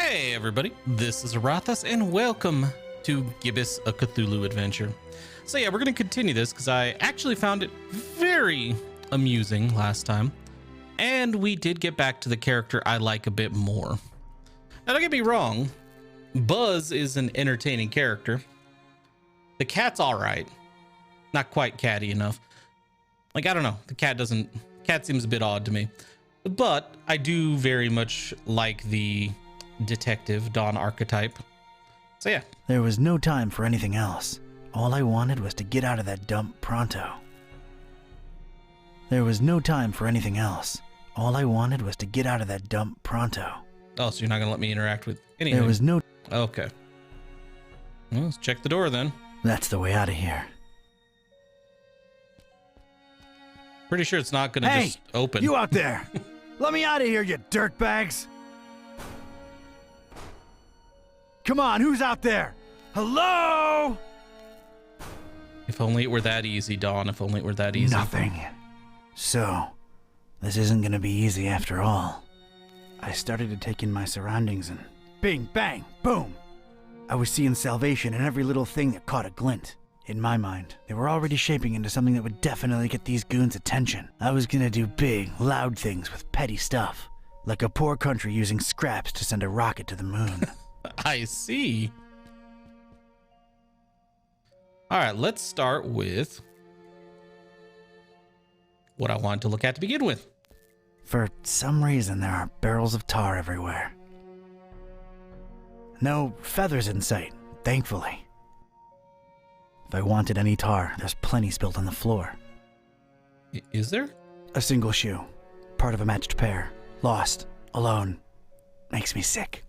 Hey everybody, this is Arathas and welcome to Gibbous, a Cthulhu adventure. So yeah, we're going to continue this because I actually found it very amusing last time. And we did get back to the character I like a bit more. Now don't get me wrong, Buzz is an entertaining character. The cat's alright. Not quite catty enough. Like, I don't know, the cat seems a bit odd to me. But I do very much like the detective Don archetype. So yeah. There was no time for anything else. All I wanted was to get out of that dump pronto. There was no time for anything else. All I wanted was to get out of that dump pronto. Oh, so you're not going to let me interact with anything? There was no... Okay. Well, let's check the door then. That's the way out of here. Pretty sure it's not going to just open. You out there! Let me out of here, you dirtbags! Come on, who's out there? Hello? If only it were that easy, Dawn. If only it were that easy. Nothing. So, this isn't gonna be easy after all. I started to take in my surroundings and bing, bang, boom! I was seeing salvation in every little thing that caught a glint. In my mind, they were already shaping into something that would definitely get these goons' attention. I was gonna do big, loud things with petty stuff. Like a poor country using scraps to send a rocket to the moon. I see. All right, let's start with what I wanted to look at to begin with. For some reason, there are barrels of tar everywhere. No feathers in sight, thankfully. If I wanted any tar, there's plenty spilled on the floor. Is there? A single shoe, part of a matched pair, lost, alone, makes me sick.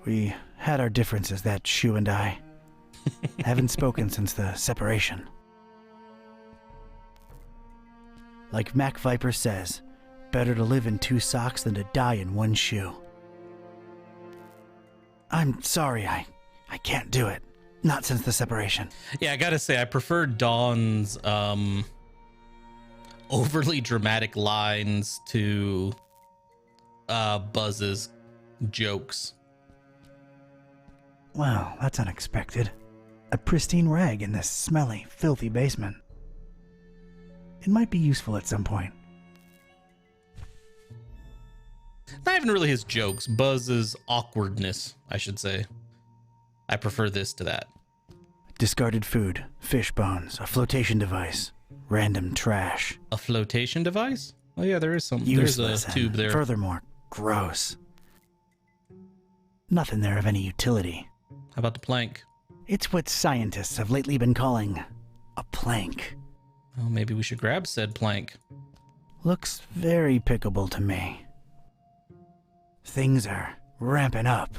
We had our differences, that shoe and I. Haven't spoken since the separation. Like Mac Viper says, better to live in 2 socks than to die in 1 shoe. I'm sorry, I can't do it. Not since the separation. Yeah, I gotta say, I prefer Dawn's overly dramatic lines to Buzz's jokes. Well, that's unexpected. A pristine rag in this smelly, filthy basement. It might be useful at some point. Not even really his jokes, Buzz's awkwardness, I should say. I prefer this to that. Discarded food, fish bones, a flotation device, random trash. A flotation device? Oh yeah, there is some. Useless, there's a tube there. Furthermore, gross. Nothing there of any utility. How about the plank? It's what scientists have lately been calling a plank. Well, maybe we should grab said plank. Looks very pickable to me. Things are ramping up.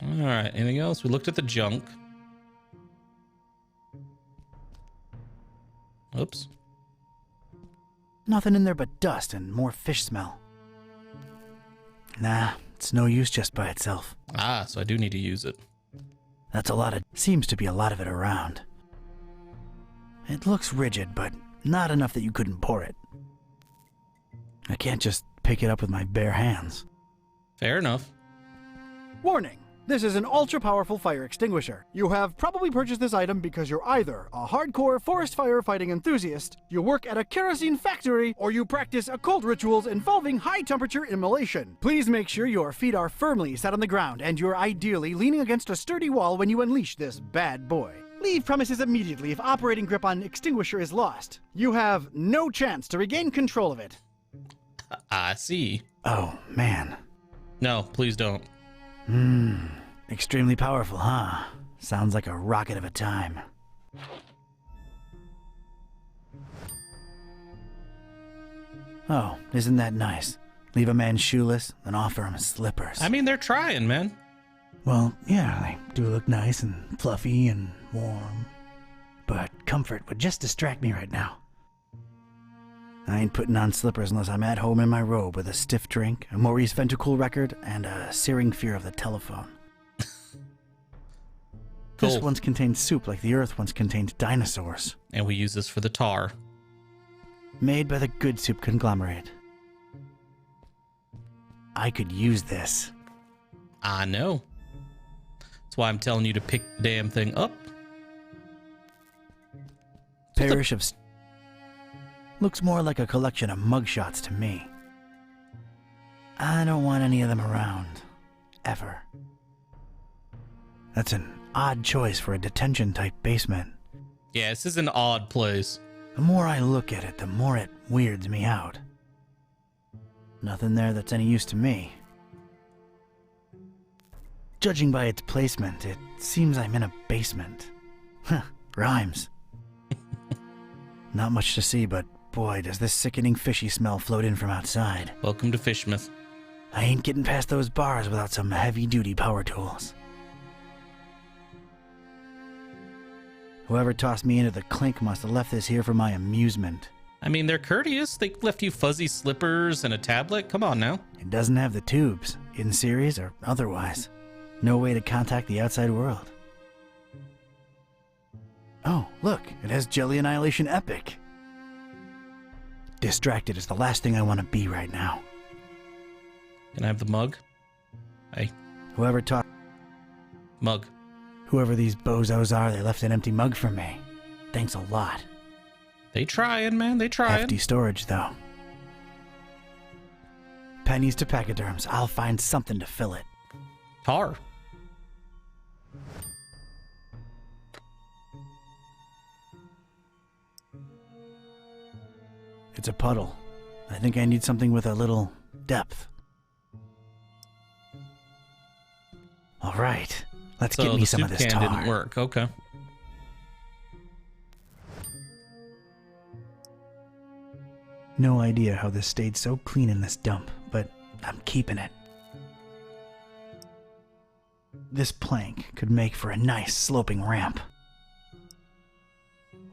All right, anything else? We looked at the junk. Oops. Nothing in there but dust and more fish smell. Nah, it's no use just by itself. Ah, so I do need to use it. That's a lot of... seems to be a lot of it around. It looks rigid, but not enough that you couldn't pour it. I can't just pick it up with my bare hands. Fair enough. Warning! This is an ultra-powerful fire extinguisher. You have probably purchased this item because you're either a hardcore forest firefighting enthusiast, you work at a kerosene factory, or you practice occult rituals involving high-temperature immolation. Please make sure your feet are firmly set on the ground and you're ideally leaning against a sturdy wall when you unleash this bad boy. Leave premises immediately if operating grip on extinguisher is lost. You have no chance to regain control of it. I see. Oh, man. No, please don't. Extremely powerful, huh? Sounds like a rocket of a time. Oh, isn't that nice? Leave a man shoeless, then offer him slippers. I mean, they're trying, man. Well, yeah, they do look nice and fluffy and warm. But comfort would just distract me right now. I ain't putting on slippers unless I'm at home in my robe with a stiff drink, a Maurice Ventricle record, and a searing fear of the telephone. Cool. This once contained soup like the earth once contained dinosaurs. And we use this for the tar. Made by the Good Soup conglomerate. I could use this. I know. That's why I'm telling you to pick the damn thing up. Parish of... Looks more like a collection of mugshots to me. I don't want any of them around. Ever. That's an odd choice for a detention-type basement. Yeah, this is an odd place. The more I look at it, the more it weirds me out. Nothing there that's any use to me. Judging by its placement, it seems I'm in a basement. Huh, rhymes. Not much to see, but boy, does this sickening fishy smell float in from outside. Welcome to Fishmouth. I ain't getting past those bars without some heavy-duty power tools. Whoever tossed me into the clink must have left this here for my amusement. I mean, they're courteous. They left you fuzzy slippers and a tablet. Come on now. It doesn't have the tubes, in series or otherwise. No way to contact the outside world. Oh, look, it has Jelly Annihilation Epic. Distracted is the last thing I want to be right now. Can I have the mug? Hey, Whoever taught... mug. Whoever these bozos are, they left an empty mug for me. Thanks a lot. They trying, man. They trying. Hefty storage, though. Pennies to pachyderms. I'll find something to fill it. Tar. It's a puddle. I think I need something with a little depth. All right. Let's get me some of this So the soup tar. can didn't work. Okay. No idea how this stayed so clean in this dump, but I'm keeping it. This plank could make for a nice sloping ramp.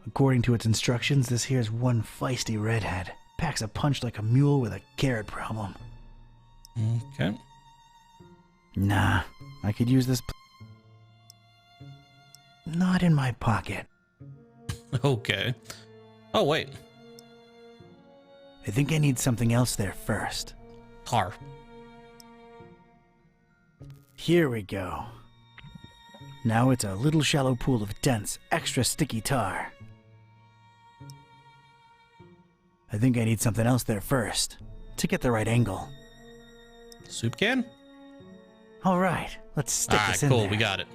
According to its instructions, this here's one feisty redhead. Packs a punch like a mule with a carrot problem. Okay. Nah, I could use this... Not in my pocket. Okay. Oh, wait. I think I need something else there first. Tar. Here we go. Now it's a little shallow pool of dense, extra sticky tar. I think I need something else there first, to get the right angle. Soup can? All right, let's stick this in cool. there. We got it.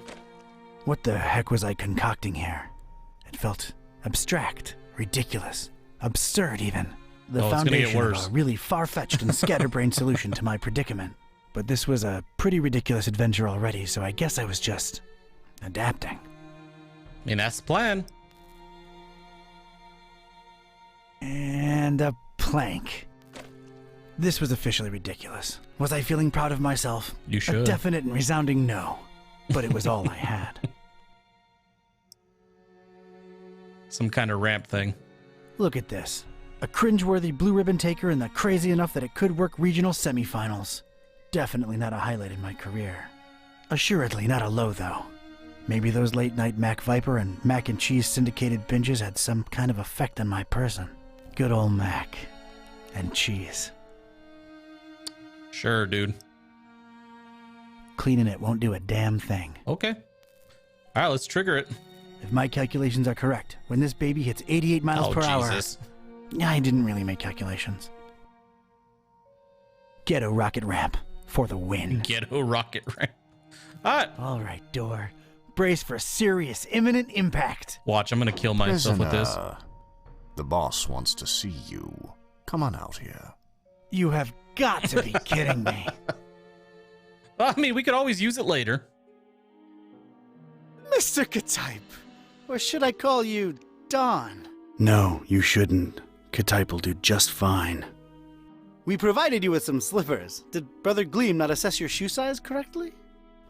What the heck was I concocting here? It felt abstract, ridiculous, absurd even. The Oh, it's gonna get foundation of worse. a really far-fetched and scatterbrained solution to my predicament. But this was a pretty ridiculous adventure already, so I guess I was just adapting. I mean, that's the plan. And a plank. This was officially ridiculous. Was I feeling proud of myself? You A should. definite and resounding no. But it was all I had. Some kind of ramp thing. Look at this. A cringeworthy blue ribbon taker and the crazy enough that it could work regional semifinals. Definitely not a highlight in my career. Assuredly not a low, though. Maybe those late night Mac Viper and mac and cheese syndicated binges had some kind of effect on my person. Good old mac and cheese. Sure, dude. Cleaning it won't do a damn thing. Okay. All right, let's trigger it. If my calculations are correct, when this baby hits 88 miles per Jesus. hour... I didn't really make calculations. Ghetto rocket ramp for the win. Ghetto rocket ramp. All right. All right, door. Brace for serious, imminent impact. Watch, I'm going to kill myself with this. The boss wants to see you. Come on out here. You have got to be kidding me. I mean, we could always use it later. Mr. Katype, or should I call you Don? No, you shouldn't. Katype will do just fine. We provided you with some slippers. Did Brother Gleam not assess your shoe size correctly?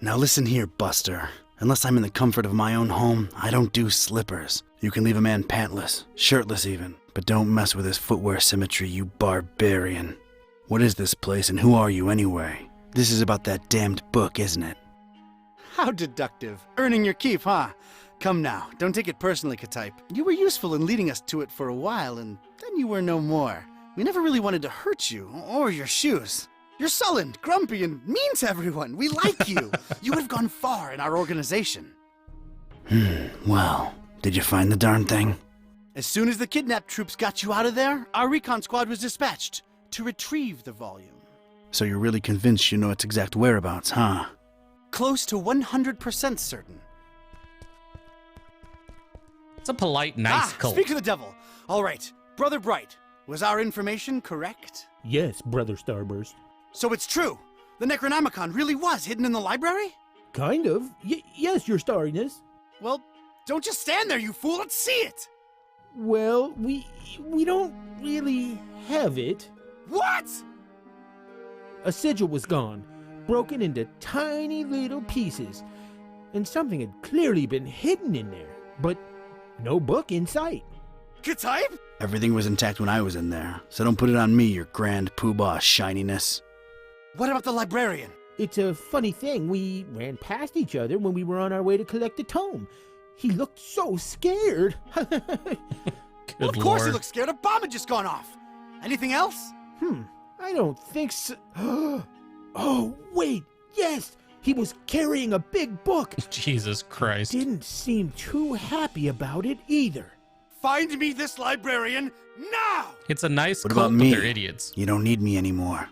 Now listen here, Buster. Unless I'm in the comfort of my own home, I don't do slippers. You can leave a man pantless, shirtless even, but don't mess with his footwear symmetry, you barbarian. What is this place and who are you anyway? This is about that damned book, isn't it? How deductive. Earning your keep, huh? Come now, don't take it personally, Ktype. You were useful in leading us to it for a while, and then you were no more. We never really wanted to hurt you, or your shoes. You're sullen, grumpy, and mean to everyone. We like you. You would have gone far in our organization. Well, did you find the darn thing? As soon as the kidnapped troops got you out of there, our recon squad was dispatched to retrieve the volume. So you're really convinced you know its exact whereabouts, huh? Close to 100% certain. It's a polite, nice cult. Speak of the devil. All right, Brother Bright, was our information correct? Yes, Brother Starburst. So it's true. The Necronomicon really was hidden in the library? Kind of. Yes, Your Starriness. Well, don't just stand there, you fool. Let's see it. Well, we don't really have it. What? A sigil was gone, broken into tiny little pieces, and something had clearly been hidden in there, but no book in sight. Ktype? Everything was intact when I was in there, so don't put it on me, your grand poobah shininess. What about the librarian? It's a funny thing, we ran past each other when we were on our way to collect the tome. He looked so scared. Well, of course he looked scared. A bomb had just gone off. Anything else? I don't think so. Oh, wait, yes! He was carrying a big book. Jesus Christ. Didn't seem too happy about it either. Find me this librarian now! It's a nice What cult, about but me? they're idiots. You don't need me anymore.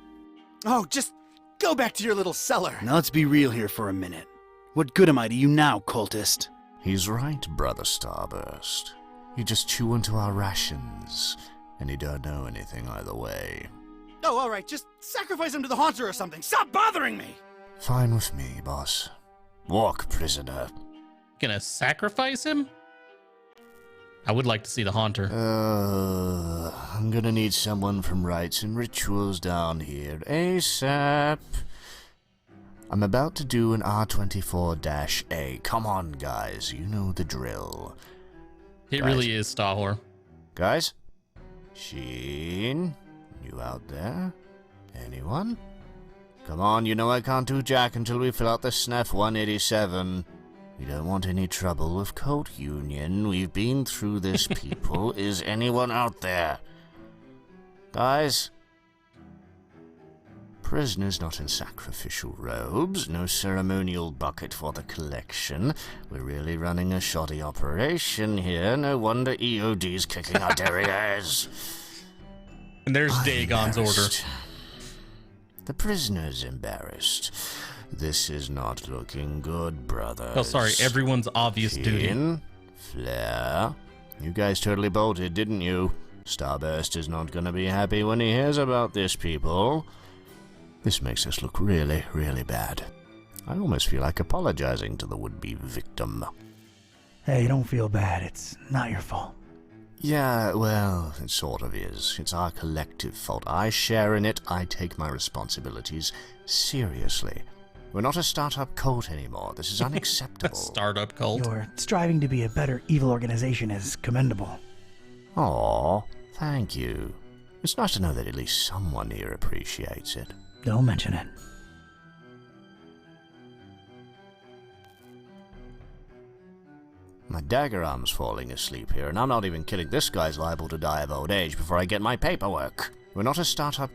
Oh, just go back to your little cellar. Now let's be real here for a minute. What good am I to you now, cultist? He's right, Brother Starburst. You just chew into our rations, and you don't know anything either way. Oh, all right. Just sacrifice him to the Haunter or something. Stop bothering me! Fine with me, boss. Walk, prisoner. Gonna sacrifice him? I would like to see the Haunter. I'm gonna need someone from rites and rituals down here ASAP. I'm about to do an R24-A. Come on, guys. You know the drill. It Guys. really is Stahor. Guys? Sheen? You out there? Anyone? Come on, you know I can't do jack until we fill out the SNF 187. We don't want any trouble with Cult Union. We've been through this, people. Is anyone out there? Guys? Prisoners not in sacrificial robes. No ceremonial bucket for the collection. We're really running a shoddy operation here. No wonder EOD's kicking our derrieres. And there's Dagon's order. Embarrassed. The prisoner's embarrassed. This is not looking good, brothers. Oh, sorry. Everyone's obvious duty. Keen, Flair, you guys totally bolted, didn't you? Starburst is not gonna be happy when he hears about this, people. This makes us look really, really bad. I almost feel like apologizing to the would-be victim. Hey, don't feel bad. It's not your fault. Yeah, well, it sort of is. It's our collective fault. I share in it. I take my responsibilities seriously. We're not a startup cult anymore. This is unacceptable. Startup cult. Your striving to be a better evil organization is commendable. Aw, thank you. It's nice to know that at least someone here appreciates it. Don't mention it. My dagger arm's falling asleep here, and I'm not even kidding. This guy's liable to die of old age before I get my paperwork. We're not a startup.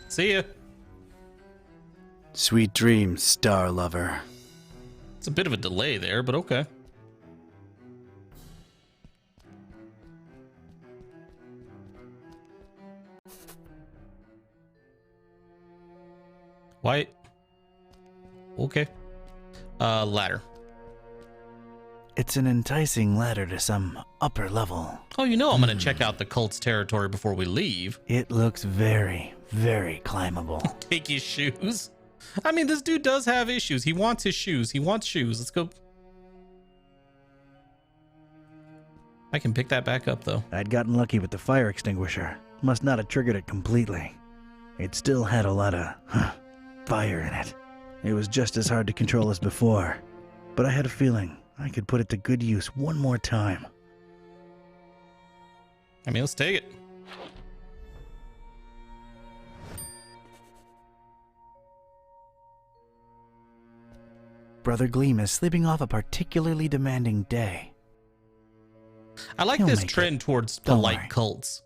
See ya. Sweet dreams, star lover. It's a bit of a delay there, but okay. White. Okay. Ladder. It's an enticing ladder to some upper level. Oh, you know I'm gonna check out the cult's territory before we leave. It looks very, very climbable. Take his shoes. I mean, this dude does have issues. He wants his shoes. He wants shoes. Let's go. I can pick that back up, though. I'd gotten lucky with the fire extinguisher. Must not have triggered it completely. It still had a lot of fire in it. It was just as hard to control as before, but I had a feeling I could put it to good use one more time. I mean, let's take it. Brother Gleam is sleeping off a particularly demanding day. I like He'll this make trend it. towards Don't polite worry. cults.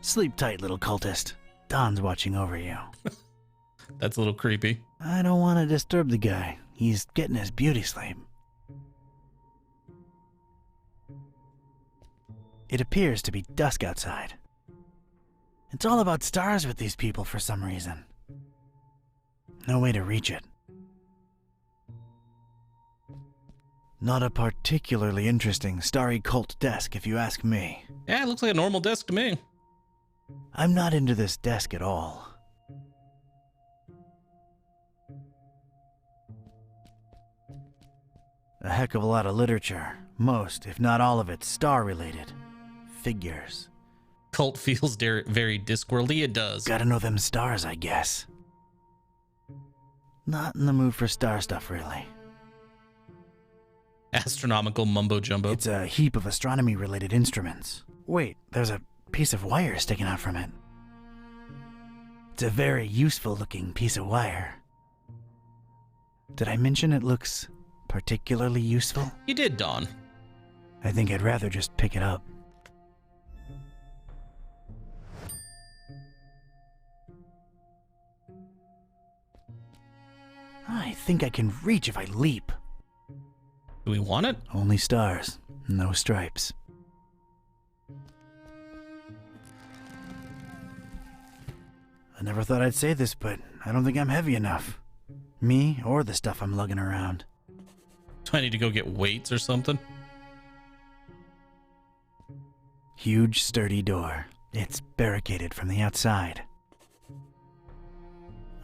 Sleep tight, little cultist. Don's watching over you. That's a little creepy. I don't want to disturb the guy. He's getting his beauty sleep. It appears to be dusk outside. It's all about stars with these people for some reason. No way to reach it. Not a particularly interesting starry cult desk, if you ask me. Yeah, it looks like a normal desk to me. I'm not into this desk at all. A heck of a lot of literature. Most, if not all of it, star-related. Figures. Cult feels very Discworldy. It does. Gotta know them stars, I guess. Not in the mood for star stuff, really. Astronomical mumbo jumbo. It's a heap of astronomy-related instruments. Wait, there's a piece of wire sticking out from it. It's a very useful-looking piece of wire. Did I mention it looks particularly useful? You did, Dawn. I think I'd rather just pick it up. I think I can reach if I leap. Do we want it? Only stars, no stripes. I never thought I'd say this, but I don't think I'm heavy enough. Me or the stuff I'm lugging around. Do I need to go get weights or something? Huge, sturdy door. It's barricaded from the outside.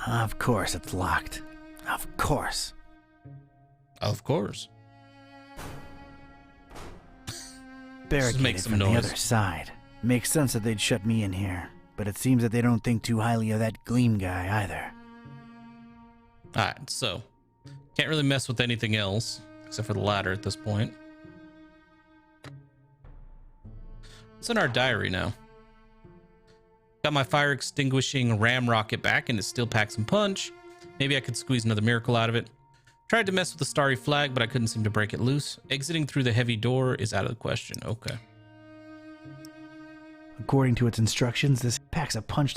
Of course it's locked. Of course. Of course. Barricaded some from the noise. other side. Makes sense that they'd shut me in here, but it seems that they don't think too highly of that Gleam guy either. Alright, so. Can't really mess with anything else, except for the ladder at this point. What's in our diary now? Got my fire extinguishing ram rocket back and it still packs some punch. Maybe I could squeeze another miracle out of it. Tried to mess with the starry flag, but I couldn't seem to break it loose. Exiting through the heavy door is out of the question. Okay. According to its instructions, this packs a punch.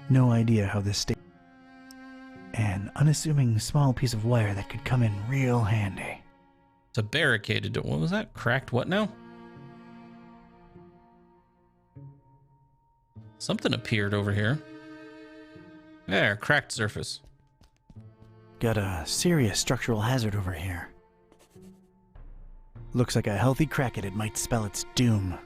No idea how this stays. An unassuming small piece of wire that could come in real handy. It's a barricaded door. What was that? Cracked what now? Something appeared over here. There, cracked surface. Got a serious structural hazard over here. Looks like a healthy crack at it might spell its doom.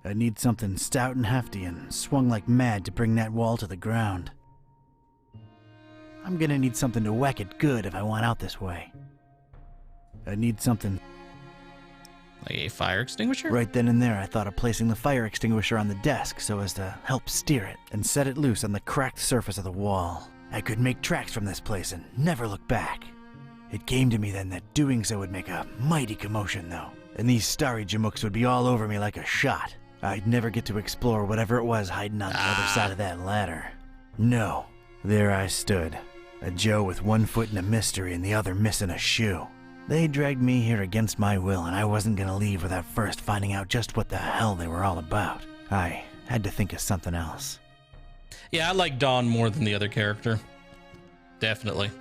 I need something stout and hefty and swung like mad to bring that wall to the ground. I'm gonna need something to whack it good if I want out this way. I need something. Like a fire extinguisher? Right then and there, I thought of placing the fire extinguisher on the desk so as to help steer it and set it loose on the cracked surface of the wall. I could make tracks from this place and never look back. It came to me then that doing so would make a mighty commotion, though, and these starry jamooks would be all over me like a shot. I'd never get to explore whatever it was hiding on the other side of that ladder. No. There I stood, a Joe with one foot in a mystery and the other missing a shoe. They dragged me here against my will, and I wasn't gonna leave without first finding out just what the hell they were all about. I had to think of something else. Yeah, I like Dawn more than the other character. Definitely.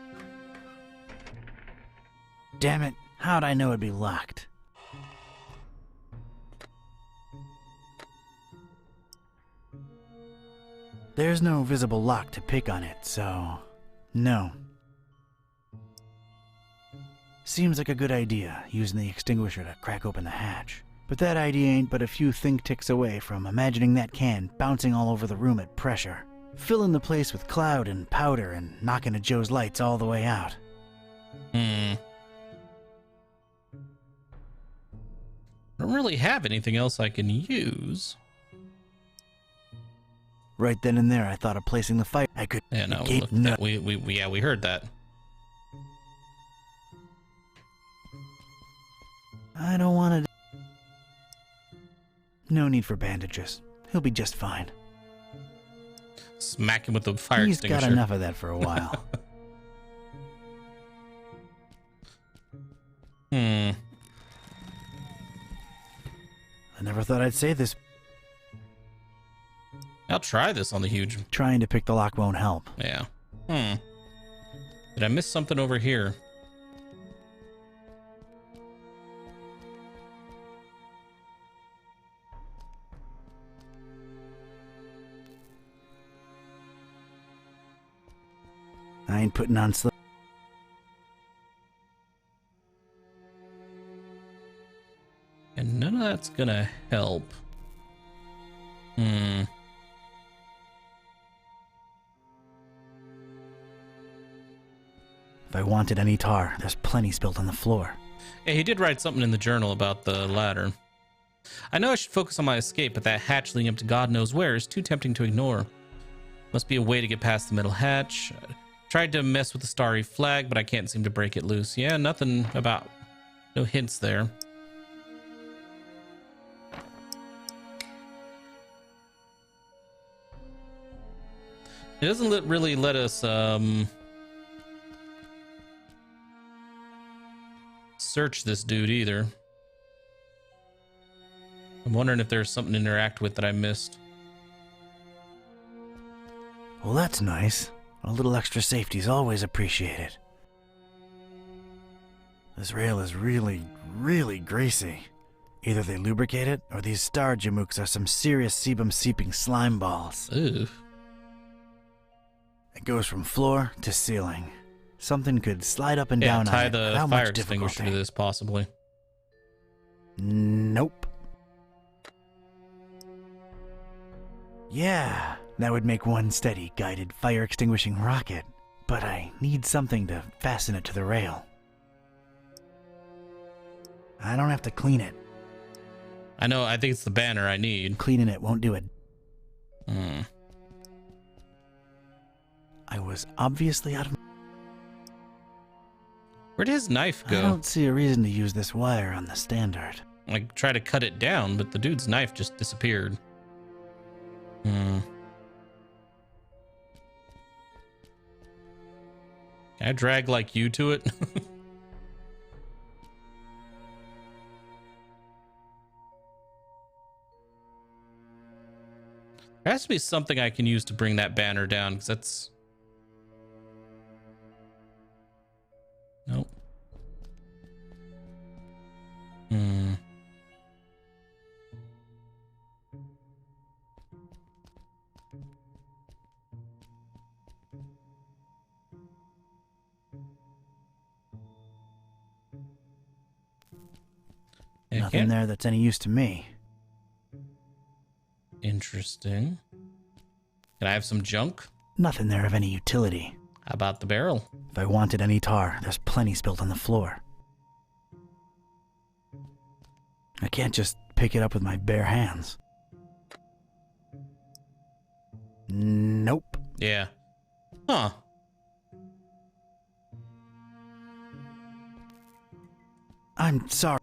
Damn it, how'd I know it'd be locked? There's no visible lock to pick on it, so no. Seems like a good idea, using the extinguisher to crack open the hatch. But that idea ain't but a few think ticks away from imagining that can bouncing all over the room at pressure, filling the place with cloud and powder and knocking a Joe's lights all the way out. I don't really have anything else I can use. Right then and there, I thought of placing the fire. I could. Yeah, no, Gate look, nut. we heard that. I don't want to. No need for bandages. He'll be just fine. Smack him with the fire He's extinguisher. got enough of that for a while. Hmm. I never thought I'd say this. I'll try this on the huge. Trying to pick the lock won't help. Yeah. Hmm. Did I miss something over here? I ain't putting on slip. And none of that's gonna help. Hmm. If I wanted any tar, there's plenty spilled on the floor. Yeah, he did write something in the journal about the ladder. I know I should focus on my escape, but that hatch leading up to God knows where is too tempting to ignore. Must be a way to get past the middle hatch. Tried to mess with the starry flag, but I can't seem to break it loose. Yeah, nothing about... No hints there. It doesn't really let us, search this dude either. I'm wondering if there's something to interact with that I missed. Well, that's nice. A little extra safety is always appreciated. This rail is really, really greasy. Either they lubricate it, or these star jamooks are some serious sebum-seeping slime balls. Ooh. It goes from floor to ceiling. Something could slide up and Yeah, down tie on it the without fire much extinguisher difficulty. to this, possibly. Nope. Yeah, that would make one steady, guided fire extinguishing rocket. But I need something to fasten it to the rail. I don't have to clean it. I know, I think it's the banner I need. Cleaning it won't do it. Hmm. I was obviously out of... Where'd his knife I go? don't see a reason to use this wire on the standard. I tried to cut it down, but the dude's knife just disappeared. Hmm. Can I drag like you to it? There has to be something I can use to bring that banner down, because that's... Nope. Hmm. I Nothing can't- there that's any use to me. Interesting. Can I have some junk? Nothing there of any utility. How about the barrel? If I wanted any tar, there's plenty spilled on the floor. I can't just pick it up with my bare hands. Nope. Yeah. Huh. I'm sorry.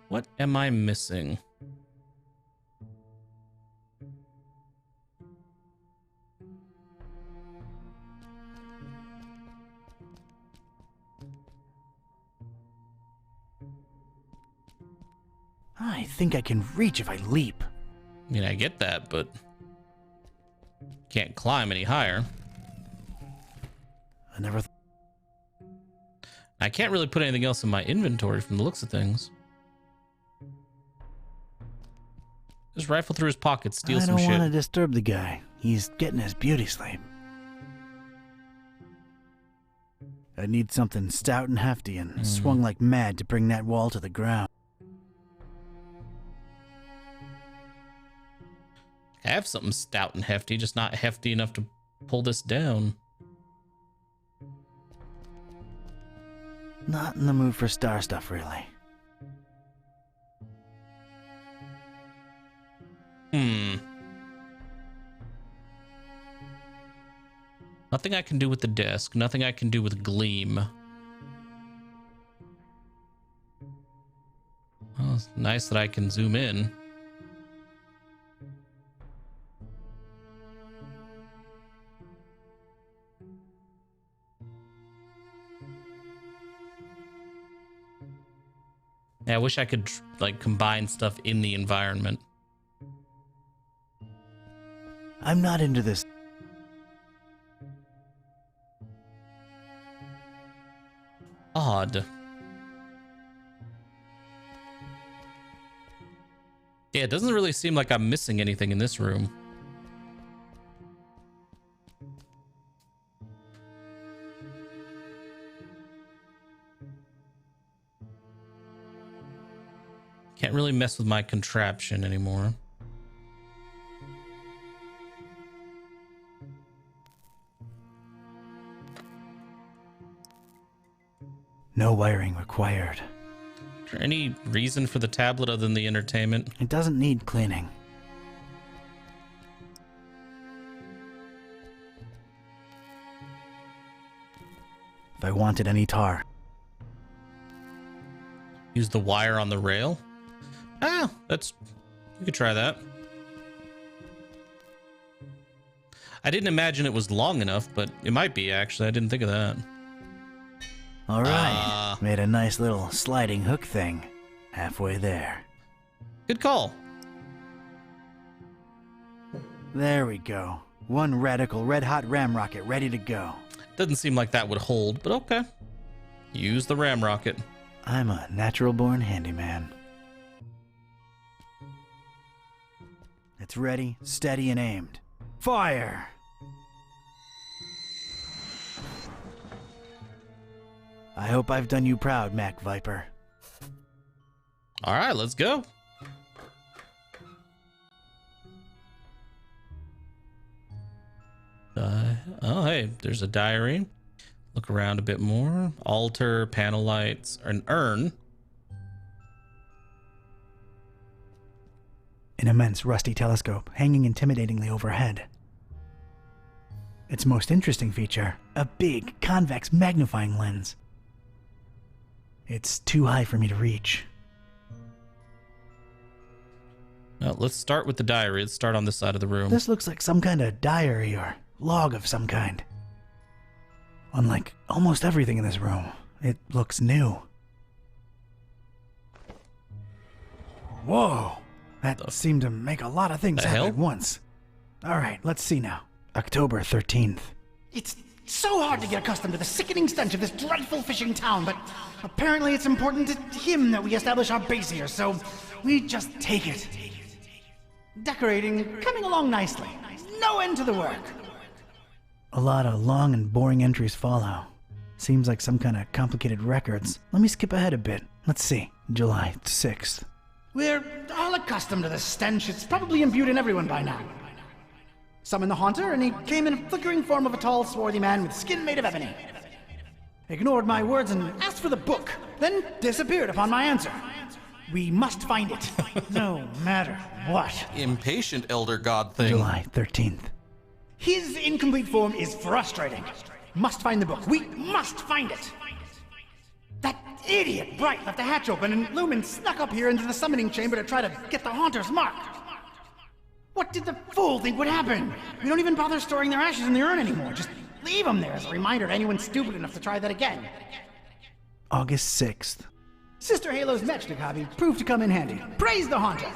What am I missing? I think I can reach if I leap. I mean, I get that, but can't climb any higher. I never... I can't really put anything else in my inventory from the looks of things. Just rifle through his pockets, steal I some don't shit. want to disturb the guy. He's getting his beauty sleep. I need something stout and hefty and swung like mad to bring that wall to the ground. I have something stout and hefty, just not hefty enough to pull this down. Not in the mood for star stuff, really. Nothing I can do with the desk. Nothing I can do with Gleam. Well, it's nice that I can zoom in. Yeah, I wish I could like combine stuff in the environment. I'm not into this. Odd. Yeah, it doesn't really seem like I'm missing anything in this room. Can't really mess with my contraption anymore. No wiring required. Is there any reason for the tablet other than the entertainment? It doesn't need cleaning. If I wanted any tar. Use the wire on the rail? Ah, that's... You could try that. I didn't imagine it was long enough, but it might be, actually. I didn't think of that. All right. Made a nice little sliding hook thing. Halfway there. Good call. There we go. One radical red-hot ram rocket ready to go. Doesn't seem like that would hold, but okay. Use the ram rocket. I'm a natural-born handyman. It's ready, steady, and aimed. Fire! I hope I've done you proud, Mac Viper. All right, let's go. Oh, hey, there's a diary. Look around a bit more. Altar, panel lights, an urn. An immense rusty telescope hanging intimidatingly overhead. Its most interesting feature, a big convex magnifying lens. It's too high for me to reach. Well, let's start with the diary. Let's start on this side of the room. This looks like some kind of diary or log of some kind. Unlike almost everything in this room, it looks new. Whoa! That seemed to make a lot of things happen at once. Alright, let's see now. October 13th. It's so hard to get accustomed to the sickening stench of this dreadful fishing town, but apparently it's important to him that we establish our base here, so we just take it. Decorating coming along nicely. No end to the work. A lot of long and boring entries follow. Seems like some kind of complicated records. Let me skip ahead a bit. Let's see. July 6th. We're all accustomed to the stench. It's probably imbued in everyone by now. Summoned the Haunter, and he came in a flickering form of a tall, swarthy man with skin made of ebony. Ignored my words and asked for the book, then disappeared upon my answer. We must find it, no matter what. Impatient elder god thing. July 13th. His incomplete form is frustrating. Must find the book. We must find it. That idiot Bright left the hatch open, and Lumen snuck up here into the summoning chamber to try to get the Haunter's mark. What did the fool think would happen? We don't even bother storing their ashes in the urn anymore. Just leave them there as a reminder to anyone stupid enough to try that again. August 6th. Sister Halo's matchstick hobby proved to come in handy. Praise the Haunter!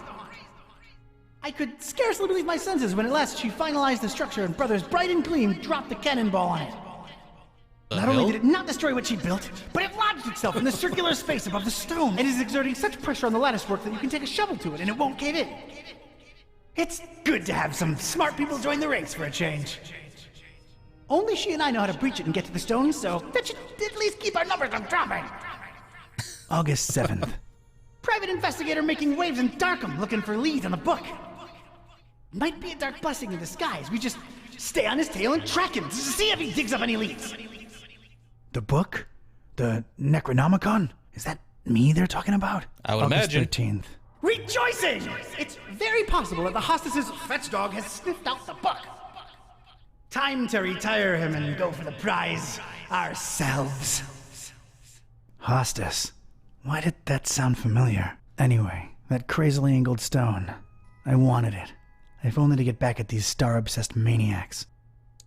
I could scarcely believe my senses when at last she finalized the structure and Brothers Bright and Gleam dropped the cannonball on it. Not only did it not destroy what she built, but it lodged itself in the circular space above the stone and is exerting such pressure on the latticework that you can take a shovel to it and it won't cave in. It's good to have some smart people join the ranks for a change. Only she and I know how to breach it and get to the stone, so that should at least keep our numbers from dropping. August 7th. Private investigator making waves in Darkham looking for leads on the book. Might be a dark blessing in disguise. We just stay on his tail and track him to see if he digs up any leads. The book? The Necronomicon? Is that me they're talking about? I would August imagine. 13th. Rejoicing! It's very possible that the hostess's fetch dog has sniffed out the book. Time to retire him and go for the prize ourselves. Hostess. Why did that sound familiar? Anyway, that crazily angled stone. I wanted it. If only to get back at these star-obsessed maniacs.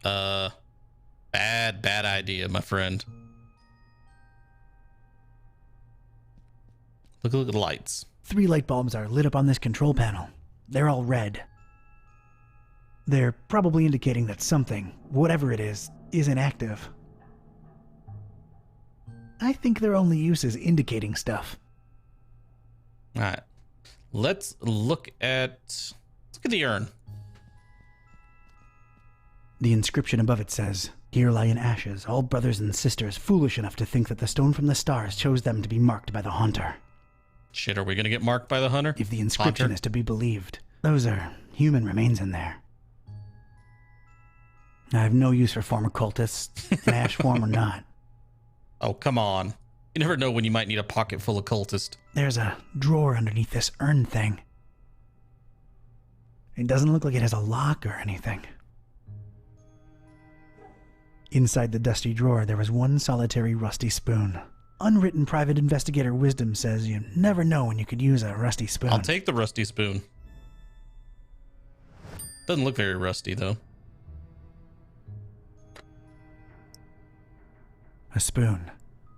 Bad idea, my friend. Look at the lights. 3 light bulbs are lit up on this control panel. They're all red. They're probably indicating that something, whatever it is, isn't active. I think their only use is indicating stuff. All right. Let's look at the urn. The inscription above it says, "Here lie in ashes all brothers and sisters foolish enough to think that the stone from the stars chose them to be marked by the Haunter." Shit, are we going to get marked by the hunter? If the inscription Haunter? is to be believed, those are human remains in there. I have no use for former cultists, in ash form or not. Oh, come on. You never know when you might need a pocket full of cultists. There's a drawer underneath this urn thing. It doesn't look like it has a lock or anything. Inside the dusty drawer, there was one solitary rusty spoon. Unwritten private investigator wisdom says you never know when you could use a rusty spoon. I'll take the rusty spoon. Doesn't look very rusty, though. A spoon.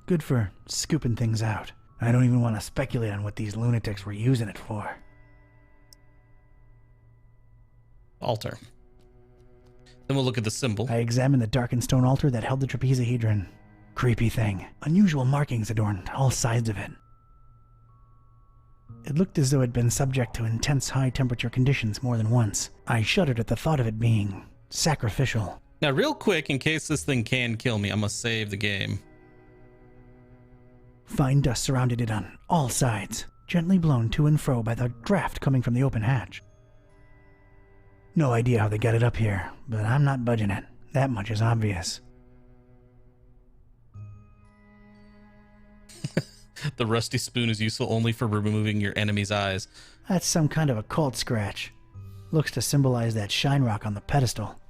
Good for scooping things out. I don't even want to speculate on what these lunatics were using it for. Altar. Then we'll look at the symbol. I examined the darkened stone altar that held the trapezohedron. Creepy thing. Unusual markings adorned all sides of it. It looked as though it had been subject to intense high-temperature conditions more than once. I shuddered at the thought of it being sacrificial. Now, real quick, in case this thing can kill me, I'm going to save the game. Fine dust surrounded it on all sides, gently blown to and fro by the draft coming from the open hatch. No idea how they got it up here, but I'm not budging it. That much is obvious. The rusty spoon is useful only for removing your enemy's eyes. That's some kind of occult scratch. Looks to symbolize that shine rock on the pedestal.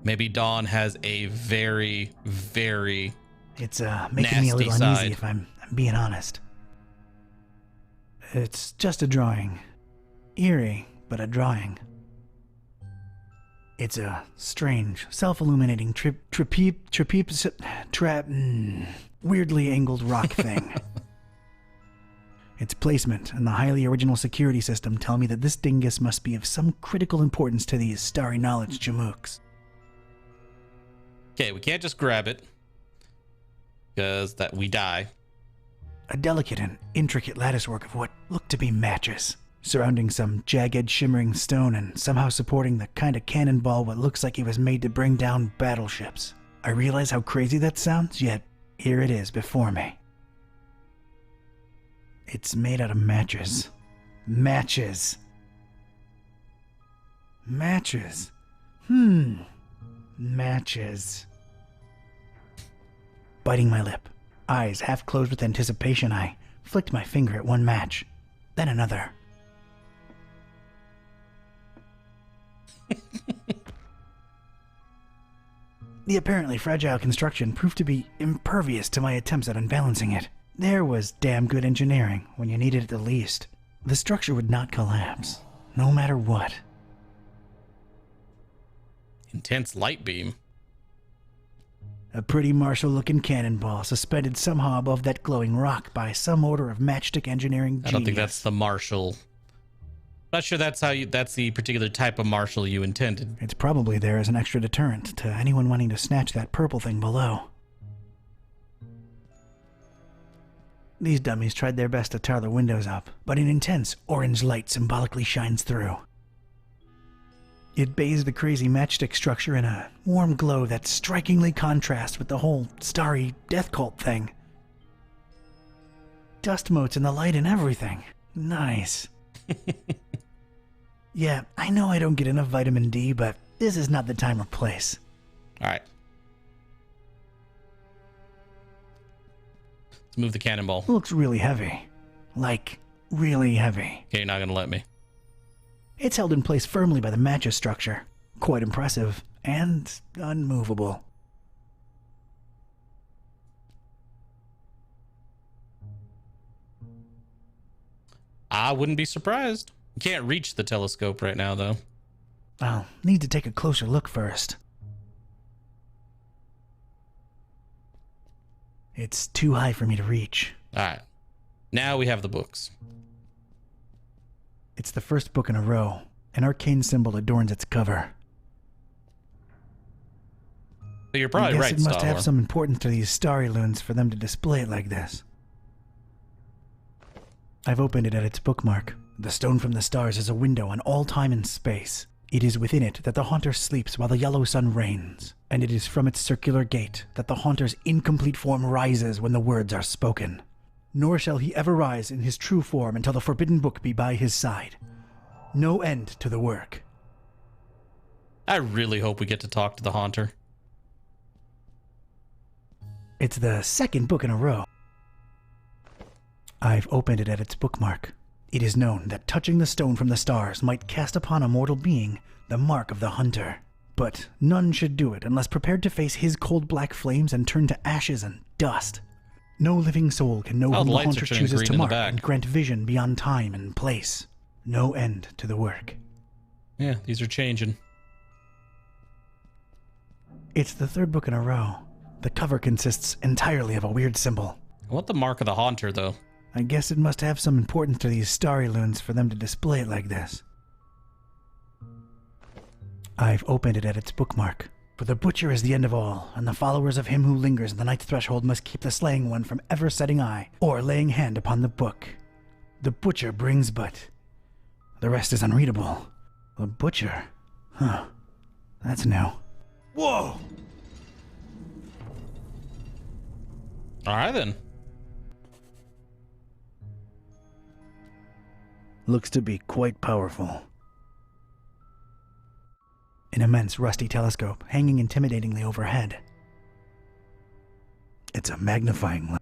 Maybe Dawn has a very, very... It's making me a little nasty uneasy side. if I'm being honest. It's just a drawing. Eerie, but a drawing. It's a strange, self-illuminating weirdly angled rock thing. Its placement and the highly original security system tell me that this dingus must be of some critical importance to these starry knowledge jamooks. Okay, we can't just grab it, because that we die. A delicate and intricate latticework of what looked to be matches, surrounding some jagged, shimmering stone and somehow supporting the kind of cannonball what looks like it was made to bring down battleships. I realize how crazy that sounds, yet here it is before me. It's made out of matches. Matches. Matches. Matches. Biting my lip, eyes half closed with anticipation, I flicked my finger at one match, then another. The apparently fragile construction proved to be impervious to my attempts at unbalancing it. There was damn good engineering when you needed it the least. The structure would not collapse, no matter what. Intense light beam. A pretty martial-looking cannonball suspended somehow above that glowing rock by some order of matchstick engineering genius. I don't think that's the marshal. Not sure that's the particular type of marshal you intended. It's probably there as an extra deterrent to anyone wanting to snatch that purple thing below. These dummies tried their best to tar the windows up, but an intense orange light symbolically shines through. It bathes the crazy matchstick structure in a warm glow that strikingly contrasts with the whole starry death cult thing. Dust motes in the light and everything. Nice. Yeah, I know I don't get enough vitamin D, but this is not the time or place. All right. Let's move the cannonball. Looks really heavy. Like, really heavy. Okay, you're not going to let me. It's held in place firmly by the matches structure. Quite impressive and unmovable. I wouldn't be surprised. You can't reach the telescope right now, though. I'll need to take a closer look first. It's too high for me to reach. All right. Now we have the books. It's the first book in a row. An arcane symbol adorns its cover. But you're probably I guess right, it must Star have Wars. some importance to these starry loons for them to display it like this. I've opened it at its bookmark. The stone from the stars is a window on all time and space. It is within it that the Haunter sleeps while the yellow sun reigns, and it is from its circular gate that the Haunter's incomplete form rises when the words are spoken. Nor shall he ever rise in his true form until the forbidden book be by his side. No end to the work. I really hope we get to talk to the Haunter. It's the second book in a row. I've opened it at its bookmark. It is known that touching the stone from the stars might cast upon a mortal being the mark of the Hunter. But none should do it unless prepared to face his cold black flames and turn to ashes and dust. No living soul can know Oh, whom the the lights are Haunter turning chooses green to in the mark back. and grant vision beyond time and place. No end to the work. Yeah, these are changing. It's the third book in a row. The cover consists entirely of a weird symbol. I want the mark of the Haunter, though. I guess it must have some importance to these starry loons for them to display it like this. I've opened it at its bookmark. For the butcher is the end of all, and the followers of him who lingers in the night's threshold must keep the slaying one from ever setting eye or laying hand upon the book. The butcher brings but... The rest is unreadable. The butcher? Huh. That's new. Whoa! All right, then. Looks to be quite powerful. An immense rusty telescope hanging intimidatingly overhead. It's a magnifying lens.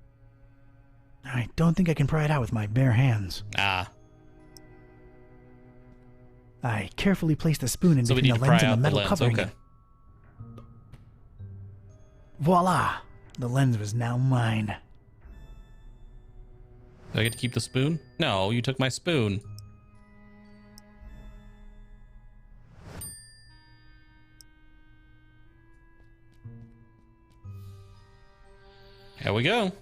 I don't think I can pry it out with my bare hands. Ah, I carefully place the spoon in so we between need the to lens pry and the out the metal lens. covering Okay. it. Voila! The lens was now mine. Do I get to keep the spoon? No, you took my spoon. Here we go.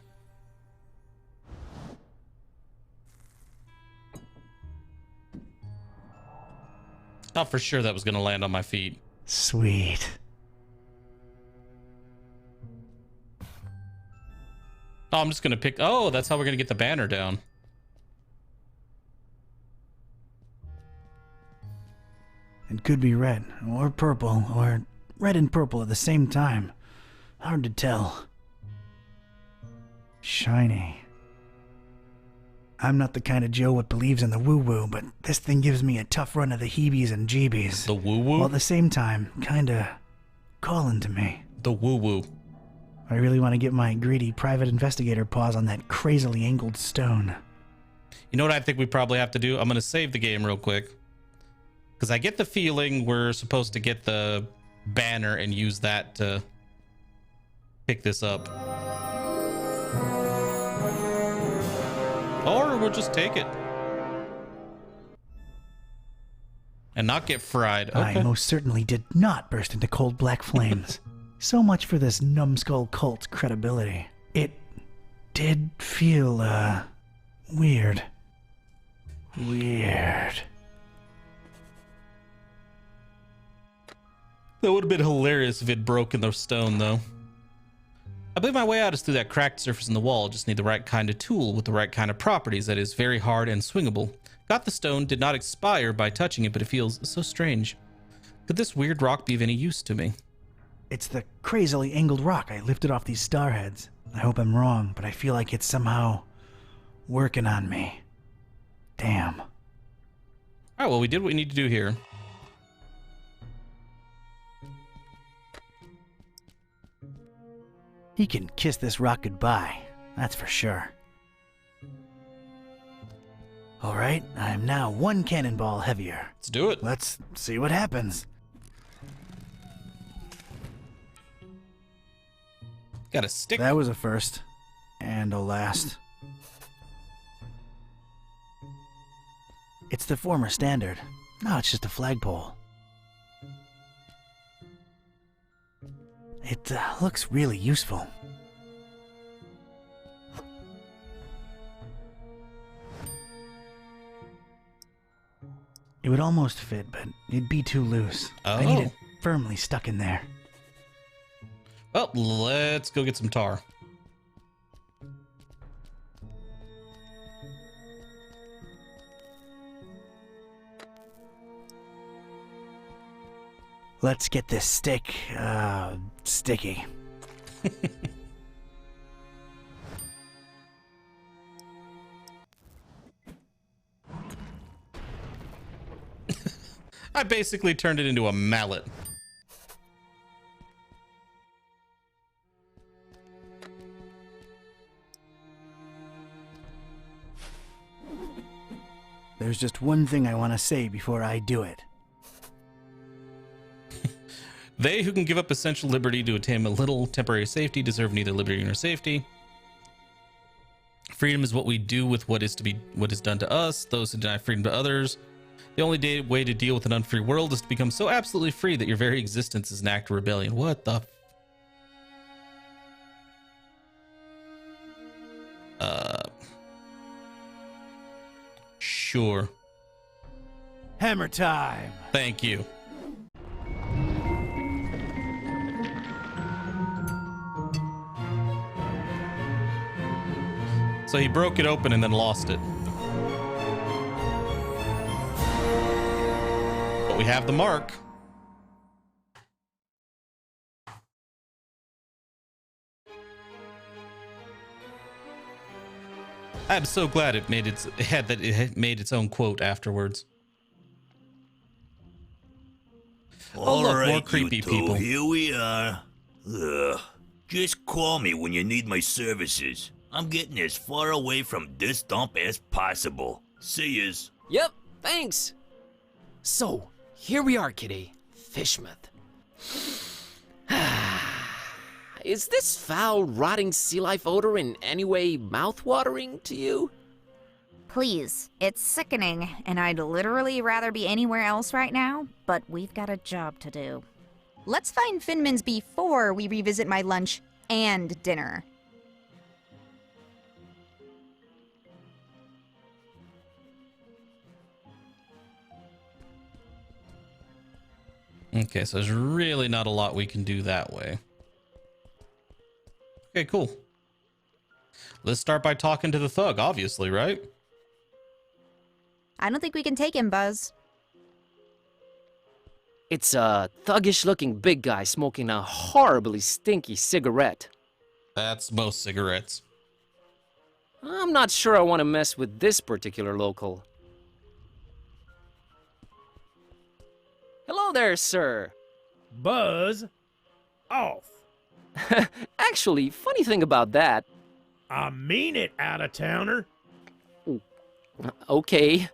Thought for sure that was going to land on my feet. Sweet. Oh, I'm just going to pick... Oh, that's how we're going to get the banner down. It could be red, or purple, or red and purple at the same time. Hard to tell. Shiny. I'm not the kind of Joe what believes in the woo-woo, but this thing gives me a tough run of the heebies and jeebies. The woo-woo? While at the same time, kinda calling to me. The woo-woo. I really want to get my greedy private investigator paws on that crazily angled stone. You know what I think we probably have to do? I'm going to save the game real quick. Because I get the feeling we're supposed to get the banner and use that to pick this up. Or we'll just take it. And not get fried. Okay. I most certainly did not burst into cold black flames. So much for this numbskull cult's credibility. It did feel, weird. Weird. That would have been hilarious if it broken the stone, though. I believe my way out is through that cracked surface in the wall. Just need the right kind of tool with the right kind of properties that is very hard and swingable. Got the stone, did not expire by touching it, but it feels so strange. Could this weird rock be of any use to me? It's the crazily angled rock I lifted off these starheads. I hope I'm wrong, but I feel like it's somehow working on me. Damn. All right, well, we did what we need to do here. He can kiss this rock goodbye, that's for sure. Alright, I'm now one cannonball heavier. Let's do it. Let's see what happens. Got a stick. That was a first. And a last. It's the former standard. No, it's just a flagpole. It looks really useful. It would almost fit, but it'd be too loose. Oh. I need it firmly stuck in there. Well, let's go get some tar. Let's get this stick, sticky. I basically turned it into a mallet. There's just one thing I want to say before I do it. They who can give up essential liberty to attain a little temporary safety deserve neither liberty nor safety. Freedom is what we do with what is done to us. Those who deny freedom to others. The only way to deal with an unfree world is to become so absolutely free that your very existence is an act of rebellion. What the? Sure. Hammer time! Thank you. So he broke it open and then lost it. But we have the mark. I'm so glad it made it had made its own quote afterwards. Oh, look, more creepy people. Here we are. Ugh. Just call me when you need my services. I'm getting as far away from this dump as possible. See yous. Yep, thanks. So, here we are, kitty. Fishmouth. Is this foul, rotting sea life odor in any way mouth-watering to you? Please, it's sickening, and I'd literally rather be anywhere else right now, but we've got a job to do. Let's find Finman's before we revisit my lunch and dinner. Okay, so there's really not a lot we can do that way. Okay, cool. Let's start by talking to the thug, obviously, right? I don't think we can take him, Buzz. It's a thuggish-looking big guy smoking a horribly stinky cigarette. That's most cigarettes. I'm not sure I want to mess with this particular local. Hello there, sir. Buzz off. Actually, funny thing about that. I mean it, out-of-towner. Okay.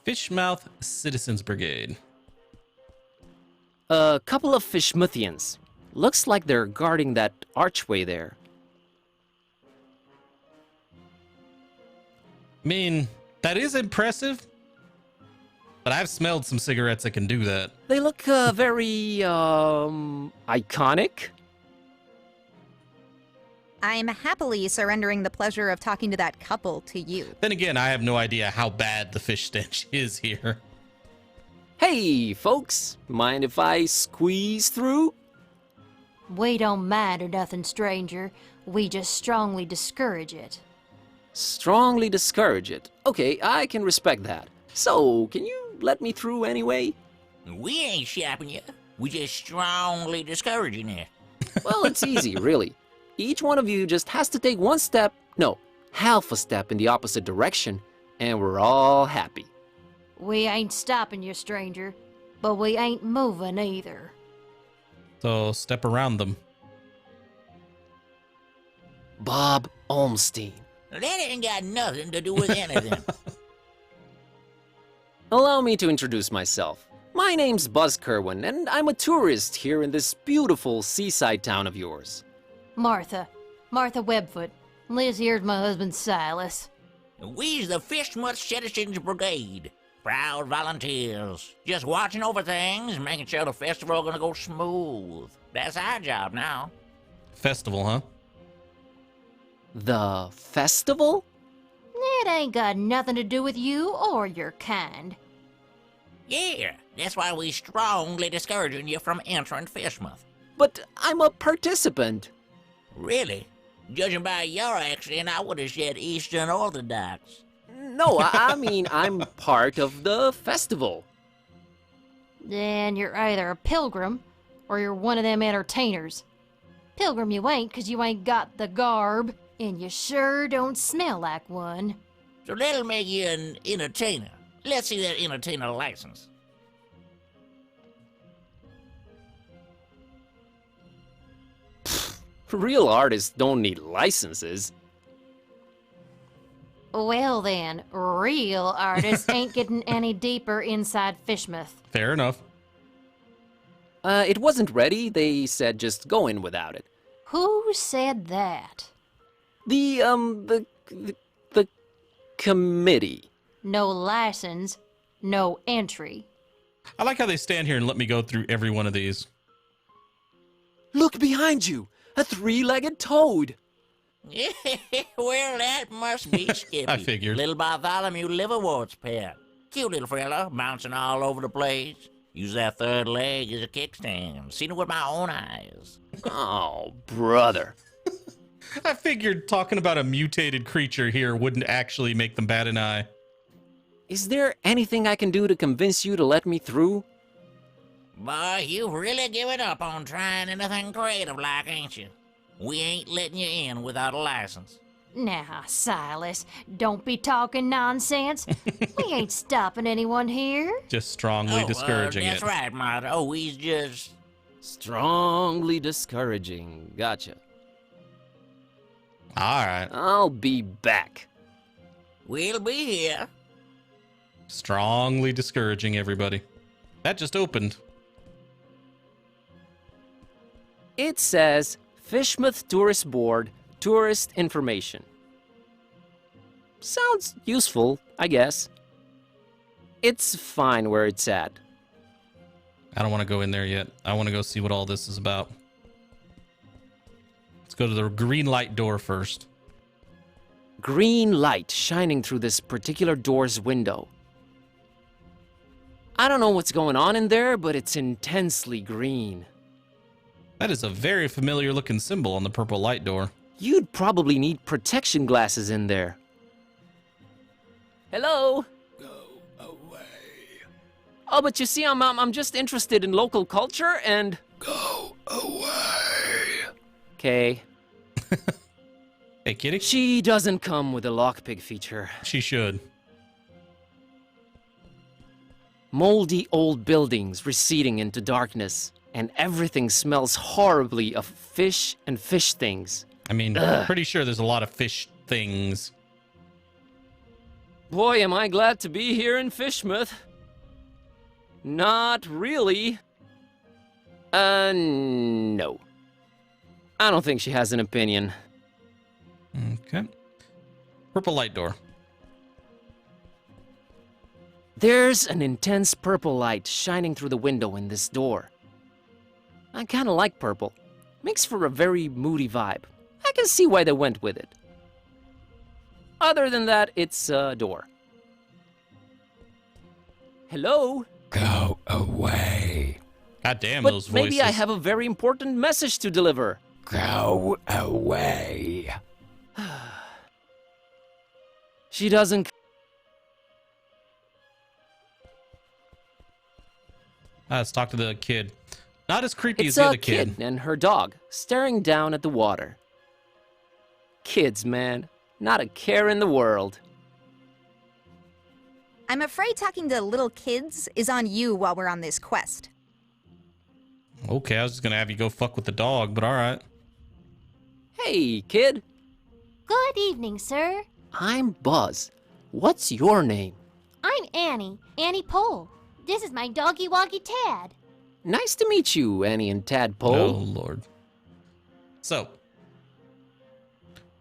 Fishmouth Citizens Brigade. A couple of Fishmouthians. Looks like they're guarding that archway there. I mean, that is impressive. But I've smelled some cigarettes that can do that. They look very, iconic. I'm happily surrendering the pleasure of talking to that couple to you. Then again, I have no idea how bad the fish stench is here. Hey, folks, mind if I squeeze through? We don't mind or nothing, stranger. We just strongly discourage it. Strongly discourage it. Okay, I can respect that. So, can you let me through anyway? We ain't shopping you. We just strongly discouraging you. Well, it's easy, really. Each one of you just has to take one step, no, half a step in the opposite direction, and we're all happy. We ain't stopping you, stranger, but we ain't moving either. So step around them. Bob Olmstein. That ain't got nothing to do with anything. Allow me to introduce myself. My name's Buzz Kerwin, and I'm a tourist here in this beautiful seaside town of yours. Martha Webfoot. Liz here's my husband Silas. We's the Fishmouth Citizens Brigade. Proud volunteers. Just watching over things, making sure the festival gonna go smooth. That's our job now. Festival, huh? The festival? It ain't got nothing to do with you or your kind. Yeah, that's why we strongly discouraging you from entering Fishmouth. But I'm a participant. Really? Judging by your accent, I would have said Eastern Orthodox. No, I mean I'm part of the festival. Then you're either a pilgrim or you're one of them entertainers. Pilgrim you ain't, 'cause you ain't got the garb, and you sure don't smell like one. So that'll make you an entertainer. Let's see that entertainer license. Real artists don't need licenses. Well then, real artists ain't getting any deeper inside Fishmouth. Fair enough. It wasn't ready. They said just go in without it. Who said that? The committee. No license, no entry. I like how they stand here and let me go through every one of these. Look behind you! A three-legged toad! Well, that must be Skippy. I figured. Little Bartholomew Liverwort's pet. Cute little fella, bouncing all over the place. Use that third leg as a kickstand. Seen it with my own eyes. Oh, brother. I figured talking about a mutated creature here wouldn't actually make them bat an eye. Is there anything I can do to convince you to let me through? Boy, you've really given up on trying anything creative like, ain't you? We ain't letting you in without a license. Now, Silas, don't be talking nonsense. We ain't stopping anyone here. Just strongly discouraging that's it. right, Marta. He's just... Strongly discouraging. Gotcha. All right. I'll be back. We'll be here. Strongly discouraging everybody. That just opened. It says Fishmouth Tourist Board, tourist information. Sounds useful, I guess. It's fine where it's at. I don't want to go in there yet. I want to go see what all this is about. Let's go to the green light door first. Green light shining through this particular door's window. I don't know what's going on in there, but it's intensely green. That is a very familiar looking symbol on the purple light door. You'd probably need protection glasses in there. Hello? Go away. Oh, but you see, I'm just interested in local culture and... Go away. Okay. Hey, kitty. She doesn't come with a lockpick feature. She should. Moldy old buildings receding into darkness, and everything smells horribly of fish and fish things. I mean, Ugh. pretty sure there's a lot of fish things. Boy, am I glad to be here in Fishmouth. Not really. No. I don't think she has an opinion. Okay. Purple light door. There's an intense purple light shining through the window in this door. I kinda like purple. Makes for a very moody vibe. I can see why they went with it. Other than that, it's a door. Hello? Go away. God damn But those voices. maybe I have a very important message to deliver. Go away. She doesn't... Let's talk to the kid. Not as creepy as It's the a other kid. and her dog, staring down at the water. Kids, man. Not a care in the world. I'm afraid talking to little kids is on you while we're on this quest. Okay, I was just gonna have you go fuck with the dog, but all right. Hey, kid. Good evening, sir. I'm Buzz. What's your name? I'm Annie, Annie Pole. This is my doggy woggy Tad. Nice to meet you, Annie and Oh Tadpole. Lord. So,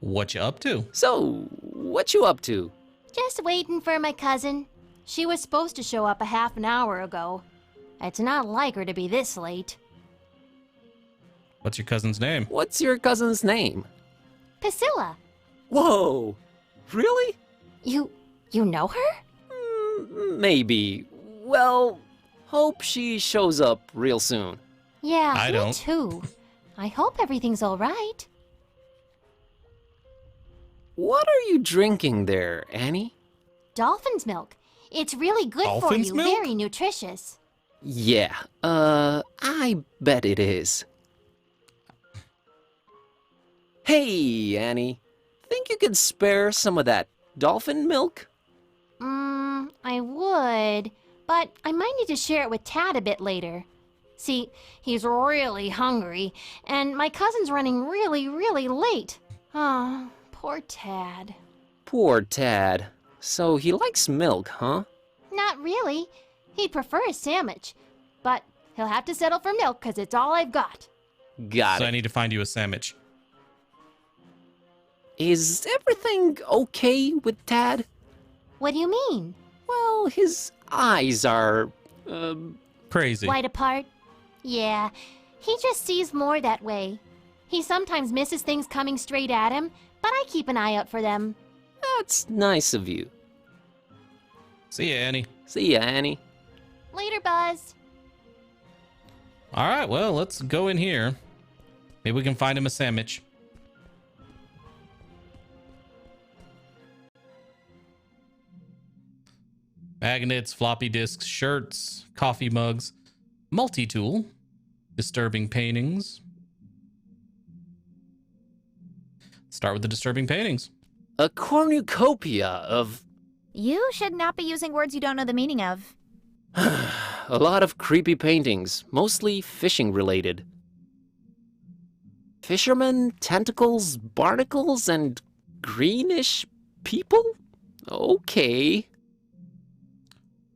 what you up to? So, what you up to? Just waiting for my cousin. She was supposed to show up a half an hour ago. It's not like her to be this late. What's your cousin's name? What's your cousin's name? Priscilla, Whoa! Really? you know her? Maybe. Well, hope she shows up real soon. Yeah, I me don't. too. I hope everything's all right. What are you drinking there, Annie? Dolphin's milk. It's really good for Dolphin's you. milk? Very nutritious. Yeah, I bet it is. Hey, Annie. Think you could spare some of that dolphin milk? I would, but I might need to share it with Tad a bit later. See, he's really hungry, and my cousin's running really late. Oh, poor Tad. Poor Tad. So he likes milk, huh? Not really. He'd prefer a sandwich, but he'll have to settle for milk because it's all I've got. Got So I it. need to find you a sandwich. Is everything okay with Tad? What do you mean? Well, his eyes are, Crazy. Wide apart? Yeah, he just sees more that way. He sometimes misses things coming straight at him, but I keep an eye out for them. that's nice of you. See ya, Annie. See ya, Annie. Later, Buzz. All right, well, let's go in here. Maybe we can find him a sandwich. Magnets, floppy disks, shirts, coffee mugs, multi-tool, disturbing paintings. Start with the disturbing paintings. A cornucopia of You should not be using words you don't know the meaning of. a lot of creepy paintings, mostly fishing related. Fishermen, tentacles, barnacles, and greenish people? Okay.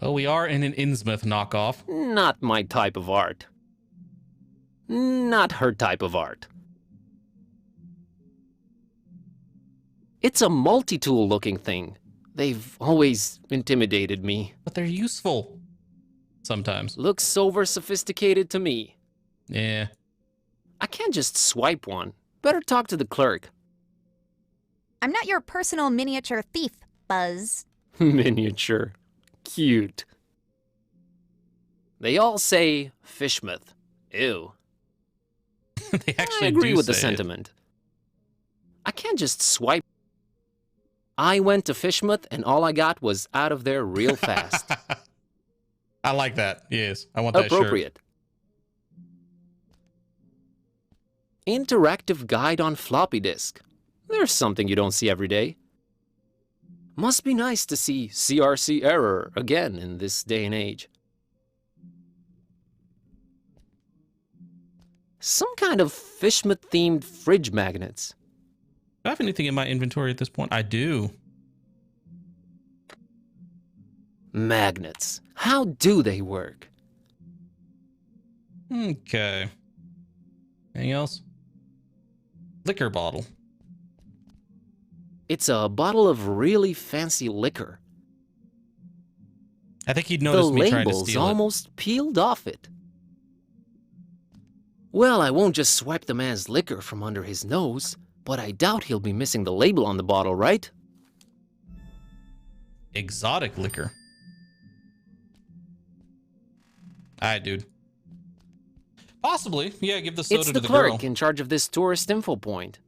Well, we are in an Innsmouth knockoff. Not my type of art. Not her type of art. It's a multi-tool looking thing. They've always intimidated me. But they're useful. Sometimes. Looks over sophisticated to me. Yeah. I can't just swipe one. Better talk to the clerk. I'm not your personal miniature thief, Buzz. Miniature. Cute. They all say Fishmouth. Ew. They actually I agree do with the say it. sentiment. I can't just swipe. I went to Fishmouth and all I got was out of there real fast. I like that. Yes. I want that shirt. Appropriate. Interactive guide on floppy disk. There's something you don't see every day. Must be nice to see CRC error again in this day and age. Some kind of Fishmouth-themed fridge magnets. Do I have anything in my inventory at this point? I do. Magnets. How do they work? Okay. Anything else? Liquor bottle. It's a bottle of really fancy liquor. I think he'd The noticed me trying to label's steal it. almost peeled off it. Well, I won't just swipe the man's liquor from under his nose, but I doubt he'll be missing the label on the bottle, right? Exotic liquor. Alright, dude. Possibly. Yeah, give the soda It's to the the clerk girl. in charge of this tourist info point.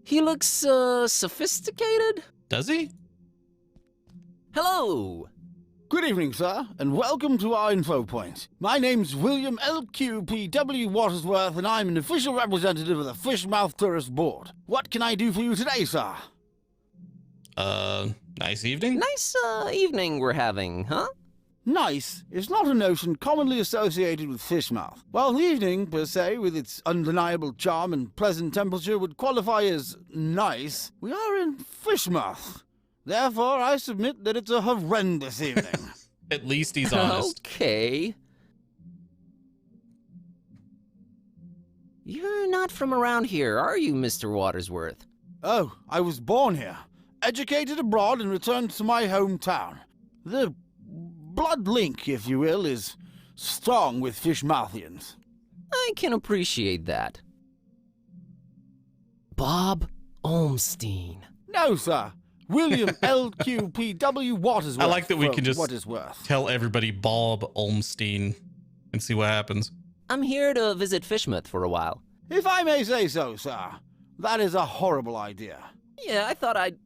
He looks, sophisticated? Does he? Hello! Good evening, sir, and welcome to our info point. My name's William LQPW Watersworth, and I'm an official representative of the Fishmouth Tourist Board. What can I do for you today, sir? Nice evening. Nice, evening we're having, huh? Nice is not a notion commonly associated with Fishmouth. While the evening, per se, with its undeniable charm and pleasant temperature, would qualify as nice, we are in Fishmouth. Therefore, I submit that it's a horrendous evening. At least he's honest. Okay. You're not from around here, are you, Mr. Watersworth? Oh, I was born here, educated abroad, and returned to my hometown. The blood link, if you will, is strong with Fishmouthians. I can appreciate that. Bob Olmstein. No, sir. William LQPW Watersworth. I like that we from can just What is worth. tell everybody Bob Olmstein and see what happens. I'm here to visit Fishmouth for a while. If I may say so, sir, that is a horrible idea. Yeah, I thought I'd...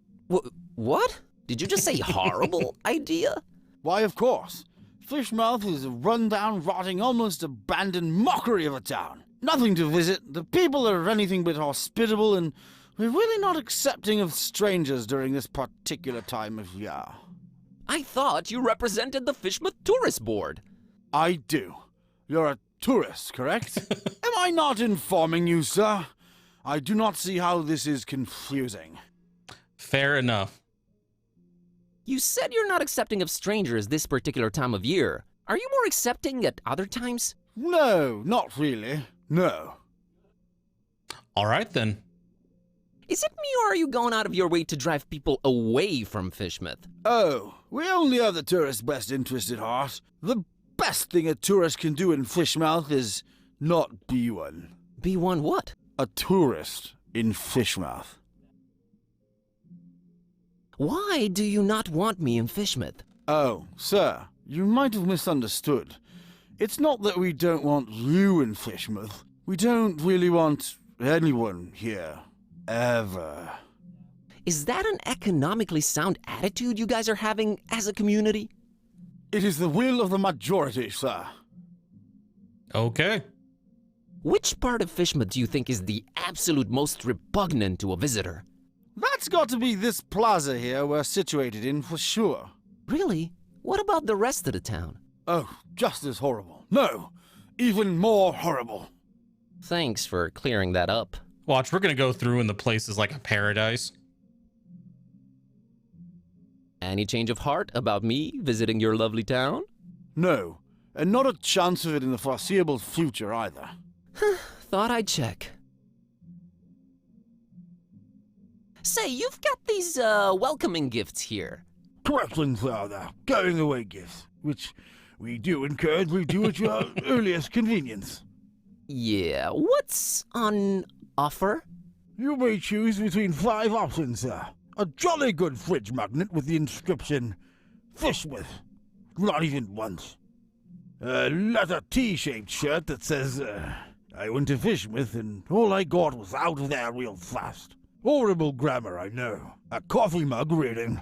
What? Did you just say horrible idea? Why, of course. Fishmouth is a run-down, rotting, almost abandoned mockery of a town. Nothing to visit, the people are anything but hospitable, and we're really not accepting of strangers during this particular time of year. I thought you represented the Fishmouth Tourist Board. I do. You're a tourist, correct? Am I not informing you, sir? I do not see how this is confusing. Fair enough. You said you're not accepting of strangers this particular time of year. Are you more accepting at other times? No, not really. No. All right, then. Is it me, or are you going out of your way to drive people away from Fishmouth? Oh, we only have the tourist's best interest at heart. The best thing a tourist can do in Fishmouth is not be one. Be one what? A tourist in Fishmouth. Why do you not want me in Fishmouth? Oh, sir, you might have misunderstood. It's not that we don't want you in Fishmouth. We don't really want anyone here. Ever. Is that an economically sound attitude you guys are having as a community? It is the will of the majority, sir. Okay. Which part of Fishmouth do you think is the absolute most repugnant to a visitor? That's got to be this plaza here we're situated in for sure. Really? What about the rest of the town? Oh, just as horrible. No, even more horrible. Thanks for clearing that up. Watch, we're going to go through and the place is like a paradise. Any change of heart about me visiting your lovely town? No, and not a chance of it in the foreseeable future either. Thought I'd check. Say, you've got these, welcoming gifts here. Correctly, sir, going away gifts, which we do encourage we do at your earliest convenience. Yeah, what's on offer? You may choose between 5 options, sir. A jolly good fridge magnet with the inscription, Fishmouth. Not even once. A leather T-shaped shirt that says, I went to Fishmouth and all I got was out of there real fast. Horrible grammar, I know. A coffee mug reading,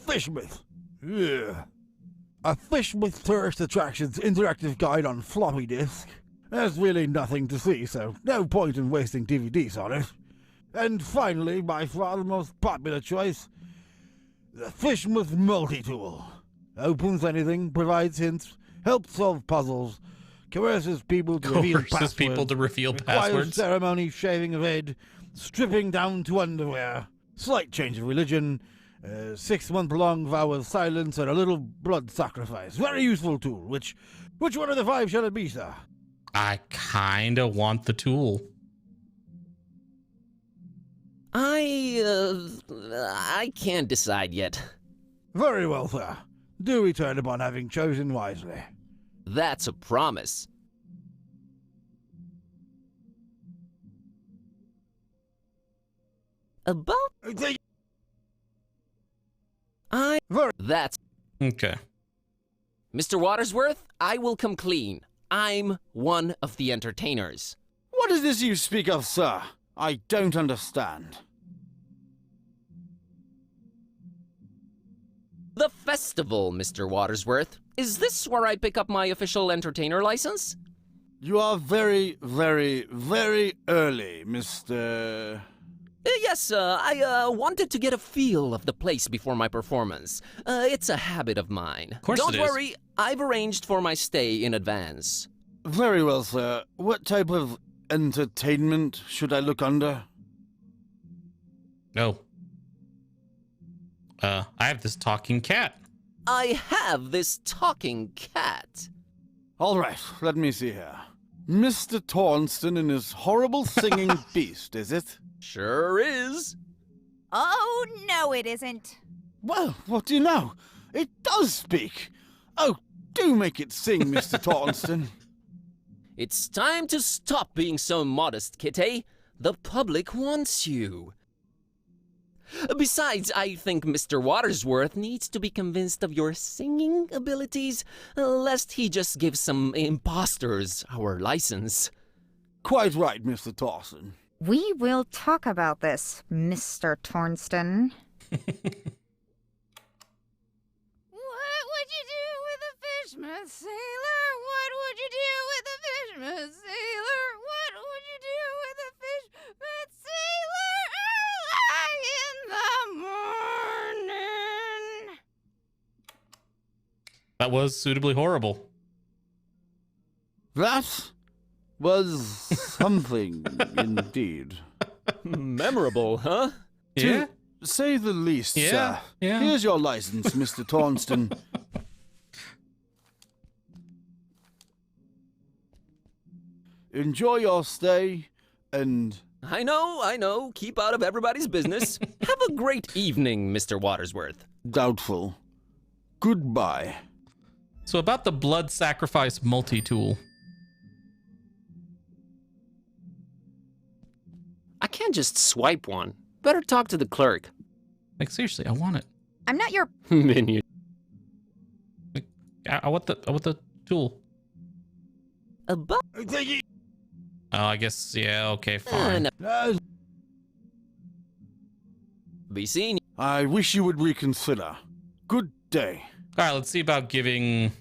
Fishmouth. Yeah. A Fishmouth Tourist Attractions interactive guide on floppy disk. There's really nothing to see, so no point in wasting DVDs on it. And finally, by far the most popular choice, the Fishmouth Multi-Tool. Opens anything, provides hints, helps solve puzzles, coerces people to reveal passwords, requires ceremony, shaving of head, stripping down to underwear, slight change of religion, 6-month-long vow of silence, and a little blood sacrifice. Very useful tool. Which one of the 5 shall it be, sir? I kinda want the tool. I can't decide yet. Very well, sir. Do return upon having chosen wisely. That's a promise. About... That's... Okay. Mr. Watersworth, I will come clean. I'm one of the entertainers. What is this you speak of, sir? I don't understand. The festival, Mr. Watersworth. Is this where I pick up my official entertainer license? You are very, very, very early, Mr... Yes, I wanted to get a feel of the place before my performance. It's a habit of mine. Of course Don't worry, I've arranged for my stay in advance. Very well, sir. What type of entertainment should I look under? No. I have this talking cat. I have this talking cat. All right, let me see here. Mr. Tornston and his horrible singing beast, is it? Sure is. Oh, no, it isn't. Well, what do you know? It does speak. Oh, do make it sing, Mr. Tornston. It's time to stop being so modest, Kitty. The public wants you. Besides, I think Mr. Watersworth needs to be convinced of your singing abilities, lest he just give some imposters our license. Quite right, Mr. Tornston. We will talk about this, Mr. Tornston. What would you do with a Fishmouth sailor? What would you do with a Fishmouth sailor? What would you do with a Fishmouth sailor early in the morning? That was suitably horrible. That was something indeed. Memorable, huh? Yeah? To say the least, Yeah, sir. yeah. Here's your license, Mr. Tornston. Enjoy your stay, and... I know. Keep out of everybody's business. Have a great evening, Mr. Watersworth. Doubtful. Goodbye. So about the blood sacrifice multi-tool. I can't just swipe one. Better talk to the clerk. Like, seriously, I want it. I'm not your... Minion. I want the tool. About... Oh, I guess, yeah, okay, fine. Be seen. I wish you would reconsider. Good day. All right, let's see about giving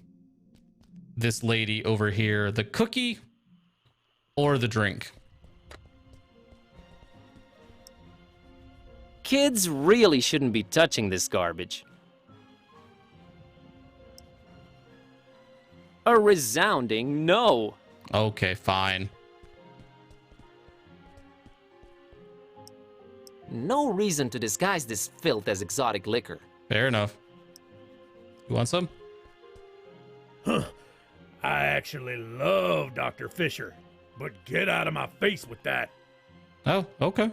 this lady over here the cookie or the drink. Kids really shouldn't be touching this garbage. A resounding no. Okay, fine. No reason to disguise this filth as exotic liquor. Fair enough. You want some? I actually love Dr. Fisher, but get out of my face with that. Oh, okay.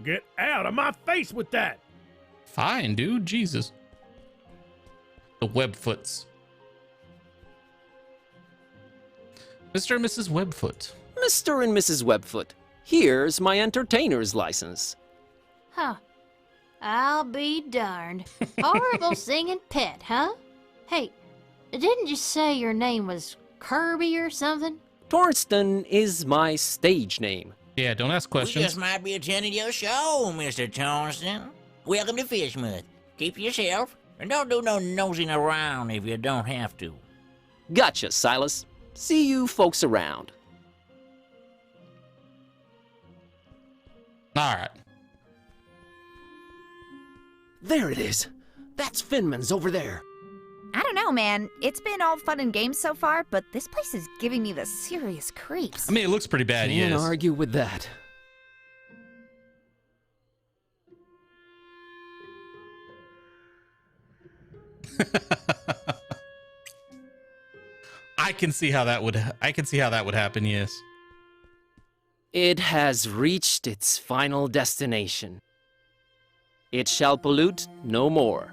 Get out of my face with that. Fine, dude. Jesus. The Webfoots. Mr. and Mrs. Webfoot. Mr. and Mrs. Webfoot, here's my entertainer's license. Huh. I'll be darned. Horrible singing pet, huh? Hey, didn't you say your name was Kirby or something? Tornston is my stage name. Yeah, don't ask We questions. just might be attending your show, Mr. Tornston. Welcome to Fishmouth. Keep yourself, and don't do no nosing around if you don't have to. Gotcha, Silas. See you folks around. All right. There it is. That's Finman's over there. I don't know, man. It's been all fun and games so far, but this place is giving me the serious creeps. I mean, it looks pretty bad, Can't yes. argue with that. I can see how that would happen, yes. It has reached its final destination. It shall pollute no more.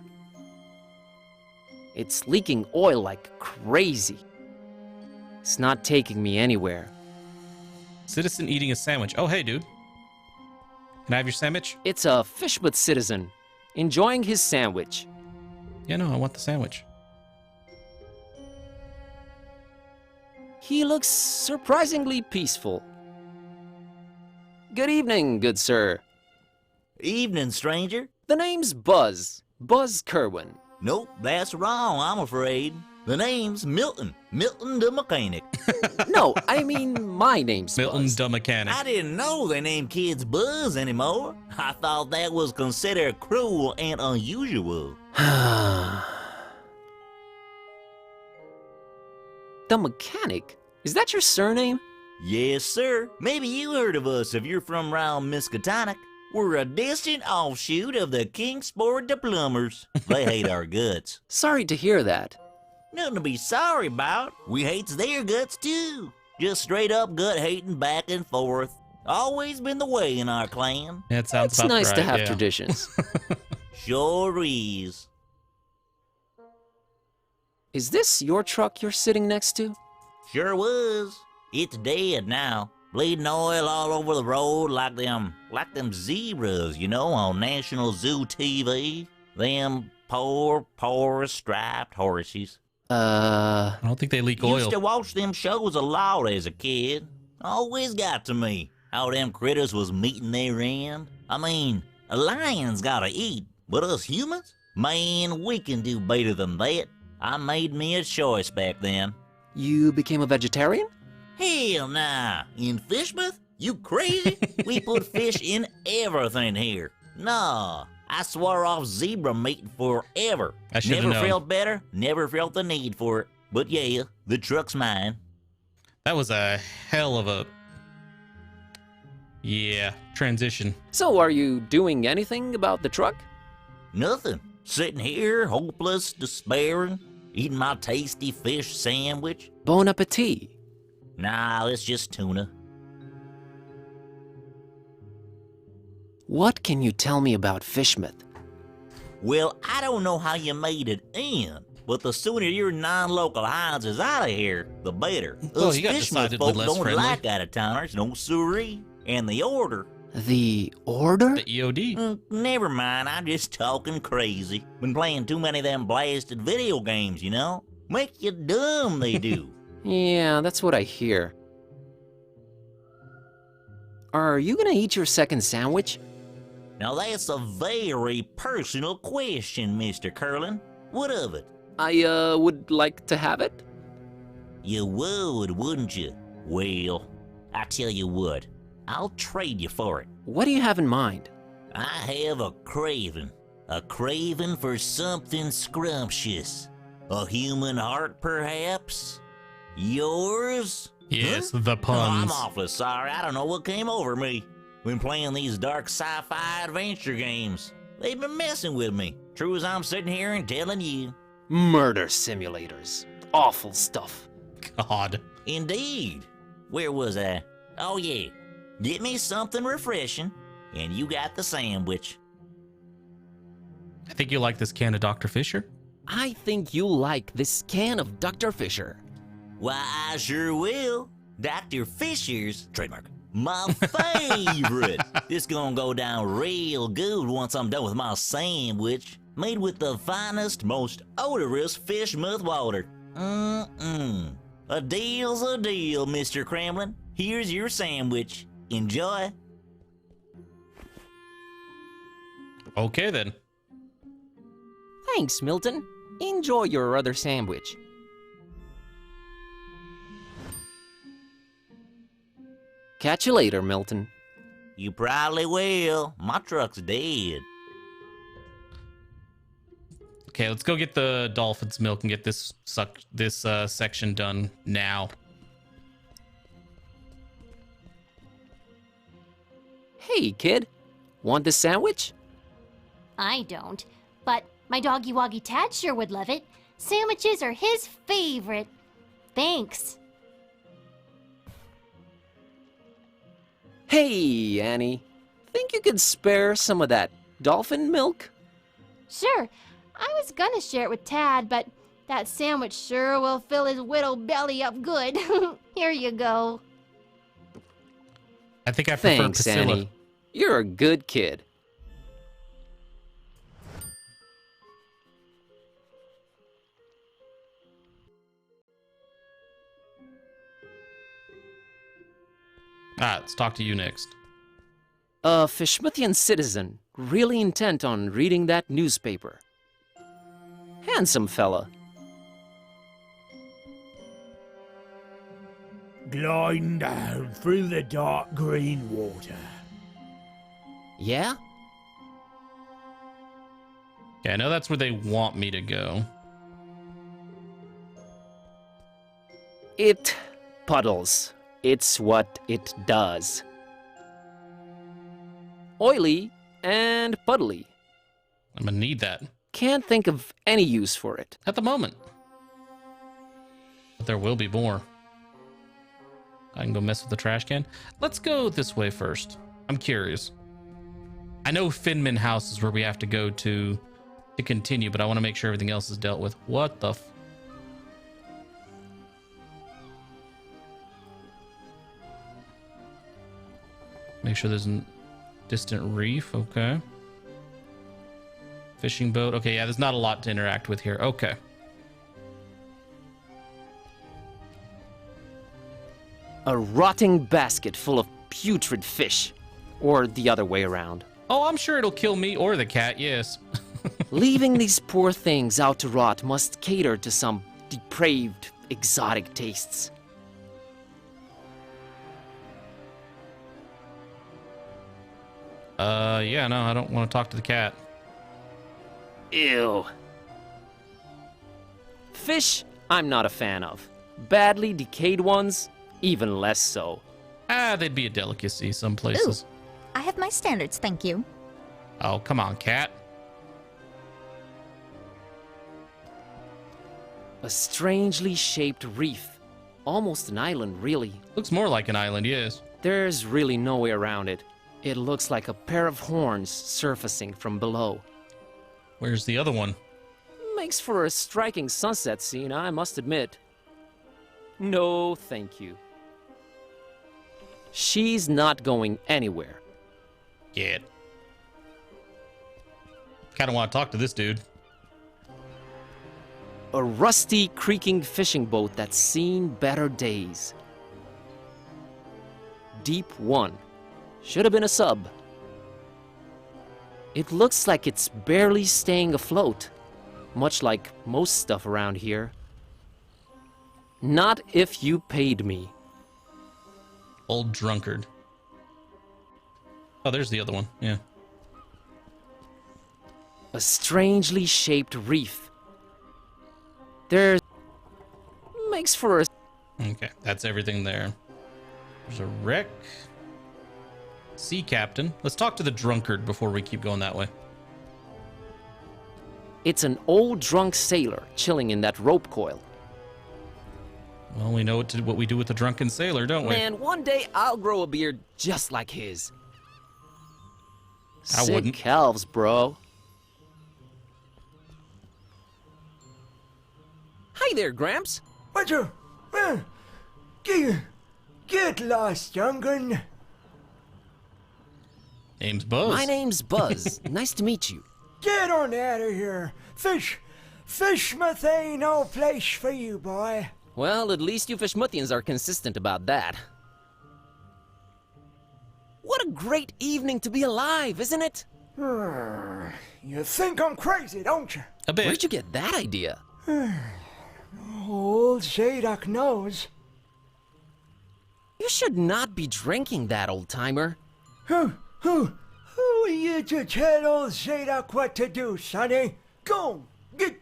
It's leaking oil like crazy. It's not taking me anywhere. Citizen eating a sandwich. Oh, hey, dude. Can I have your sandwich? It's a Fishmouth citizen, enjoying his sandwich. Yeah, no, I want the sandwich. He looks surprisingly peaceful. Good evening, good sir. Evening, stranger. The name's Buzz. Buzz Kerwin. Nope, that's wrong, I'm afraid. The name's Milton. Milton the mechanic. No, I mean my name's Milton Buzz. the mechanic. I didn't know they named kids Buzz anymore. I thought that was considered cruel and unusual. The mechanic? Is that your surname? Yes, sir. Maybe you heard of us if you're from round Miskatonic. We're a distant offshoot of the Kingsport the Plumbers. They hate our guts. Sorry to hear that. Nothing to be sorry about. We hates their guts too. Just straight up gut hating back and forth. Always been the way in our clan. Yeah, it sounds It's about nice to right, have yeah. traditions. Sure is. Is this your truck you're sitting next to? Sure was. It's dead now. Bleeding oil all over the road like them zebras, you know, on National Zoo TV. Them poor striped horses. I don't think they leak Used oil. to watch them shows a lot as a kid. Always got to me how them critters was meeting their end. I mean, a lion's gotta eat, but us humans? Man, we can do better than that. I made me a choice back then. You became a vegetarian? Hell nah. In Fishmouth? You crazy? We put fish in everything here. Nah, I swore off zebra meat forever. I should've Never known. felt better, never felt the need for it. But yeah, the truck's mine. That was a hell of a... Yeah, transition. So are you doing anything about the truck? Nothing. Sitting here, hopeless, despairing, eating my tasty fish sandwich. Bon appetit. Nah, it's just tuna. What can you tell me about Fishmouth? Well, I don't know how you made it in, but the sooner your non-local hides is out of here, the better. Oh, Us you got Fishmouth decidedly folk less don't friendly. like out-of-towners, no siree. And the order. The order? The EOD. Never mind, I'm just talking crazy. Been playing too many of them blasted video games, you know? Make you dumb, they do. Yeah, that's what I hear. Are you gonna eat your second sandwich? Now that's a very personal question, Mr. Curlin. What of it? I, would like to have it. You would, wouldn't you? Well, I tell you what, I'll trade you for it. What do you have in mind? I have a craving for something scrumptious. A human heart, perhaps? Yours? Yes, Huh? the Oh, puns. I'm awfully sorry, I don't know what came over me. Been playing these dark sci-fi adventure games. They've been messing with me, true as I'm sitting here and telling you. Murder simulators. Awful stuff. God. Indeed. Where was I? Oh yeah. Get me something refreshing, and you got the sandwich. I think you like this can of Dr. Fisher. I think you'll like this can of Dr. Fisher. Why, I sure will. Dr. Fisher's, trademark, my favorite. This gonna go down real good once I'm done with my sandwich. Made with the finest, most odorous Fishmouth water. A deal's a deal, Mr. Kremlin. Here's your sandwich. Enjoy. Okay, then. Thanks, Milton. Enjoy your other sandwich. Catch you later, Milton. You probably will. My truck's dead. Okay, let's go get the dolphin's milk and get this section done now. Hey, kid. Want this sandwich? I don't, but my doggy woggy Tad sure would love it. Sandwiches are his favorite. Thanks. Hey, Annie. Think you could spare some of that dolphin milk? Sure, I was gonna share it with Tad, but that sandwich sure will fill his widow belly up good. Here you go. I think I prefer Thanks, Priscilla. Annie. You're a good kid. Let's talk to you next. A Fishmouthian citizen, really intent on reading that newspaper. Handsome fella. Gliding down through the dark green water. Yeah? Okay, I know that's where they want me to go. It puddles. It's what it does. Oily and puddly. I'm gonna need that Can't think of any use for it. at the moment. But there will be more. I can go mess with the trash can. Let's go this way first. I'm curious. I know Finman House is where we have to go to continue, but I want to make sure everything else is dealt with. What the Make sure there's a distant reef. Okay. Fishing boat. Okay, yeah, there's not a lot to interact with here. Okay. A rotting basket full of putrid fish. Or the other way around. Oh, I'm sure it'll kill me or the cat, yes. Leaving these poor things out to rot must cater to some depraved, exotic tastes. Yeah, no, I don't want to talk to the cat. Ew. Fish, I'm not a fan of. Badly decayed ones, even less so. They'd be a delicacy some places. Ooh, I have my standards, thank you. Oh, come on, cat. A strangely shaped reef. Almost an island, really. Looks more like an island, yes. There's really no way around it. It looks like a pair of horns surfacing from below. Where's the other one? Makes for a striking sunset scene, I must admit. No, thank you. She's not going anywhere. Yeah. Kind of want to talk to this dude. A rusty, creaking fishing boat that's seen better days. Deep 1. Should have been a sub. It looks like it's barely staying afloat, much like most stuff around here. Not if you paid me. Old drunkard. Oh, there's the other one, yeah. A strangely shaped reef. There's... makes for a... Okay, that's everything there. There's a wreck. Sea captain. Let's talk to the drunkard before we keep going that way. It's an old drunk sailor chilling in that rope coil. Well, we know what we do with the drunken sailor, don't we? Man, one day I'll grow a beard just like his. I wouldn't. Sick calves, bro. Hi there, Gramps. What you? Get lost, young'un. Name's Buzz. My name's Buzz. Nice to meet you. Get on out of here. Fishmouth ain't no place for you, boy. Well, at least you Fishmouthians are consistent about that. What a great evening to be alive, isn't it? You think I'm crazy, don't you? A bit. Where'd you get that idea? Old Zadok knows. You should not be drinking that, old-timer. Who are you to tell old Zadok what to do, sonny? Go, get...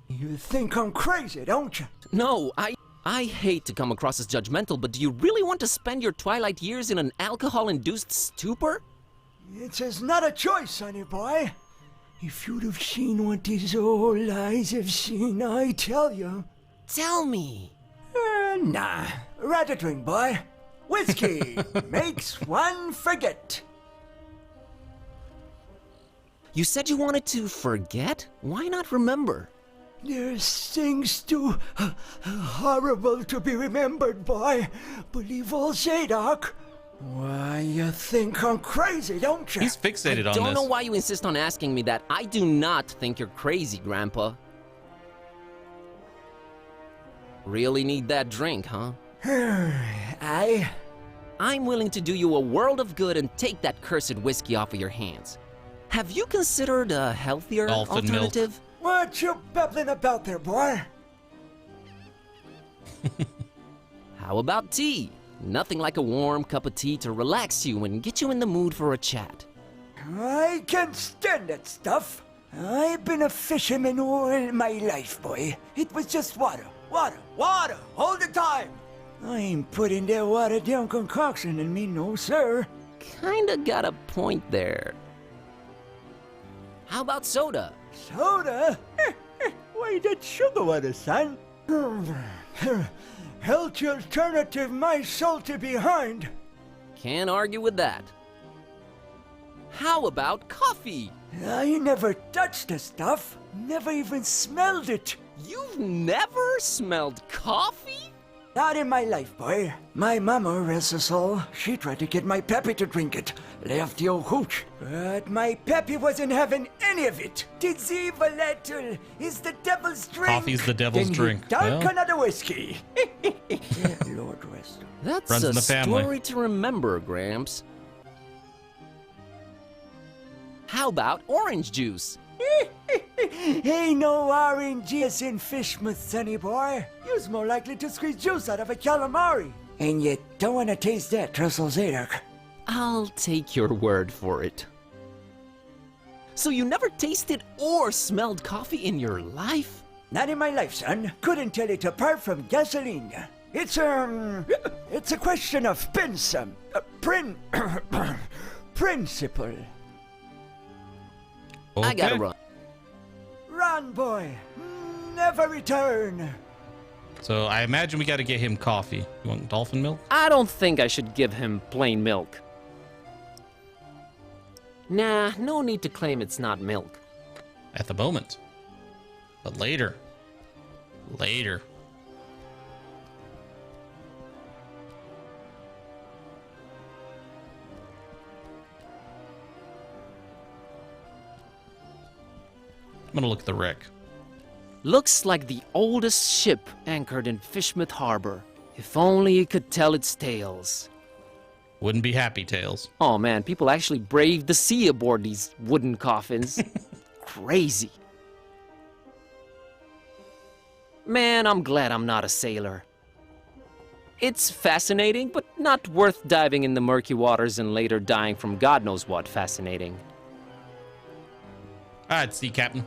You think I'm crazy, don't you? No, I hate to come across as judgmental, but do you really want to spend your twilight years in an alcohol-induced stupor? It's not a choice, sonny boy. If you'd have seen what these old eyes have seen, I tell you. Tell me. Nah. Rather drink, boy. Whiskey makes one forget. You said you wanted to forget? Why not remember? There's things too horrible to be remembered, boy. Believe old Zadok. Why, you think I'm crazy, don't you? He's fixated on I this. don't know why you insist on asking me that. I do not think you're crazy, Grandpa. Really need that drink, huh? I'm willing to do you a world of good and take that cursed whiskey off of your hands. Have you considered a healthier Dolphin alternative? milk. What you babbling about there, boy? How about tea? Nothing like a warm cup of tea to relax you and get you in the mood for a chat. I can't stand that stuff. I've been a fisherman all my life, boy. It was just water, water, water, all the time. I ain't putting that watered down concoction in me, no sir. Kinda got a point there. How about soda? Soda? Why, that's sugar water, son. Healthy alternative my salty behind. Can't argue with that. How about coffee? I never touched the stuff. Never even smelled it. You've never smelled coffee? Not in my life, boy. My mama, rest her soul, she tried to get my Peppy to drink it. Left the old hooch. But my Peppy wasn't having any of it. Did evil little is the devil's drink. Coffee's the devil's then drink. Dark Well. another whiskey. Lord rest her. That's Runs a in the family. story to remember, Gramps. How about orange juice? Ain't no orange juice in Fishmouth, sonny boy. You's more likely to squeeze juice out of a calamari. And you don't want to taste that, Trestle Zadok. I'll take your word for it. So you never tasted or smelled coffee in your life? Not in my life, son. Couldn't tell it apart from gasoline. It's a question of principle. I gotta Okay. run. Run, boy. Never return. So I imagine we got to get him coffee. You want dolphin milk? I don't think I should give him plain milk. Nah, no need to claim it's not milk. At the moment. But later. Later. I'm gonna look at the wreck. Looks like the oldest ship anchored in Fishmouth Harbor. If only it could tell its tales. Wouldn't be happy, Tails. Oh man, people actually braved the sea aboard these wooden coffins. Crazy. Man, I'm glad I'm not a sailor. It's fascinating, but not worth diving in the murky waters and later dying from God knows what fascinating. Alright, sea captain.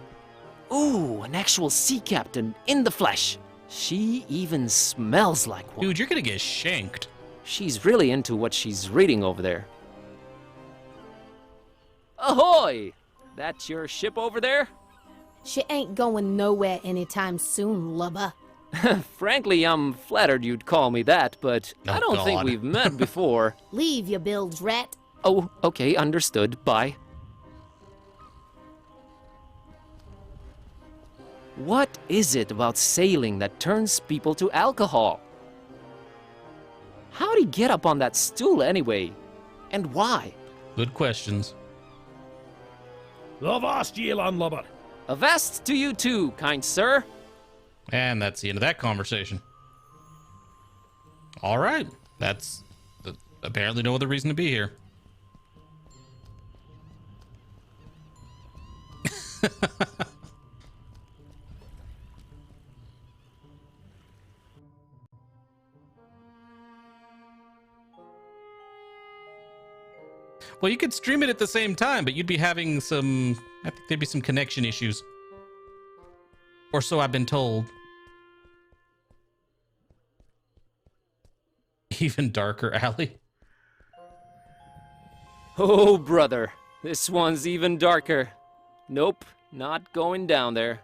Ooh, an actual sea captain in the flesh. She even smells like one. Dude, you're gonna get shanked. She's really into what she's reading over there. Ahoy! That's your ship over there? She ain't going nowhere anytime soon, lubber. Frankly, I'm flattered you'd call me that, but Oh, I don't think God. we've met before. Leave your bilge, rat. Oh, okay, understood. Bye. What is it about sailing that turns people to alcohol? How'd he get up on that stool anyway? And why? Good questions. Avast ye, landlubber. Avast to you too, kind sir. And that's the end of that conversation. Alright. That's apparently no other reason to be here. Well, you could stream it at the same time, but you'd be having some... I think there'd be some connection issues. Or so I've been told. Even darker, alley. Oh, brother. This one's even darker. Nope, not going down there.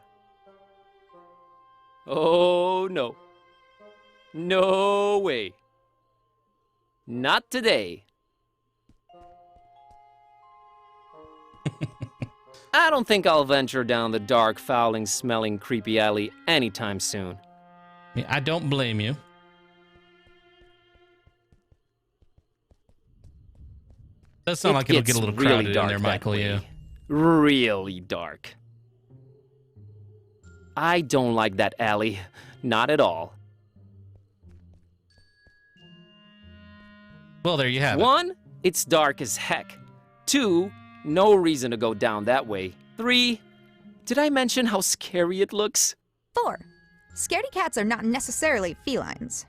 Oh, no. No way. Not today. I don't think I'll venture down the dark, fouling, smelling, creepy alley anytime soon. Yeah, I don't blame you. Does sound like it'll get a little really crowded in dark there, that Michael, way. yeah. Really dark. I don't like that alley. Not at all. Well, there you have it. 1, it's dark as heck. 2, no reason to go down that way. 3, did I mention how scary it looks? 4. Scaredy cats are not necessarily felines.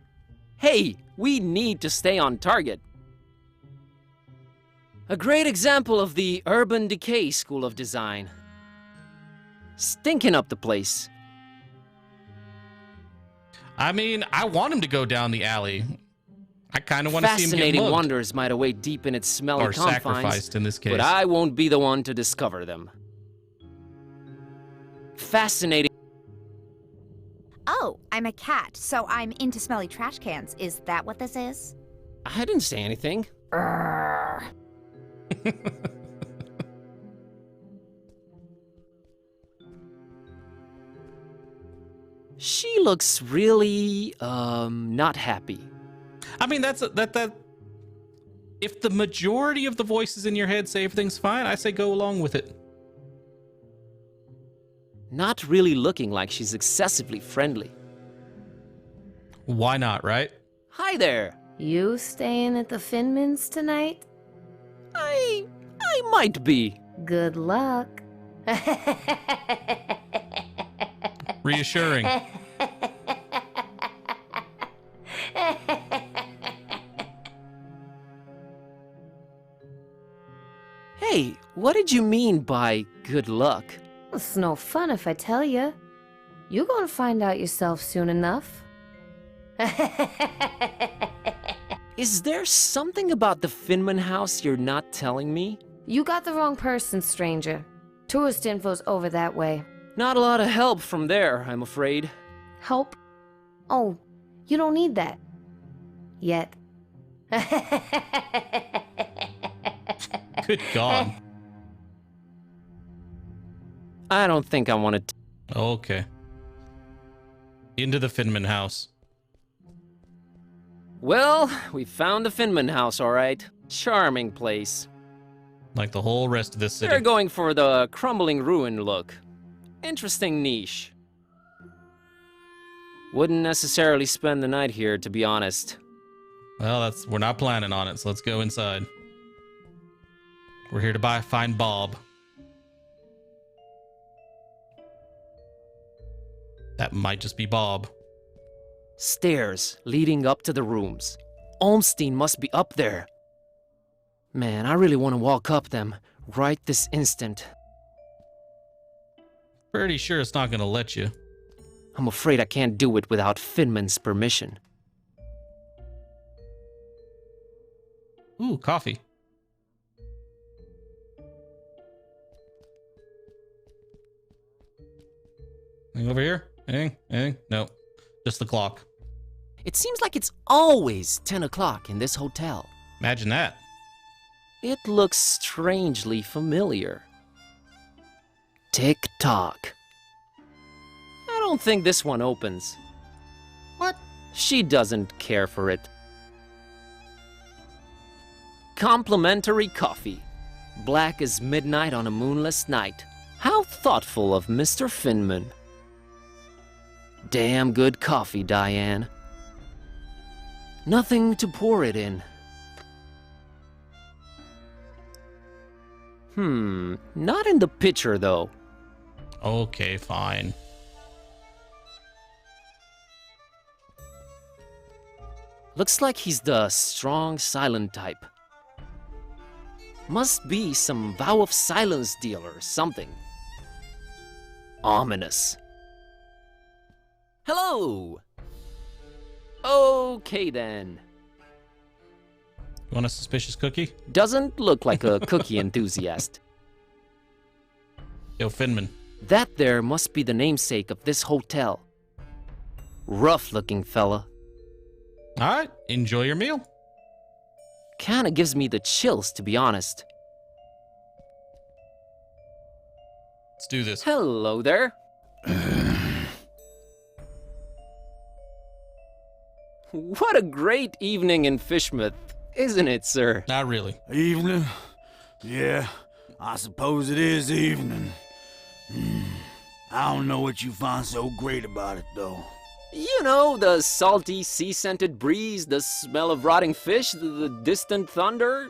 Hey, we need to stay on target. A great example of the urban decay school of design. Stinking up the place. I mean, I want him to go down the alley. I kind of want to see him get Fascinating mugged. wonders might await deep in its smelly Or confines, sacrificed in this case. but I won't be the one to discover them. Fascinating. Oh, Oh, I'm a cat, so I'm into smelly trash cans. Is that what this is? I didn't say anything. She looks really, not happy. I mean, that. If the majority of the voices in your head say everything's fine, I say go along with it. Not really looking like she's excessively friendly. Why not, right? Hi there. You staying at the Finmans tonight? I might be. Good luck. Reassuring. Hey, what did you mean by good luck? It's no fun if I tell you. You're gonna find out yourself soon enough. Is there something about the Finman house you're not telling me? You got the wrong person, stranger. Tourist info's over that way. Not a lot of help from there, I'm afraid. Help? Oh, you don't need that. Yet. Good God. I don't think I want to. Okay. Into the Finman house. Well, we found the Finman house, all right. Charming place. Like the whole rest of this city. They're going for the crumbling ruin look. Interesting niche. Wouldn't necessarily spend the night here, to be honest. Well, we're not planning on it, so let's go inside. We're here to find Bob. That might just be Bob. Stairs leading up to the rooms. Olmstein must be up there. Man, I really want to walk up them right this instant. Pretty sure it's not gonna let you. I'm afraid I can't do it without Finman's permission. Ooh, coffee. Anything over here? Anything? No. Just the clock. It seems like it's always 10 o'clock in this hotel. Imagine that. It looks strangely familiar. Tick-tock. I don't think this one opens. What? She doesn't care for it. Complimentary coffee. Black as midnight on a moonless night. How thoughtful of Mr. Finman. Damn good coffee, Diane. Nothing to pour it in. Not in the pitcher, though. Okay, fine. Looks like he's the strong, silent type. Must be some vow of silence deal or something. Ominous. Hello! Okay then. You want a suspicious cookie? Doesn't look like a cookie enthusiast. Yo, Finman. That there must be the namesake of this hotel. Rough-looking fella. Alright, enjoy your meal. Kinda gives me the chills, to be honest. Let's do this. Hello there. What a great evening in Fishmouth, isn't it, sir? Not really. Evening? Yeah, I suppose it is evening. I don't know what you find so great about it, though. You know, the salty, sea-scented breeze, the smell of rotting fish, the distant thunder.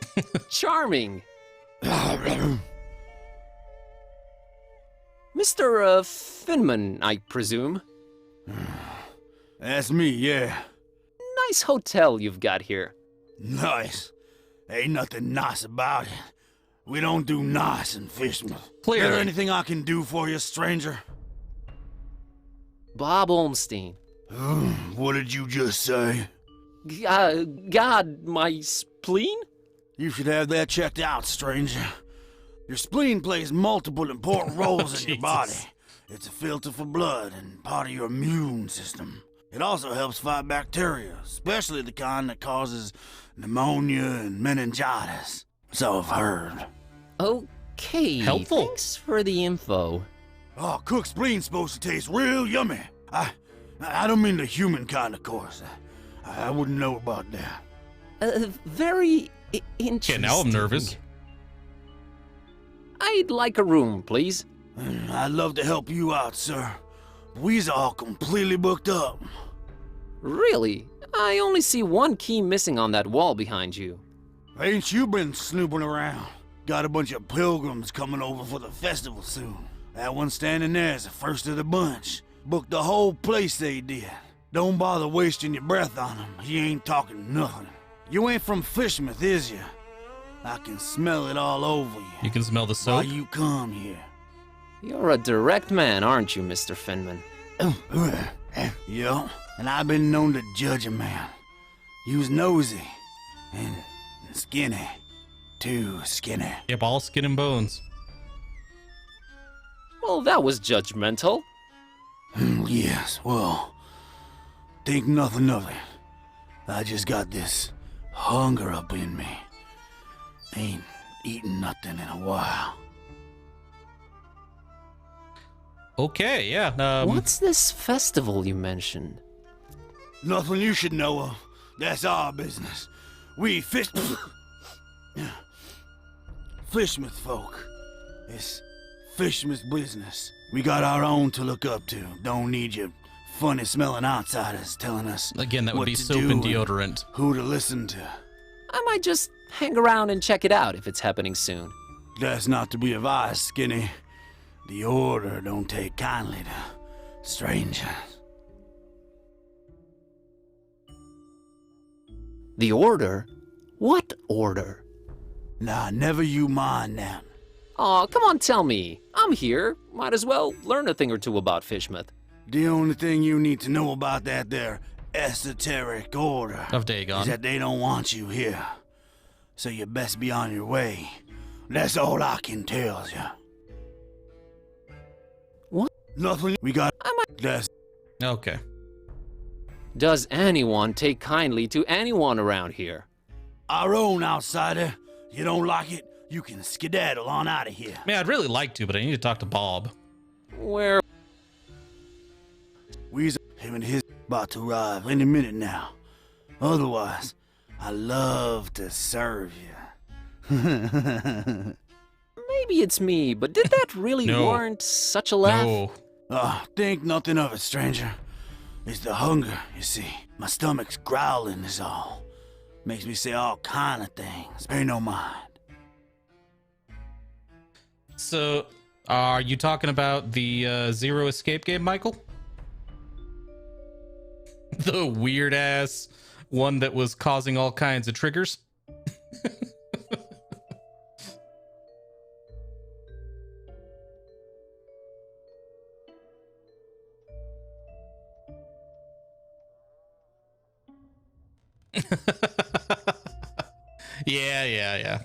Charming. Mr. Finman, I presume? That's me, yeah. Nice hotel you've got here. Nice. Ain't nothing nice about it. We don't do nice in Fishmouth. Clearly. There anything I can do for you, stranger? Bob Olmstein. What did you just say? God, my spleen? You should have that checked out, stranger. Your spleen plays multiple important roles in your body. It's a filter for blood and part of your immune system. It also helps fight bacteria, especially the kind that causes pneumonia and meningitis. So I've heard. Okay, Helpful. thanks for the info. Oh, cooked spleen's supposed to taste real yummy. I don't mean the human kind, of course. I wouldn't know about that. Very interesting. Yeah, now I'm nervous. I'd like a room, please. I'd love to help you out, sir. We's all completely booked up. Really? I only see one key missing on that wall behind you. Ain't you been snooping around? Got a bunch of pilgrims coming over for the festival soon. That one standing there is the first of the bunch. Booked the whole place, they did. Don't bother wasting your breath on him. He ain't talking nothing. You ain't from Fishmouth, is you? I can smell it all over you. You can smell the soap? While you come here. You're a direct man, aren't you, Mr. Finman? Yeah, and I've been known to judge a man. You was nosy and skinny. Too skinny. Yep, all skin and bones. Well, that was judgmental. Yes, well, think nothing of it. I just got this hunger up in me. Ain't eaten nothing in a while. Okay, yeah. What's this festival you mentioned? Nothing you should know of. That's our business. We Fishmouth folk. It's Fishmouth business. We got our own to look up to. Don't need your funny smelling outsiders telling us Again, that would what be to soap do and deodorant. Who to listen to. I might just hang around and check it out if it's happening soon. That's not to be advised, Skinny. The Order don't take kindly to strangers. The Order? What Order? Nah, never you mind that. Aw, come on, tell me. I'm here. Might as well learn a thing or two about Fishmouth. The only thing you need to know about that there esoteric order Of Dagon. is that they don't want you here. So you best be on your way. That's all I can tell you. What? Nothing. We got. That's. Okay. Does anyone take kindly to anyone around here? Our own outsider. You don't like it? You can skedaddle on out of here. Man, I'd really like to, but I need to talk to Bob. Where? We's him and his about to arrive any minute now. Otherwise, I love to serve you. Maybe it's me, but did that really No. warrant such a laugh? No. Think nothing of it, stranger. It's the hunger, you see. My stomach's growling is all. Makes me say all kind of things. Pay no mind. So, are you talking about the Zero Escape game, Michael? The weird ass one that was causing all kinds of triggers? Yeah.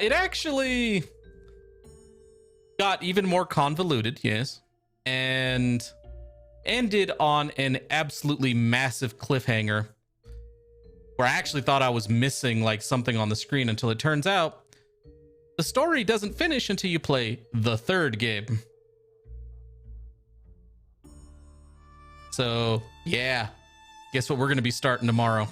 It actually got even more convoluted, yes, and ended on an absolutely massive cliffhanger where I actually thought I was missing like something on the screen until it turns out the story doesn't finish until you play the third game. So, yeah. Guess what we're going to be starting tomorrow?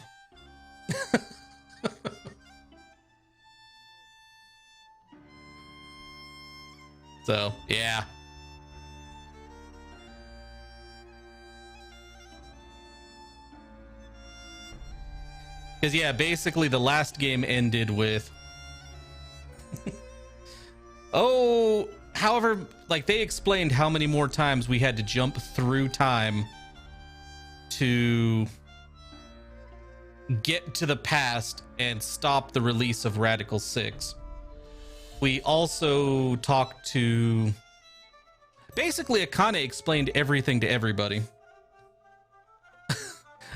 So, yeah. Because, yeah, basically the last game ended with... however, like, they explained how many more times we had to jump through time to get to the past and stop the release of Radical 6. We also talked to... Basically, it kind of explained everything to everybody.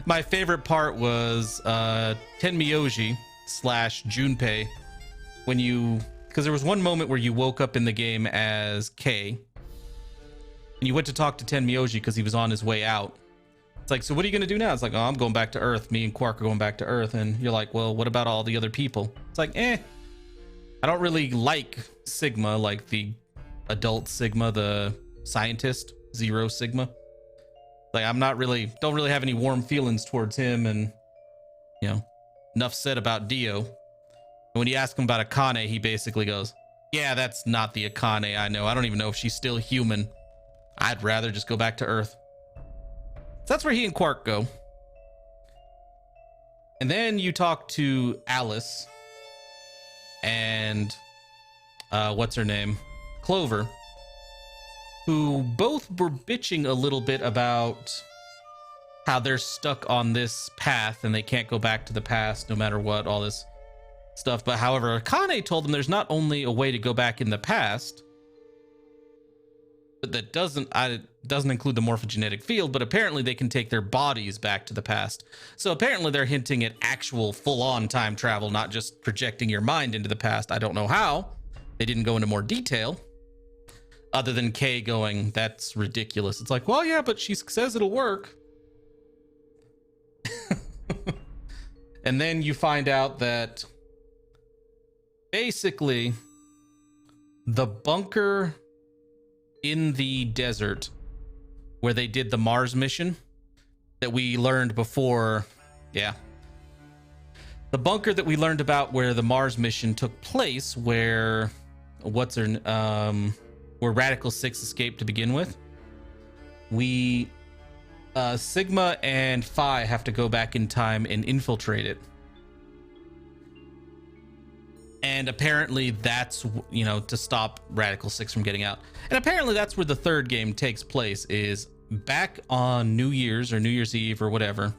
My favorite part was Tenmyoji / Junpei. When you... Because there was one moment where you woke up in the game as Kei. And you went to talk to Tenmyoji because he was on his way out. It's like, so what are you going to do now? It's like, oh, I'm going back to Earth. Me and Quark are going back to Earth. And you're like, well, what about all the other people? It's like, I don't really like Sigma, like the adult Sigma, the scientist, Zero Sigma. Like, don't really have any warm feelings towards him. And, you know, enough said about Dio. And when you ask him about Akane, he basically goes, yeah, that's not the Akane I know. I don't even know if she's still human. I'd rather just go back to Earth. So that's where he and Quark go. And then you talk to Alice and what's her name? Clover, who both were bitching a little bit about how they're stuck on this path and they can't go back to the past no matter what, all this stuff. But however, Akane told them there's not only a way to go back in the past, but that doesn't include the morphogenetic field, but apparently they can take their bodies back to the past. So apparently they're hinting at actual full-on time travel, not just projecting your mind into the past. I don't know how. They didn't go into more detail, other than Kay going, that's ridiculous. It's like, well, yeah, but she says it'll work. And then you find out that basically the bunker in the desert where they did the Mars mission that we learned before, the bunker that we learned about where the Mars mission took place, where where Radical 6 escaped to begin with, Sigma and Phi have to go back in time and infiltrate it. And apparently that's, to stop Radical 6 from getting out. And apparently that's where the third game takes place, is back on New Year's or New Year's Eve or whatever.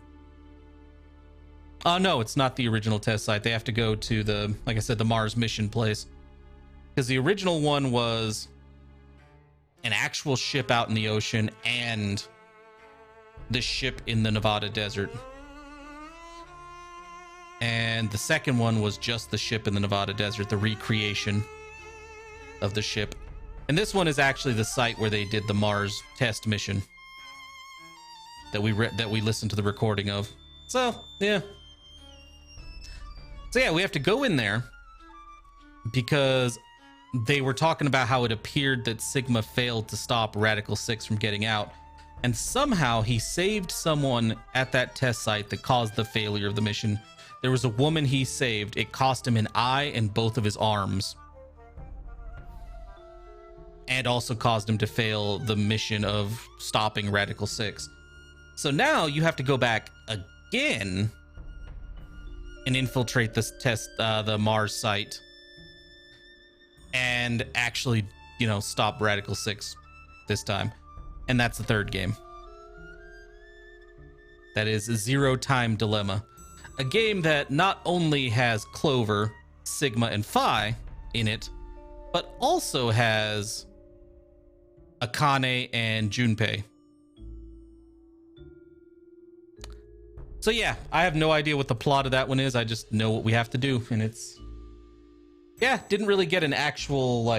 Oh, no, it's not the original test site. They have to go to like I said, the Mars mission place. Because the original one was an actual ship out in the ocean and the ship in the Nevada desert. And the second one was just the ship in the Nevada desert, the recreation of the ship. And this one is actually the site where they did the Mars test mission that we listened to the recording of. So yeah, we have to go in there because they were talking about how it appeared that Sigma failed to stop Radical 6 from getting out. And somehow he saved someone at that test site that caused the failure of the mission. There was a woman he saved. It cost him an eye and both of his arms. And also caused him to fail the mission of stopping Radical 6. So now you have to go back again and infiltrate this the Mars site. And actually, stop Radical 6 this time. And that's the third game. That is Zero Time Dilemma. A game that not only has Clover, Sigma, and Phi in it, but also has Akane and Junpei. So yeah, I have no idea what the plot of that one is. I just know what we have to do, and it's... Yeah, didn't really get an actual,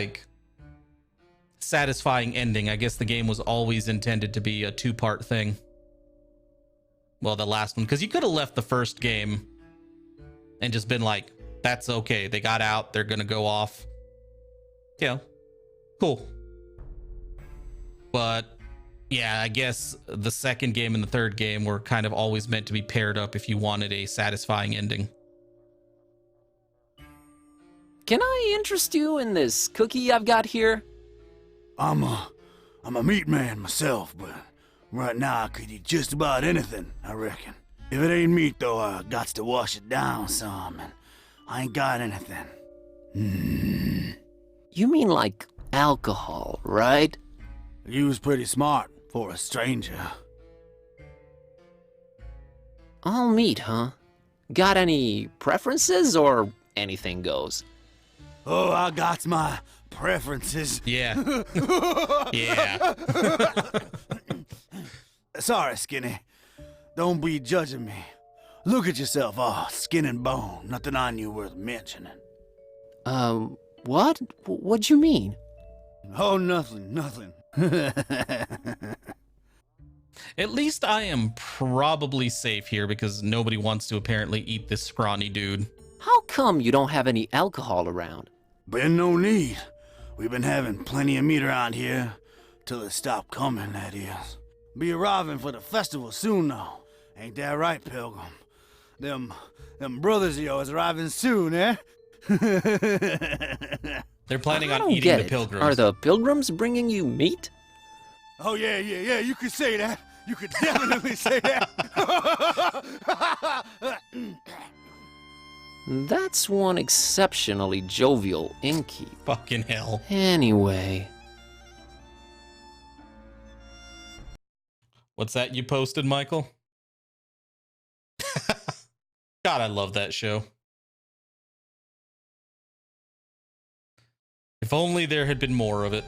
satisfying ending. I guess the game was always intended to be a two-part thing. Well, the last one, because you could have left the first game and just been like, that's okay. They got out. They're going to go off. Cool. But yeah, I guess the second game and the third game were kind of always meant to be paired up if you wanted a satisfying ending. Can I interest you in this cookie I've got here? I'm a meat man myself, but right now I could eat just about anything, I reckon. If it ain't meat, though, I got to wash it down some, and I ain't got anything. You mean like alcohol, right? You was pretty smart for a stranger. All meat, huh? Got any preferences or anything goes? Oh, I got my preferences. Yeah. Yeah. Sorry, Skinny. Don't be judging me. Look at yourself, all skin and bone. Nothing on you worth mentioning. What? What'd you mean? Oh, nothing. At least I am probably safe here because nobody wants to apparently eat this scrawny dude. How come you don't have any alcohol around? Been no need. We've been having plenty of meat around here. Till it stopped coming, that is. Be arriving for the festival soon, though. Ain't that right, Pilgrim? Them brothers of yours arriving soon, eh? They're planning I on don't eating get the it. pilgrims. Are the pilgrims bringing you meat? Oh, yeah, you could say that. You could definitely say that. That's one exceptionally jovial innkeep. Fucking hell. Anyway. What's that you posted, Michael? God, I love that show. If only there had been more of it.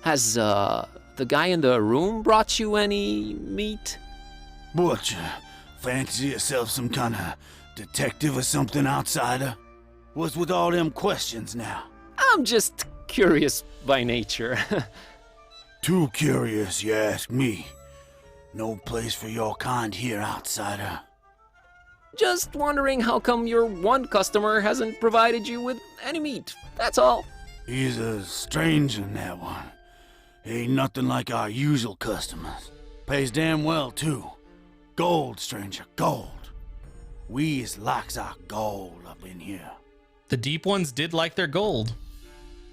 Has, the guy in the room brought you any meat? Butcher, fancy yourself some kind of detective or something, outsider? What's with all them questions now? I'm just curious by nature. Too curious, you ask me. No place for your kind here, outsider. Just wondering how come your one customer hasn't provided you with any meat. That's all. He's a stranger in that one. Ain't nothing like our usual customers. Pays damn well, too. Gold, stranger, gold. We is likes our gold up in here. The deep ones did like their gold.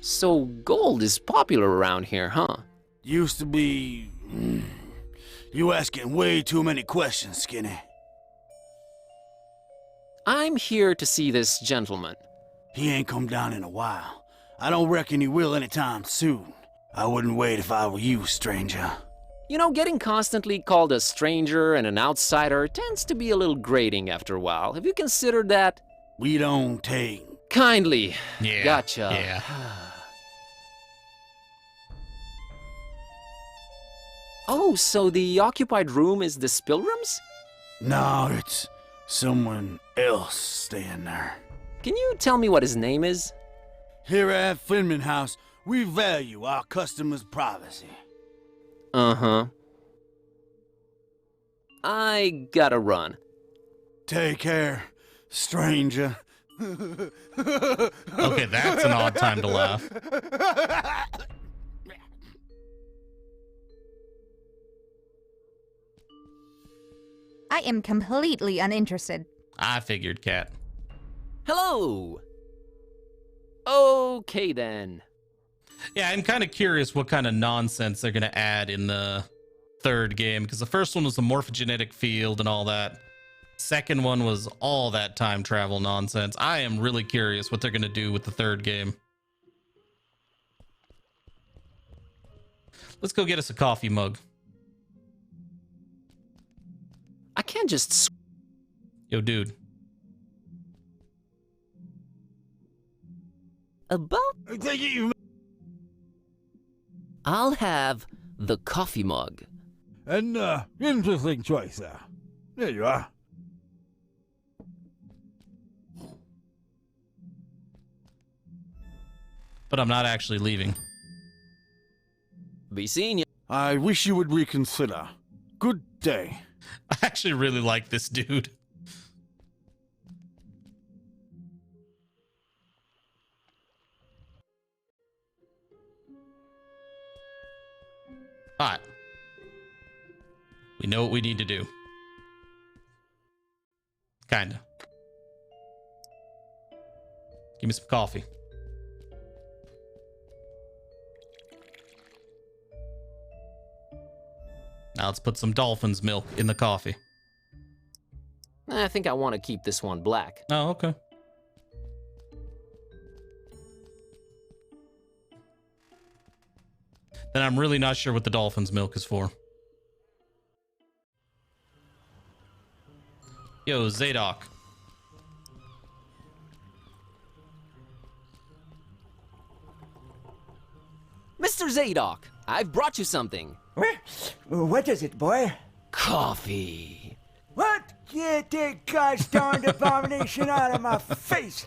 So gold is popular around here, huh? Used to be... You asking way too many questions, Skinny. I'm here to see this gentleman. He ain't come down in a while. I don't reckon he will anytime soon. I wouldn't wait if I were you, stranger. You know, getting constantly called a stranger and an outsider tends to be a little grating after a while. Have you considered that? We don't take... Kindly. Yeah. Gotcha. Yeah. Oh, so the occupied room is the Pilgrims? No, it's someone else staying there. Can you tell me what his name is? Here at Finman House, we value our customers' privacy. Uh-huh. I gotta run. Take care, stranger. Okay, that's an odd time to laugh. I am completely uninterested. I figured, Cat. Hello! Okay, then. Yeah, I'm kind of curious what kind of nonsense they're going to add in the third game, because the first one was the morphogenetic field and all that. Second one was all that time travel nonsense. I am really curious what they're going to do with the third game. Let's go get us a coffee mug. I can't just... Yo, dude. About... I'll have the coffee mug. An interesting choice there. There you are. But I'm not actually leaving. Be seeing you. I wish you would reconsider. Good day. I actually really like this dude. Alright. We know what we need to do. Kinda. Give me some coffee. Now let's put some dolphin's milk in the coffee. I think I want to keep this one black. Oh, okay. Then I'm really not sure what the dolphin's milk is for. Yo, Zadok. Mr. Zadok, I've brought you something. What is it, boy? Coffee. What? Get that gosh darned abomination out of my face!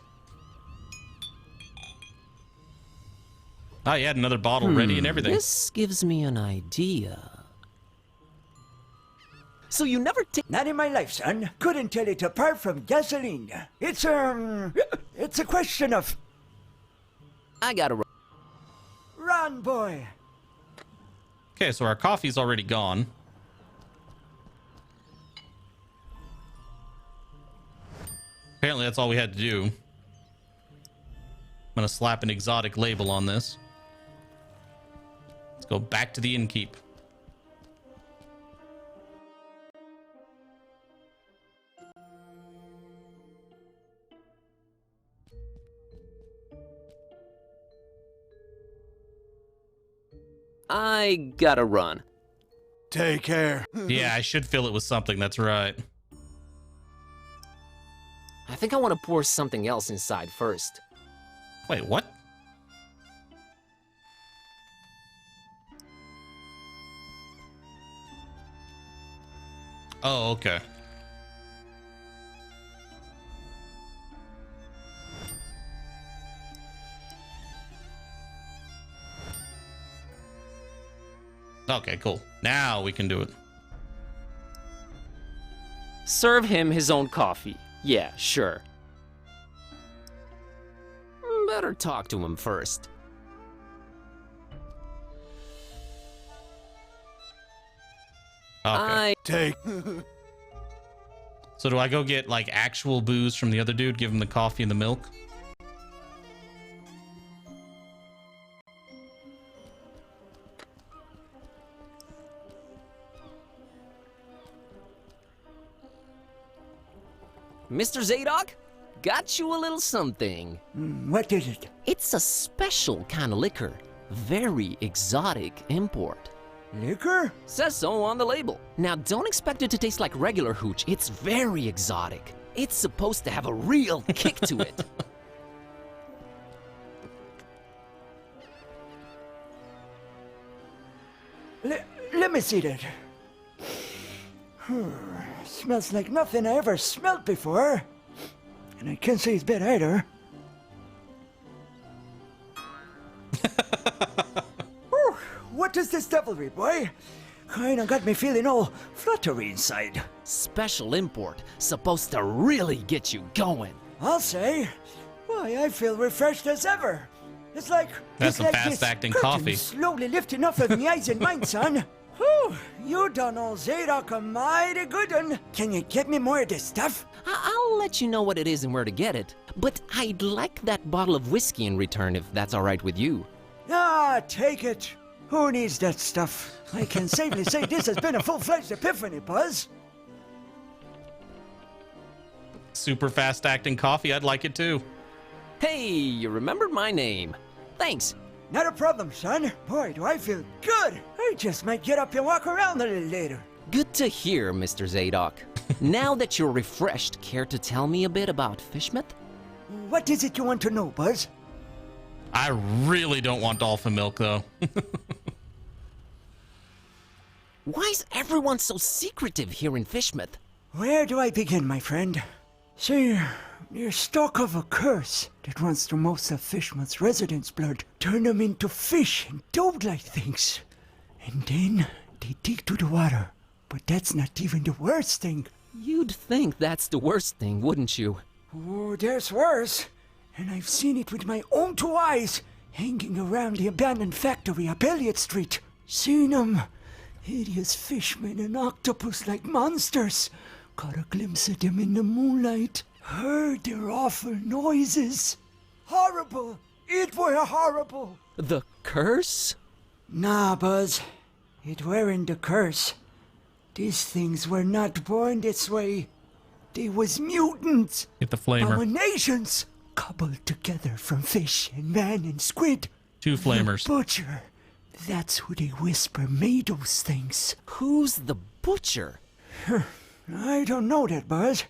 Oh, you had another bottle ready and everything. This gives me an idea. So you never take... Not in my life, son. Couldn't tell it apart from gasoline. It's a question of... I gotta... Run, boy. Okay, so our coffee's already gone. Apparently that's all we had to do. I'm gonna slap an exotic label on this. Let's go back to the innkeep. I gotta run. Take care. Yeah, I should fill it with something, that's right. I think I want to pour something else inside first. Wait, what? Oh, okay. Okay, cool. Now we can do it. Serve him his own coffee. Yeah, sure. Better talk to him first. Okay. Take. So do I go get like actual booze from the other dude, give him the coffee and the milk? Mr. Zadok, got you a little something. What is it? It's a special kind of liquor. Very exotic import. Liquor? Says so on the label. Now, don't expect it to taste like regular hooch. It's very exotic. It's supposed to have a real kick to it. Let me see that. Smells like nothing I ever smelled before. And I can't say it's bad either. Whew, what is this devilry, boy? Kinda got me feeling all fluttery inside. Special import. Supposed to really get you going. I'll say. Why, I feel refreshed as ever. It's like... That's it's some like fast-acting this curtain coffee. slowly lifting off of me eyes and mine, son. Whew, you done old Zadok a mighty good one. Can you get me more of this stuff? I'll let you know what it is and where to get it. But I'd like that bottle of whiskey in return if that's all right with you. Ah, take it. Who needs that stuff? I can safely say this has been a full-fledged epiphany, Buzz. Super fast acting coffee, I'd like it too. Hey, you remembered my name. Thanks. Not a problem, son. Boy, do I feel good. I just might get up and walk around a little later. Good to hear, Mr. Zadok. Now that you're refreshed, care to tell me a bit about Fishmouth? What is it you want to know, Buzz? I really don't want dolphin milk, though. Why is everyone so secretive here in Fishmouth? Where do I begin, my friend? See, you're stuck of a curse that runs through most of Fishmouth's residents' blood. Turn them into fish and dog-like things. And then they dig to the water. But that's not even the worst thing. You'd think that's the worst thing, wouldn't you? Oh, there's worse. And I've seen it with my own two eyes, hanging around the abandoned factory up Elliott Street. Seen them. Hideous fishmen and octopus-like monsters. Caught a glimpse of them in the moonlight. Heard their awful noises. Horrible. It were horrible. The curse? Nah, Buzz. It weren't the curse. These things were not born this way. They was mutants. Get the flamer. Abominations. Cobbled together from fish and man and squid. 2 flamers. The butcher. That's who they whisper made those things. Who's the butcher? I don't know that, Buzz.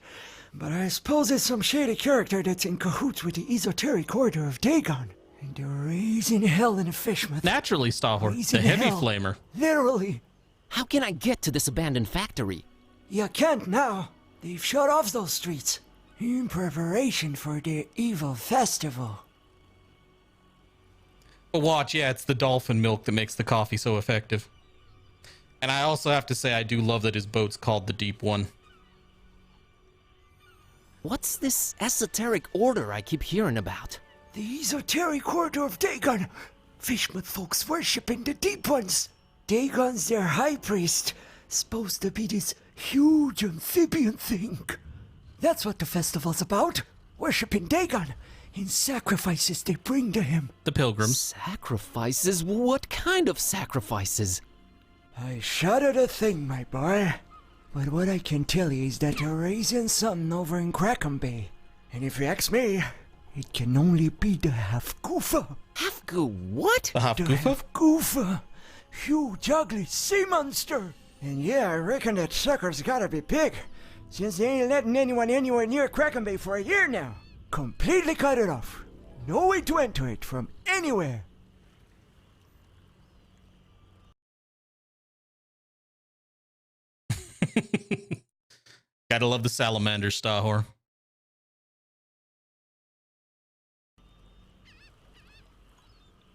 But I suppose it's some shady character that's in cahoots with the esoteric order of Dagon. And they're raising hell in a Fishmouth. Naturally, Stalwart, the Raising heavy hell. flamer. Literally. How can I get to this abandoned factory? You can't now. They've shut off those streets. In preparation for their evil festival. Watch, yeah, it's the dolphin milk that makes the coffee so effective. And I also have to say, I do love that his boat's called the Deep One. What's this esoteric order I keep hearing about? The esoteric order of Dagon. Fishmouth folks worshiping the Deep Ones. Dagon's their high priest. Supposed to be this huge amphibian thing. That's what the festival's about. Worshipping Dagon in sacrifices they bring to him. The pilgrims. Sacrifices? What kind of sacrifices? I shudder to think, my boy. But what I can tell you is that they're raising something over in Crackham Bay. And if you ask me, it can only be the Half-Goofa. What? The Half-Goofa? The Half-Goofa. Huge, ugly sea monster. And yeah, I reckon that sucker's gotta be big, since they ain't letting anyone anywhere near Crackham Bay for a year now. Completely cut it off. No way to enter it from anywhere. Gotta love the salamander, Stahor.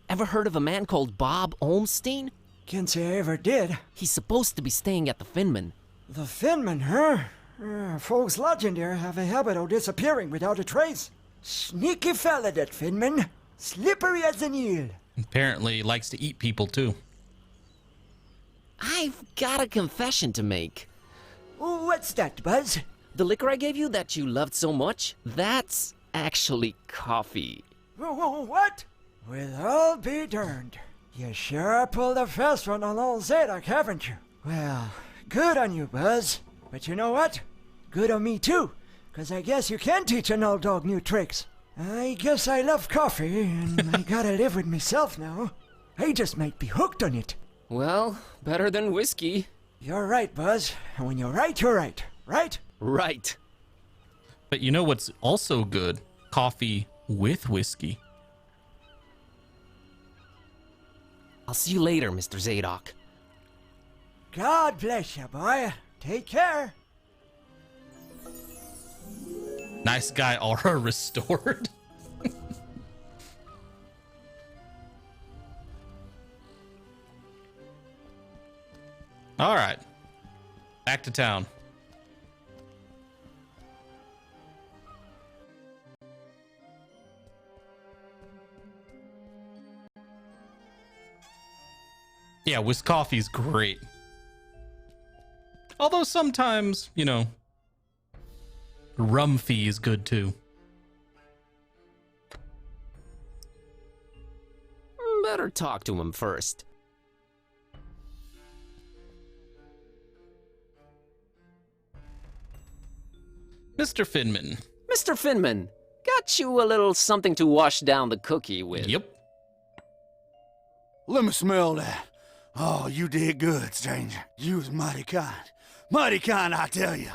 Ever heard of a man called Bob Olmstein? Can't say I ever did. He's supposed to be staying at the Finman. The Finman, huh? Folks lodging there have a habit of disappearing without a trace. Sneaky fella, that Finman. Slippery as an eel. Apparently he likes to eat people, too. I've got a confession to make. What's that, Buzz? The liquor I gave you that you loved so much, that's actually coffee. What? Well, I'll be darned. You sure pulled a fast one on old Zadok, haven't you? Well, good on you, Buzz. But you know what? Good on me, too. 'Cause I guess you can teach an old dog new tricks. I guess I love coffee, and I gotta live with myself now. I just might be hooked on it. Well, better than whiskey. You're right, Buzz. And when you're right, you're right. Right? Right. But you know what's also good? Coffee with whiskey. I'll see you later, Mr. Zadok. God bless you, boy. Take care. Nice guy aura restored. All right. Back to town. Yeah, whisk coffee's great. Although sometimes, you know, rum fee is good too. Better talk to him first. Mr. Finman. Mr. Finman, got you a little something to wash down the cookie with. Yep. Let me smell that. Oh, you did good, stranger. You was mighty kind. Mighty kind, I tell you.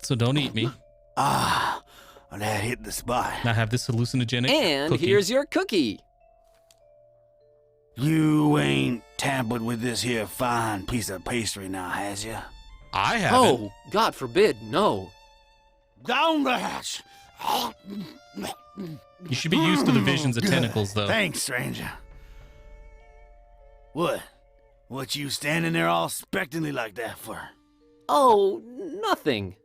So don't eat me. Ah, that hit the spot. Now have this hallucinogenic And cookie. here's your cookie. You ain't tampered with this here fine piece of pastry now, has you? I haven't. Oh, God forbid, no. Down the hatch. You should be used to the visions of tentacles, though. Thanks, stranger. What? What you standing there all expectantly like that for? Oh, nothing.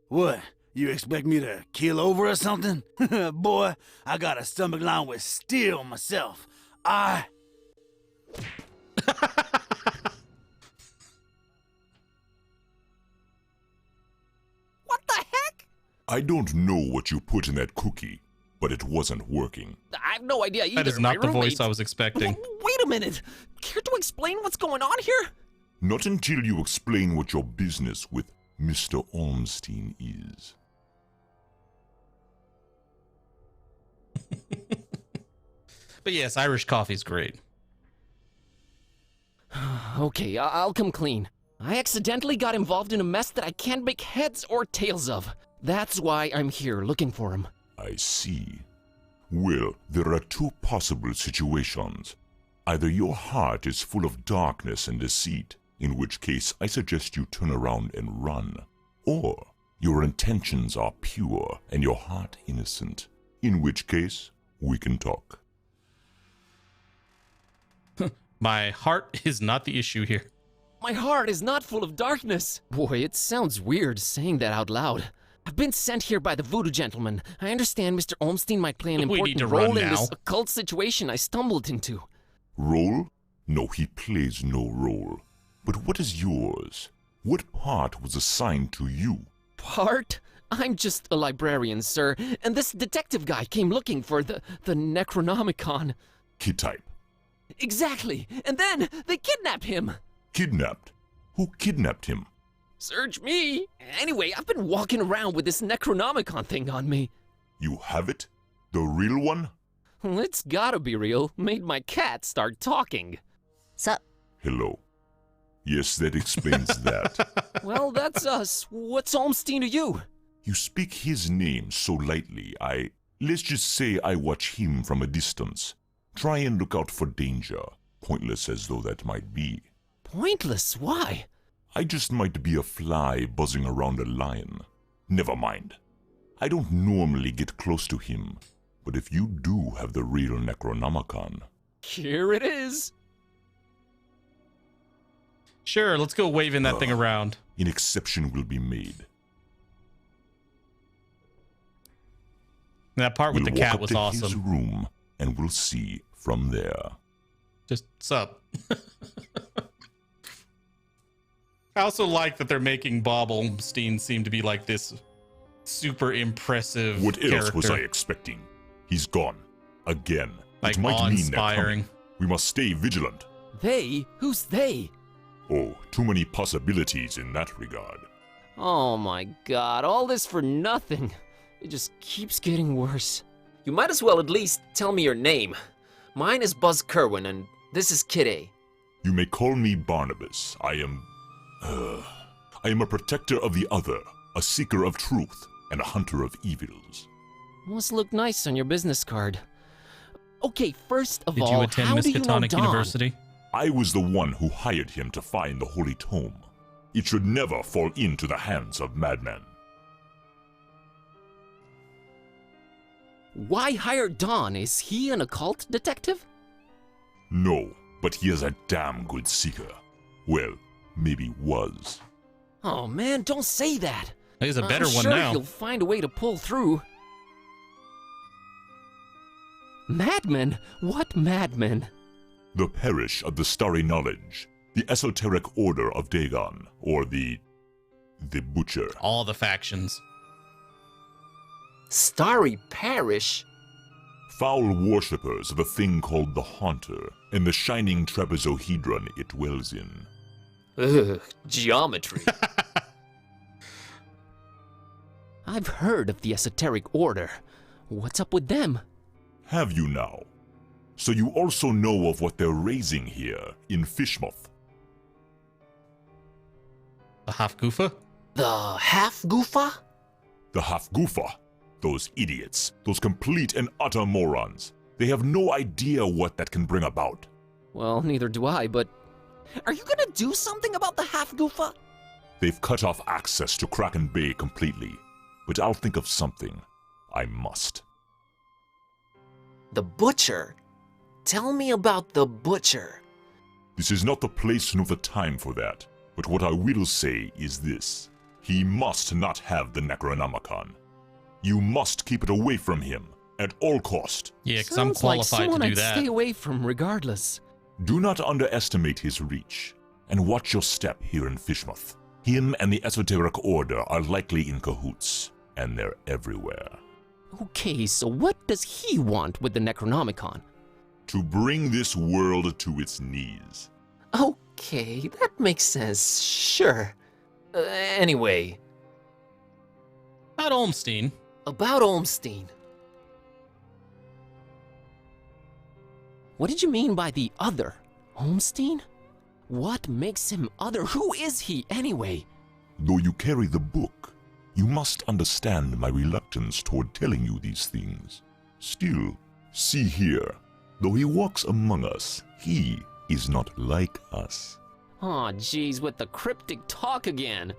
What? You expect me to keel over or something? Boy, I got a stomach line with steel myself. What the heck? I don't know what you put in that cookie, but it wasn't working. I have no idea either. That is not My the voice roommate- I was expecting. Wait a minute. Care to explain what's going on here? Not until you explain what your business with Mr. Ormstein is. But yes, Irish coffee's great. Okay, I'll come clean. I accidentally got involved in a mess that I can't make heads or tails of. That's why I'm here looking for him. I see. Well, there are two possible situations. Either your heart is full of darkness and deceit, in which case I suggest you turn around and run. Or your intentions are pure and your heart innocent, in which case we can talk. My heart is not the issue here. My heart is not full of darkness. Boy, it sounds weird saying that out loud. I've been sent here by the voodoo gentleman. I understand Mr. Olmstein might play an important role in this occult situation I stumbled into. Role? No, he plays no role. But what is yours? What part was assigned to you? Part? I'm just a librarian, sir, and this detective guy came looking for the Necronomicon. Kid type. Exactly, and then they kidnapped him. Kidnapped? Who kidnapped him? Search me. Anyway, I've been walking around with this Necronomicon thing on me. You have it? The real one? Well, it's gotta be real. Made my cat start talking. Sup? Hello. Yes, that explains that. Well, that's us. What's Olmstein to you? You speak his name so lightly, let's just say I watch him from a distance. Try and look out for danger, pointless as though that might be. Pointless? Why? I just might be a fly buzzing around a lion. Never mind. I don't normally get close to him, but if you do have the real Necronomicon... Here it is. Sure, let's go waving that thing around. An exception will be made. That part with the cat was awesome. awesome. His room, and we'll see from there. Just sup. I also like that they're making Bob Olmstein seem to be like this super impressive What else character. was I expecting? He's gone. Again. Like it might mean they're awe-inspiring. coming. We must stay vigilant. They? Who's they? Oh, too many possibilities in that regard. Oh my god, all this for nothing. It just keeps getting worse. You might as well at least tell me your name. Mine is Buzz Kerwin, and this is Kid A. You may call me Barnabas. I am a protector of the other, a seeker of truth, and a hunter of evils. Must look nice on your business card. Okay, first of Did all, you attend how do you know Miskatonic Don? University? I was the one who hired him to find the Holy Tome. It should never fall into the hands of madmen. Why hire Don? Is he an occult detective? No, but he is a damn good seeker. Well, maybe was. Oh man, don't say that. He's a better I'm one sure now. He'll find a way to pull through. Madmen? What madmen? The Parish of the Starry Knowledge, the Esoteric Order of Dagon, or the Butcher. All the factions. Starry Parish? Foul worshippers of a thing called the Haunter, and the shining trapezohedron it dwells in. Ugh, geometry. I've heard of the Esoteric Order. What's up with them? Have you now? So you also know of what they're raising here in Fishmouth. The Half-Goofa? The Half-Goofa? The Half-Goofa. Those idiots. Those complete and utter morons. They have no idea what that can bring about. Well, neither do I, but... Are you gonna do something about the Half-Goofa? They've cut off access to Kraken Bay completely. But I'll think of something. I must. The Butcher? Tell me about the Butcher. This is not the place nor the time for that. But what I will say is this. He must not have the Necronomicon. You must keep it away from him, at all cost. Yeah, because I'm qualified like to do I'd that. Stay away from regardless. Do not underestimate his reach, and watch your step here in Fishmouth. Him and the Esoteric Order are likely in cahoots, and they're everywhere. Okay, so what does he want with the Necronomicon? To bring this world to its knees. Okay, that makes sense, sure. Anyway. About Olmstein. About Olmstein. What did you mean by the other? Olmstein? What makes him other? Who is he, anyway? Though you carry the book, you must understand my reluctance toward telling you these things. Still, see here, though he walks among us, he is not like us. Aw, geez, with the cryptic talk again.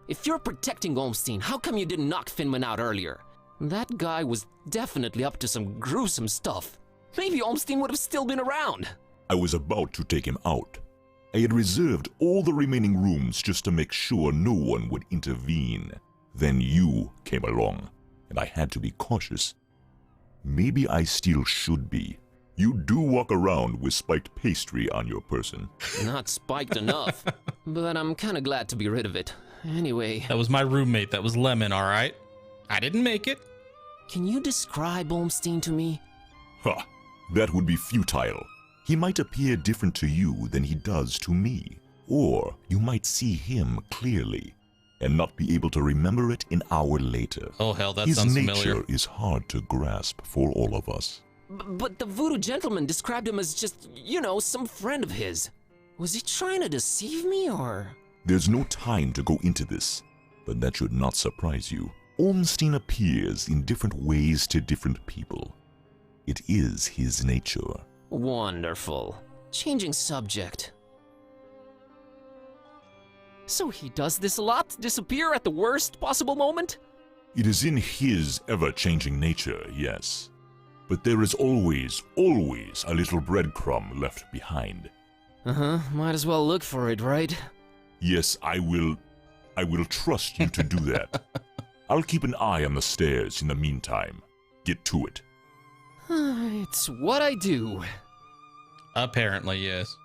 If you're protecting Olmstein, how come you didn't knock Finman out earlier? That guy was definitely up to some gruesome stuff. Maybe Olmstein would have still been around. I was about to take him out. I had reserved all the remaining rooms just to make sure no one would intervene. Then you came along, and I had to be cautious. Maybe I still should be. You do walk around with spiked pastry on your person. Not spiked enough, but I'm kind of glad to be rid of it. Anyway. That was my roommate. That was Lemon, all right? I didn't make it. Can you describe Olmstein to me? Ha! That would be futile. He might appear different to you than he does to me. Or you might see him clearly and not be able to remember it an hour later. Oh hell, that His sounds nature familiar. is hard to grasp for all of us. But the voodoo gentleman described him as just, some friend of his. Was he trying to deceive me, or? There's no time to go into this, but that should not surprise you. Olmstein appears in different ways to different people. It is his nature. Wonderful. Changing subject. So he does this a lot? Disappear at the worst possible moment? It is in his ever-changing nature, yes. But there is always a little breadcrumb left behind. Uh-huh, might as well look for it, right? Yes, I will trust you to do that. I'll keep an eye on the stairs in the meantime. Get to it. It's what I do. Apparently, yes.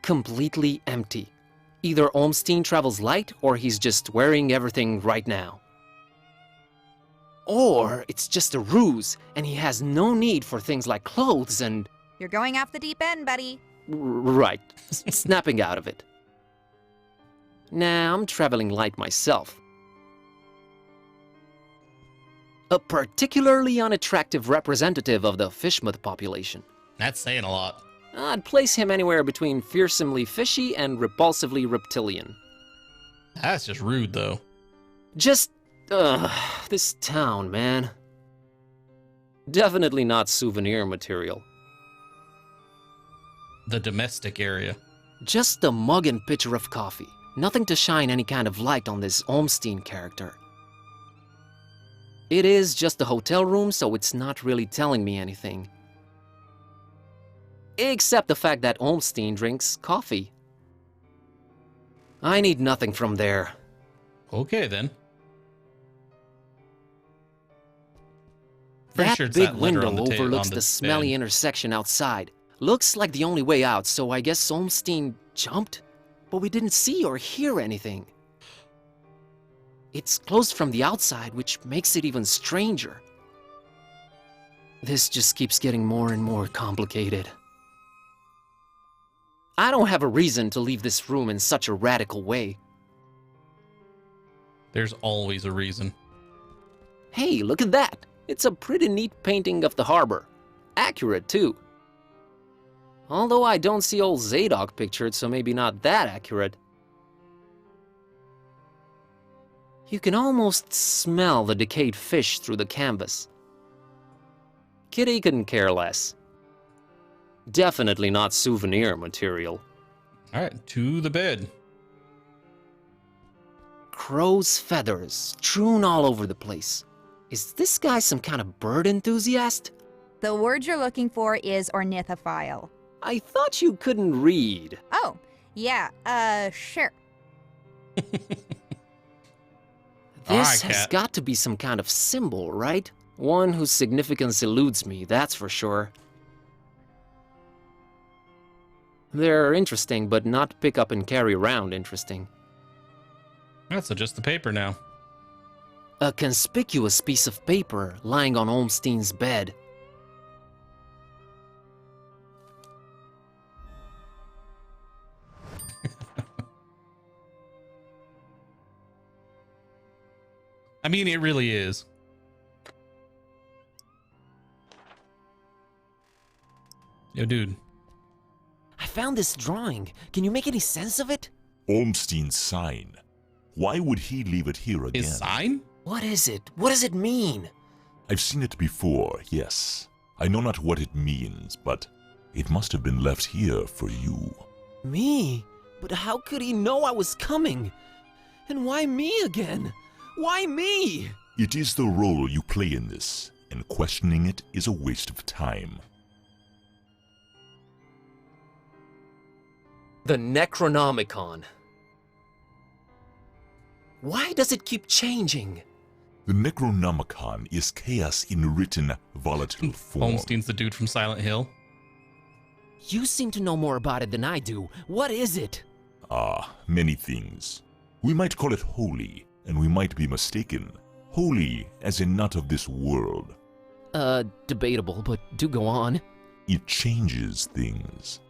Completely empty. Either Olmstein travels light, or he's just wearing everything right now. Or it's just a ruse, and he has no need for things like clothes and... You're going off the deep end, buddy. Right. Snapping out of it. Nah, I'm traveling light myself. A particularly unattractive representative of the Fishmouth population. That's saying a lot. I'd place him anywhere between fearsomely fishy and repulsively reptilian. That's just rude, though. Just, this town, man. Definitely not souvenir material. The domestic area. Just a mug and pitcher of coffee. Nothing to shine any kind of light on this Olmstein character. It is just a hotel room, so it's not really telling me anything. Except the fact that Olmstein drinks coffee. I need nothing from there. Okay, then. That Sure big letter window on the overlooks the smelly bed. intersection outside. Looks like the only way out, so I guess Olmstein jumped? But we didn't see or hear anything. It's closed from the outside, which makes it even stranger. This just keeps getting more and more complicated. I don't have a reason to leave this room in such a radical way. There's always a reason. Hey, look at that! It's a pretty neat painting of the harbor. Accurate, too. Although I don't see old Zadok pictured, so maybe not that accurate. You can almost smell the decayed fish through the canvas. Kitty couldn't care less. Definitely not souvenir material. All right, to the bed. Crow's feathers strewn all over the place. Is this guy some kind of bird enthusiast? The word you're looking for is ornithophile. I thought you couldn't read. Oh, yeah, sure. This has got to be some kind of symbol, right? One whose significance eludes me, that's for sure. They're interesting, but not pick up and carry around interesting. That's just the paper now. A conspicuous piece of paper lying on Olmstein's bed. I mean, it really is. Yo, dude. I found this drawing. Can you make any sense of it? Olmstein's sign. Why would he leave it here again? His sign? What is it? What does it mean? I've seen it before, yes. I know not what it means, but it must have been left here for you. Me? But how could he know I was coming? And why me again? Why me? It is the role you play in this. and questioning it is a waste of time. The Necronomicon. Why does it keep changing? The Necronomicon is chaos in written, volatile form. Holmstein's the dude from Silent Hill. You seem to know more about it than I do. What is it? Many things. We might call it holy, and we might be mistaken. Holy as in not of this world. Debatable, but do go on. It changes things.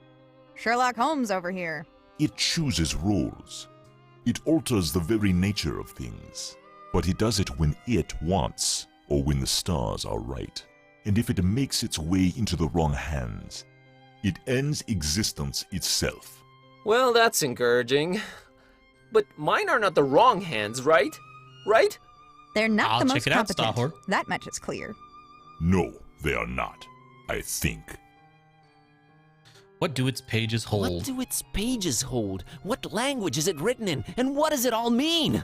Sherlock Holmes over here. It chooses roles. It alters the very nature of things. But it does it when it wants, or when the stars are right. And if it makes its way into the wrong hands, it ends existence itself. Well, that's encouraging. But mine are not the wrong hands, right? Right? They're not I'll the check most it out, competent. Starhor. That much is clear. No, they are not. I think. What do its pages hold? What do its pages hold? What language is it written in? And what does it all mean?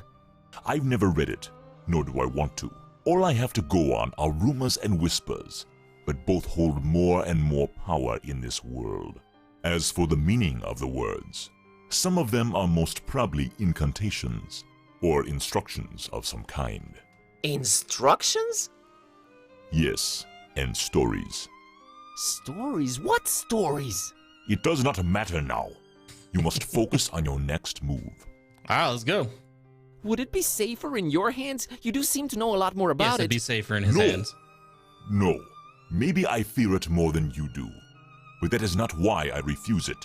I've never read it, nor do I want to. All I have to go on are rumors and whispers, but both hold more and more power in this world. As for the meaning of the words, some of them are most probably incantations, or instructions of some kind. Instructions? Yes, and stories. Stories? What stories? It does not matter now. You must focus on your next move. Alright, let's go. Would it be safer in your hands? You do seem to know a lot more about Yes, it. it'd be safer in his No. hands. No, maybe I fear it more than you do, but that is not why I refuse it.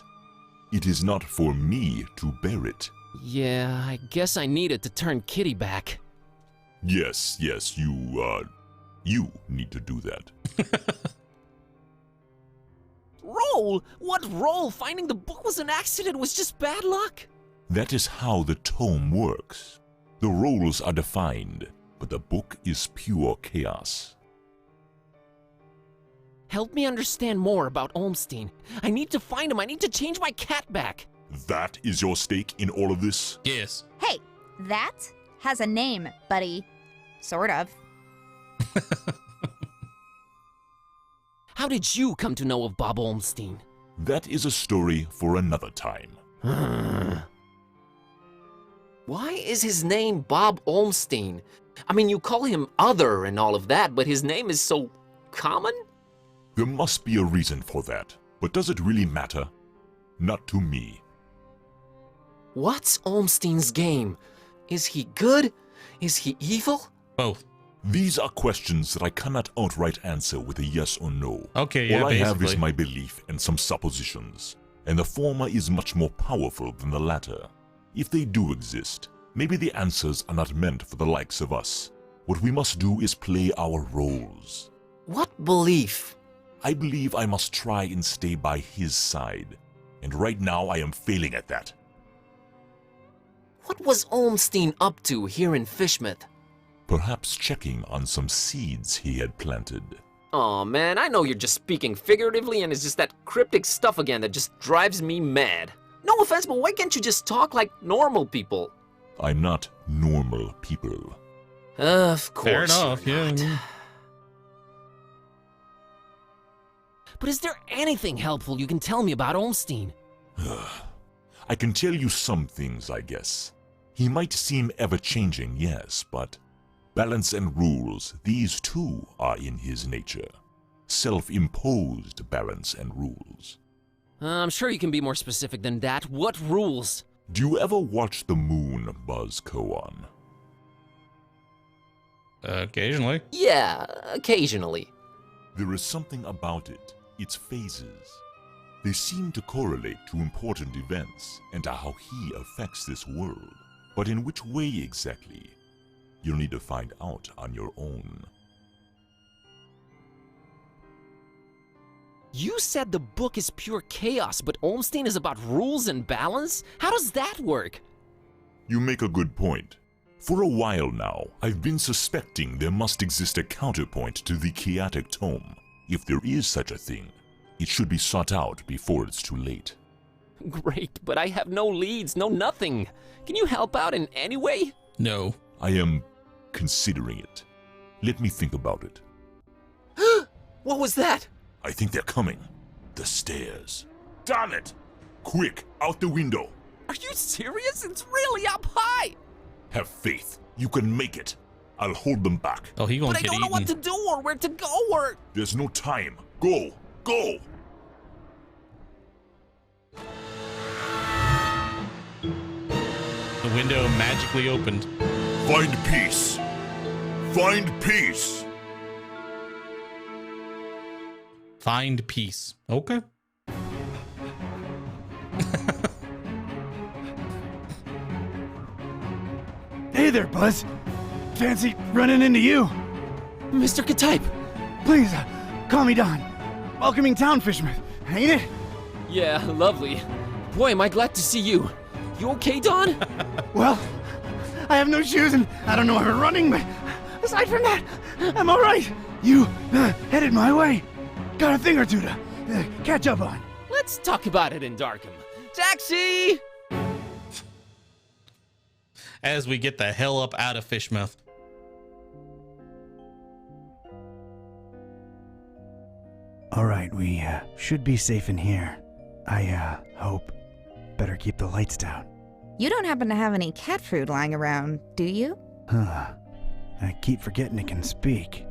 It is not for me to bear it. Yeah, I guess I need it to turn Kitty back. Yes, you need to do that. Roll? What roll? Finding the book was an accident, was just bad luck? That is how the tome works. The roles are defined, but the book is pure chaos. Help me understand more about Olmstein. I need to find him. I need to change my cat back. That is your stake in all of this? Yes. Hey, that has a name, buddy. Sort of. How did you come to know of Bob Olmstein? That is a story for another time. Why is his name Bob Olmstein? I mean, you call him Other and all of that, but his name is so common? There must be a reason for that, but does it really matter? Not to me. What's Olmstein's game? Is he good? Is he evil? Both. These are questions that I cannot outright answer with a yes or no. Okay, yeah, All I have is basically. my belief and some suppositions, and the former is much more powerful than the latter. If they do exist, maybe the answers are not meant for the likes of us. What we must do is play our roles. What belief? I believe I must try and stay by his side, and right now I am failing at that. What was Olmstein up to here in Fishmouth? Perhaps checking on some seeds he had planted. Aw, man, I know you're just speaking figuratively and it's just that cryptic stuff again that just drives me mad. No offense, but why can't you just talk like normal people? I'm not normal people. Of course. Fair enough, you're yeah. not. But is there anything helpful you can tell me about Olmstein? I can tell you some things, I guess. He might seem ever-changing, yes, but balance and rules, these too are in his nature. Self-imposed balance and rules. I'm sure you can be more specific than that. What rules? Do you ever watch the moon buzz koan? Occasionally. Yeah, occasionally. There is something about it, its phases. They seem to correlate to important events and to how he affects this world. But in which way exactly? You'll need to find out on your own. You said the book is pure chaos, but Olmstein is about rules and balance? How does that work? You make a good point. For a while now, I've been suspecting there must exist a counterpoint to the chaotic tome. If there is such a thing, it should be sought out before it's too late. Great, but I have no leads, no nothing. Can you help out in any way? No. I am considering it. Let me think about it. What was that? I think they're coming. The stairs. Damn it! Quick, out the window. Are you serious? It's really up high. Have faith. You can make it. I'll hold them back. Oh, he gonna But I get don't know eaten. what to do or where to go or... There's no time. Go! Go! The window magically opened. Find peace. Find peace. Find peace. Okay. Hey there, Buzz. Fancy running into you. Mr. Katype. Please, call me Don. Welcoming town, Fishmouth, ain't it? Yeah, lovely. Boy, am I glad to see you. You okay, Don? Well, I have no shoes and I don't know how I'm running, but aside from that, I'm all right. You headed my way. Got a thing or two to catch up on. Let's talk about it in Darkham. Taxi! As we get the hell up out of Fishmouth. All right, we should be safe in here. I hope. Better keep the lights down. You don't happen to have any cat food lying around, do you? Huh. I keep forgetting it can speak.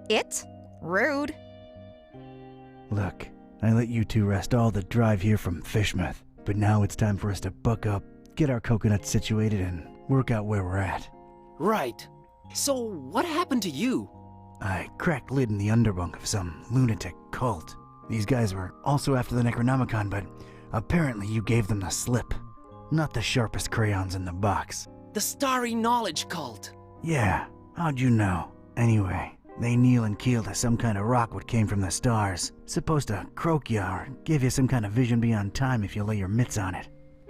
It? Rude. Look, I let you two rest all the drive here from Fishmouth, but now it's time for us to buck up, get our coconuts situated, and work out where we're at. Right. So, what happened to you? I cracked lid in the underbunk of some lunatic cult. These guys were also after the Necronomicon, but apparently you gave them the slip. Not the sharpest crayons in the box. The Starry Knowledge Cult. Yeah, how'd you know? Anyway, they kneel and keel to some kind of rock what came from the stars. Supposed to croak ya or give you some kind of vision beyond time if you lay your mitts on it.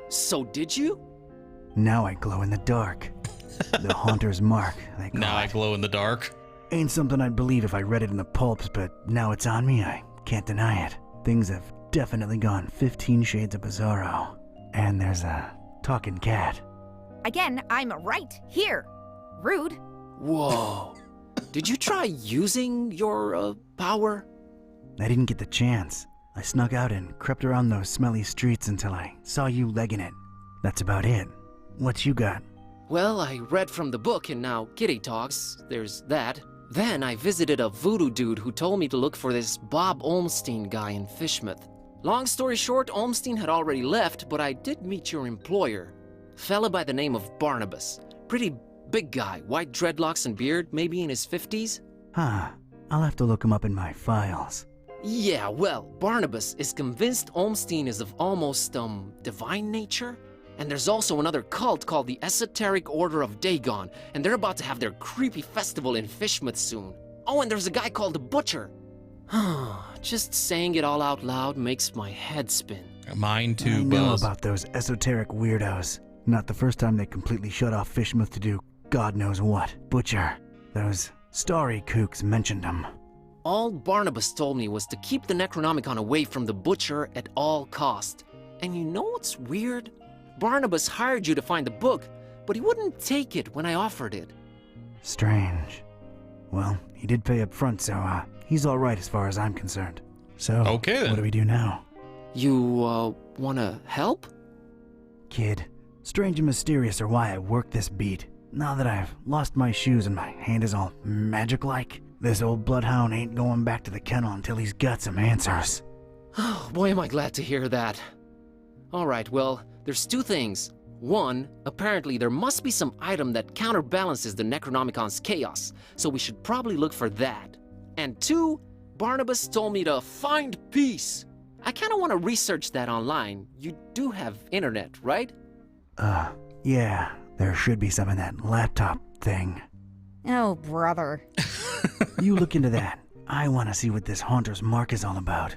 So did you? Now I glow in the dark. The Haunter's Mark, they call Now I it. glow in the dark. Ain't something I'd believe if I read it in the pulps, but now it's on me, I can't deny it. Things have definitely gone 15 shades of bizarro. And there's a talking cat. Again, I'm right here. Rude. Whoa. Did you try using your, power? I didn't get the chance. I snuck out and crept around those smelly streets until I saw you legging it. That's about it. What you got? Well, I read from the book and now Kitty talks. There's that. Then I visited a voodoo dude who told me to look for this Bob Olmstein guy in Fishmouth. Long story short, Olmstein had already left, but I did meet your employer. Fella by the name of Barnabas. Pretty big guy, white dreadlocks and beard, maybe in his 50s. Huh. I'll have to look him up in my files. Yeah, well, Barnabas is convinced Olmstein is of almost, divine nature. And there's also another cult called the Esoteric Order of Dagon, and they're about to have their creepy festival in Fishmouth soon. Oh, and there's a guy called the Butcher. Just saying it all out loud makes my head spin. Mine too, I know Buzz. about those esoteric weirdos. Not the first time they completely shut off Fishmouth to do God knows what. Butcher. Those starry kooks mentioned them. All Barnabas told me was to keep the Necronomicon away from the Butcher at all cost. And you know what's weird? Barnabas hired you to find the book, but he wouldn't take it when I offered it. Strange. Well, he did pay up front, so he's all right as far as I'm concerned. So, Okay, then. what do we do now? You, wanna help? Kid, strange and mysterious are why I work this beat. Now that I've lost my shoes and my hand is all magic-like, this old bloodhound ain't going back to the kennel until he's got some answers. Oh, boy, am I glad to hear that. All right, well, there's two things. One, apparently there must be some item that counterbalances the Necronomicon's chaos, so we should probably look for that. And two, Barnabas told me to find peace. I kind of want to research that online. You do have internet, right? Yeah, there should be some in that laptop thing. Oh, brother. You look into that. I want to see what this Haunter's Mark is all about.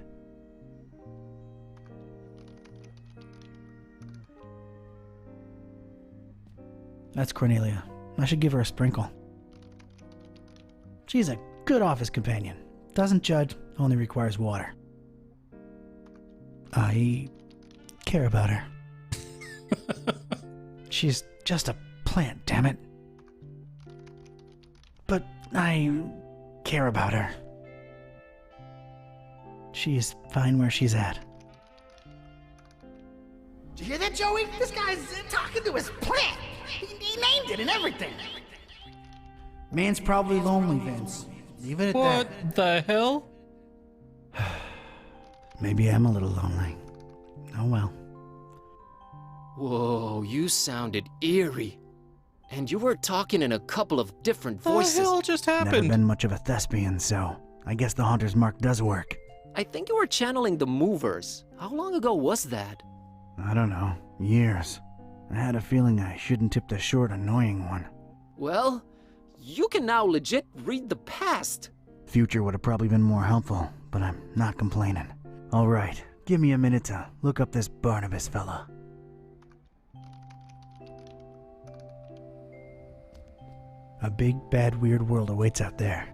That's Cornelia. I should give her a sprinkle. She's a good office companion. Doesn't judge, only requires water. I care about her. She's just a plant, damn it. But I care about her. She's fine where she's at. Did you hear that, Joey? This guy's talking to his plant. He named it and everything. Man's probably lonely, Vince. Leave it at that. What the hell? Maybe I'm a little lonely. Oh well. Whoa, you sounded eerie. And you were talking in a couple of different voices. What the hell just Never happened? been much of a thespian, so I guess the Haunter's Mark does work. I think you were channeling the movers. How long ago was that? I don't know. Years. I had a feeling I shouldn't tip the short, annoying one. Well, you can now legit read the past. Future would have probably been more helpful, but I'm not complaining. All right, give me a minute to look up this Barnabas fella. A big, bad, weird world awaits out there.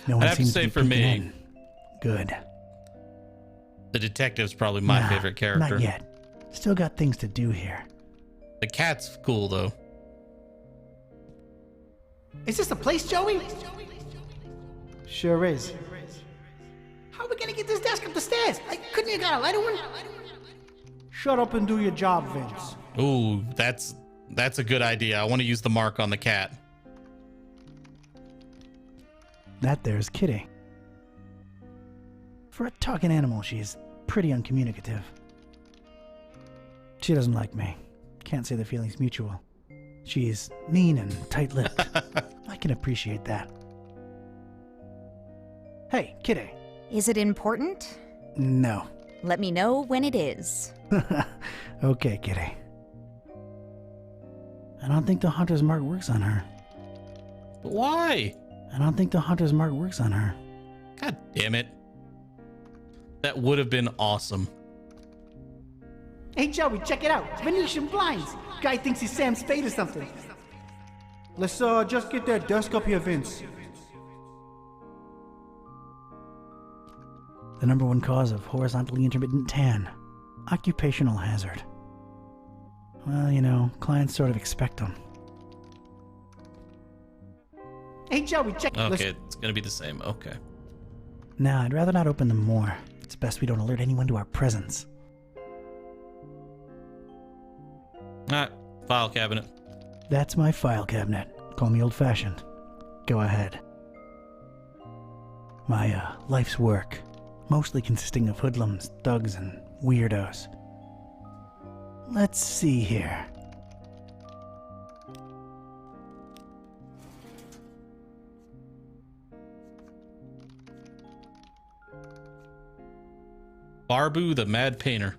No one I'd have to seems say be for peeking me, in. Good. the detective's probably my Nah, favorite character. Not yet. Still got things to do here. The cat's cool though. Is this the place, Joey? Sure is. How are we gonna get this desk up the stairs? Couldn't you got a lighter one? Shut up and do your job, Vince. Ooh, that's a good idea. I want to use the mark on the cat. That there's Kitty. For a talking animal, she's pretty uncommunicative. She doesn't like me. Can't say the feeling's mutual. She's mean and tight-lipped. I can appreciate that. Hey, Kitty. Is it important? No. Let me know when it is. Okay, Kitty. I don't think the Haunter's Mark works on her. But why? I don't think the Haunter's Mark works on her. God damn it. That would have been awesome. Hey, Joey, check it out. Venetian blinds. Guy thinks he's Sam Spade or something. Let's just get that desk up here, Vince. The number one cause of horizontally intermittent tan. Occupational hazard. Well, you know, clients sort of expect them. Hey, Joey, check. Okay, it's gonna be the same. Okay. Nah, I'd rather not open them more. It's best we don't alert anyone to our presence. Alright, file cabinet. That's my file cabinet. Call me old-fashioned. Go ahead. My, life's work. Mostly consisting of hoodlums, thugs, and weirdos. Let's see here. Barbu the Mad Painter.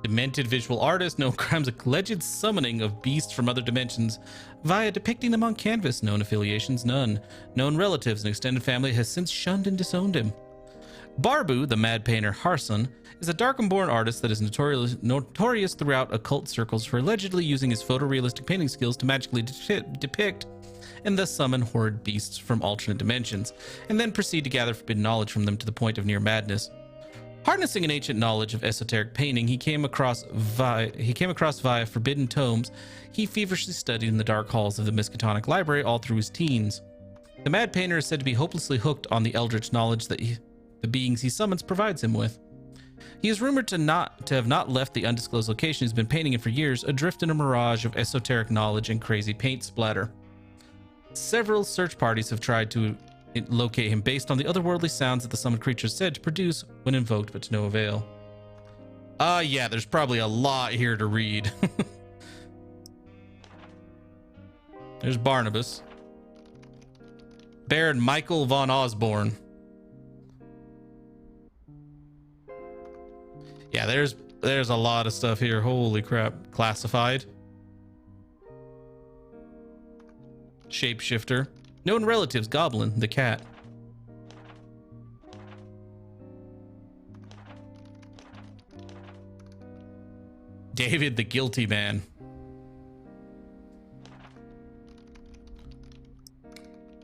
Demented visual artist, known crimes alleged summoning of beasts from other dimensions via depicting them on canvas. Known affiliations, none. Known relatives and extended family has since shunned and disowned him. Barbu, the Mad Painter Harson, is a Darkenborn artist that is notorious throughout occult circles for allegedly using his photorealistic painting skills to magically depict and thus summon horrid beasts from alternate dimensions, and then proceed to gather forbidden knowledge from them to the point of near madness. Harnessing an ancient knowledge of esoteric painting he came across via forbidden tomes he feverishly studied in the dark halls of the Miskatonic Library all through his teens. The Mad Painter is said to be hopelessly hooked on the eldritch knowledge that the beings he summons provides him with. He is rumored to have not left the undisclosed location he's been painting in for years, adrift in a mirage of esoteric knowledge and crazy paint splatter. Several search parties have tried to locate him based on the otherworldly sounds that the summoned creature is said to produce when invoked, but to no avail. Yeah, there's probably a lot here to read. There's Barnabas. Baron Michael von Osborne. Yeah, there's a lot of stuff here. Holy crap. Classified. Shapeshifter. Known relatives, Goblin, the cat. David, the guilty man.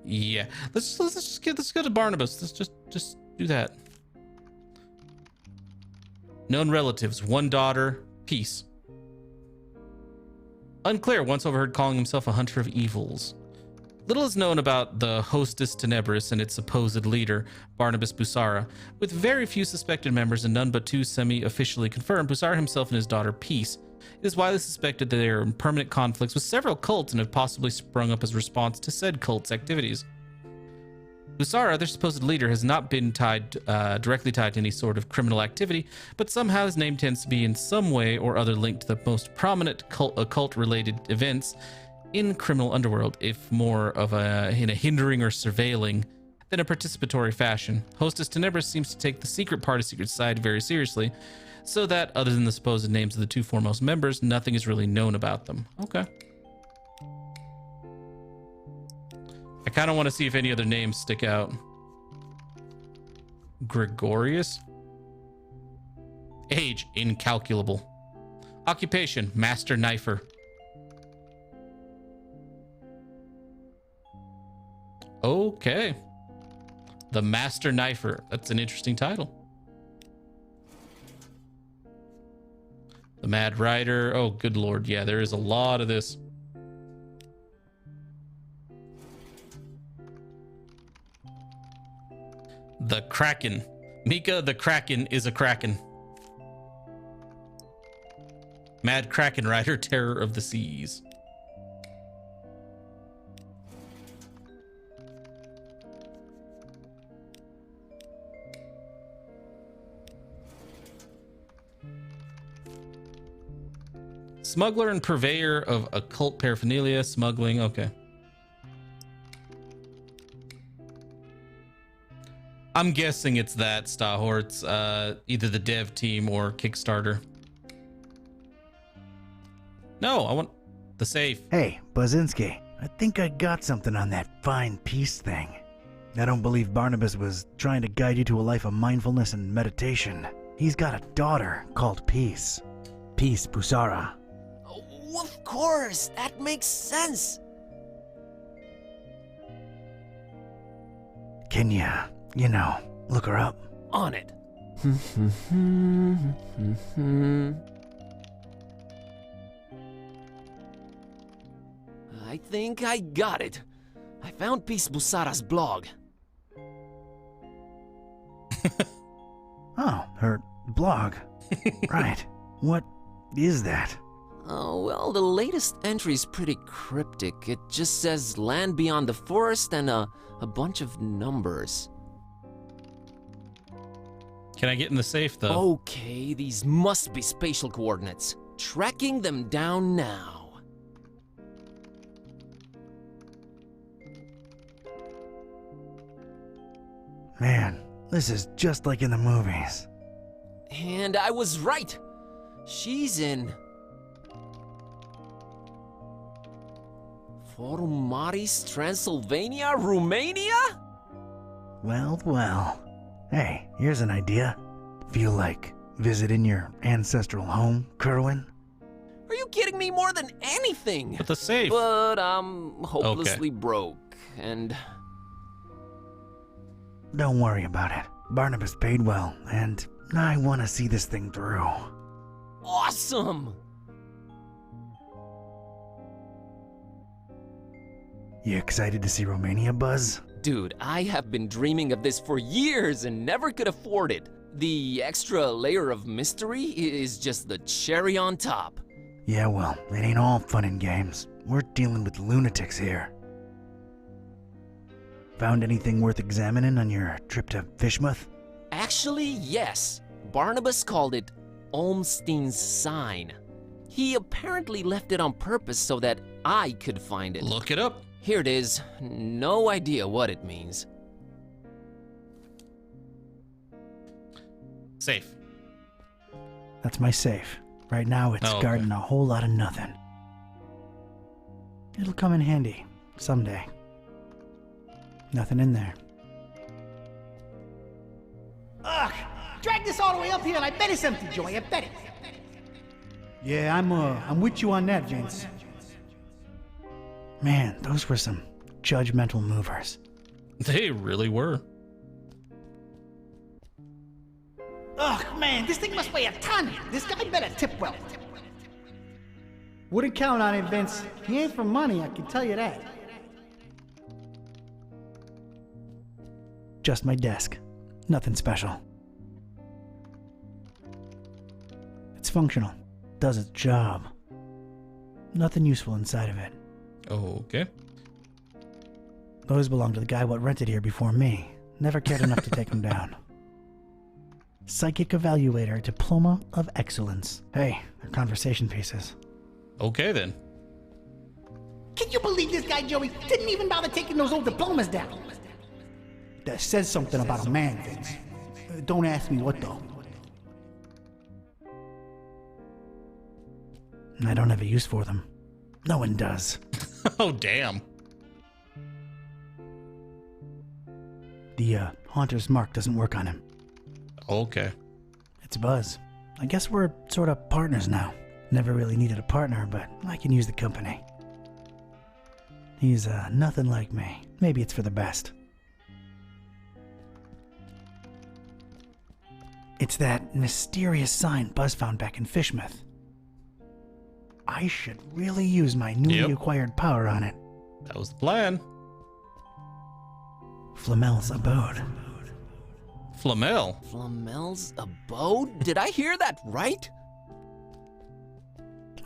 Yeah, let's go to Barnabas. Let's just do that. Known relatives, one daughter, peace. Unclear, once overheard calling himself a hunter of evils. Little is known about the Hostis Tenebris and its supposed leader, Barnabas Busara. With very few suspected members and none but 2 semi-officially confirmed, Busara himself and his daughter Peace. It is widely suspected that they are in permanent conflicts with several cults and have possibly sprung up as a response to said cults' activities. Busara, their supposed leader, has not been directly tied to any sort of criminal activity, but somehow his name tends to be in some way or other linked to the most prominent occult-related events in criminal underworld, if more of in a hindering or surveilling than a participatory fashion. Hostis Tenebris seems to take the secret part of Secret Society very seriously, so that, other than the supposed names of the 2 foremost members, nothing is really known about them. Okay. I kind of want to see if any other names stick out. Gregorius? Age, incalculable. Occupation, master knifer. Okay. The Master Knifer. That's an interesting title. The Mad Rider. Oh, good lord. Yeah, there is a lot of this. The Kraken. Mika the Kraken is a Kraken. Mad Kraken Rider, Terror of the Seas. Smuggler and purveyor of occult paraphernalia, smuggling, okay. I'm guessing it's that, Stahortz, either the dev team or Kickstarter. No, I want the safe. Hey, Buzinski, I think I got something on that fine peace thing. I don't believe Barnabas was trying to guide you to a life of mindfulness and meditation. He's got a daughter called Peace. Peace Busara. Of course, that makes sense. Can you know, look her up? On it. I think I got it. I found Peace Busara's blog. Oh, her blog. Right. What is that? Oh, well, the latest entry's pretty cryptic. It just says land beyond the forest and a bunch of numbers. Can I get in the safe, though? Okay, these must be spatial coordinates. Tracking them down now. Man, this is just like in the movies. And I was right. She's in Forumaris, Transylvania, Romania? Well, well. Hey, here's an idea. Feel like visiting your ancestral home, Kerwin? Are you kidding me? More than anything? But the safe. But I'm hopelessly broke, and... Don't worry about it. Barnabas paid well, and I want to see this thing through. Awesome! You excited to see Romania, Buzz? Dude, I have been dreaming of this for years and never could afford it. The extra layer of mystery is just the cherry on top. Yeah, well, it ain't all fun and games. We're dealing with lunatics here. Found anything worth examining on your trip to Fishmouth? Actually, yes. Barnabas called it Olmstein's sign. He apparently left it on purpose so that I could find it. Look it up. Here it is. No idea what it means. Safe. That's my safe. Right now it's guarding a whole lot of nothing. It'll come in handy someday. Nothing in there. Ugh! Drag this all the way up here and I bet it's empty, Joey. I bet it. Yeah, I'm with you on that, Vince. Man, those were some judgmental movers. They really were. Ugh, man, this thing must weigh a ton. This guy better tip well. Wouldn't count on it, Vince. He ain't for money, I can tell you that. Just my desk. Nothing special. It's functional. Does its job. Nothing useful inside of it. Okay. Those belong to the guy what rented here before me. Never cared enough to take them down. Psychic Evaluator Diploma of Excellence. Hey, they're conversation pieces. Okay then. Can you believe this guy, Joey, didn't even bother taking those old diplomas down? That says something about a man, Vince. Don't ask me what, though. I don't have a use for them. No one does. Oh, damn. The Haunter's mark doesn't work on him. Okay. It's Buzz. I guess we're sort of partners now. Never really needed a partner, but I can use the company. He's nothing like me. Maybe it's for the best. It's that mysterious sign Buzz found back in Fishmouth. I should really use my newly acquired power on it. That was the plan. Flamel's abode. Flamel? Flamel's abode? Did I hear that right?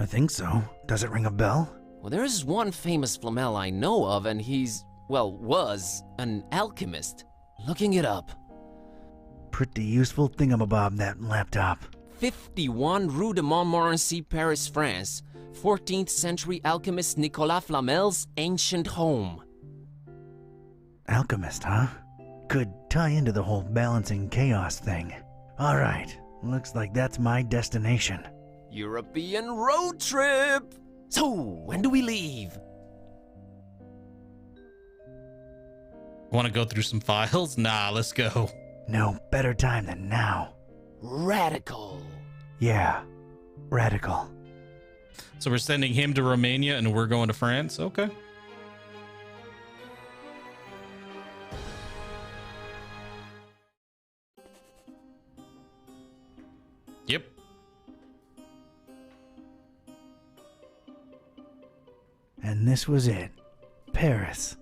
I think so. Does it ring a bell? Well, there's one famous Flamel I know of, and he's, well, was an alchemist. Looking it up. Pretty useful thingamabob, that laptop. 51 Rue de Montmorency, Paris, France. 14th century alchemist Nicolas Flamel's ancient home. Alchemist, huh? Could tie into the whole balancing chaos thing. Alright, looks like that's my destination. European road trip! So, when do we leave? Want to go through some files? Nah, let's go. No better time than now. Radical. Yeah, radical. So we're sending him to Romania and we're going to France? Okay. Yep. And this was it. Paris.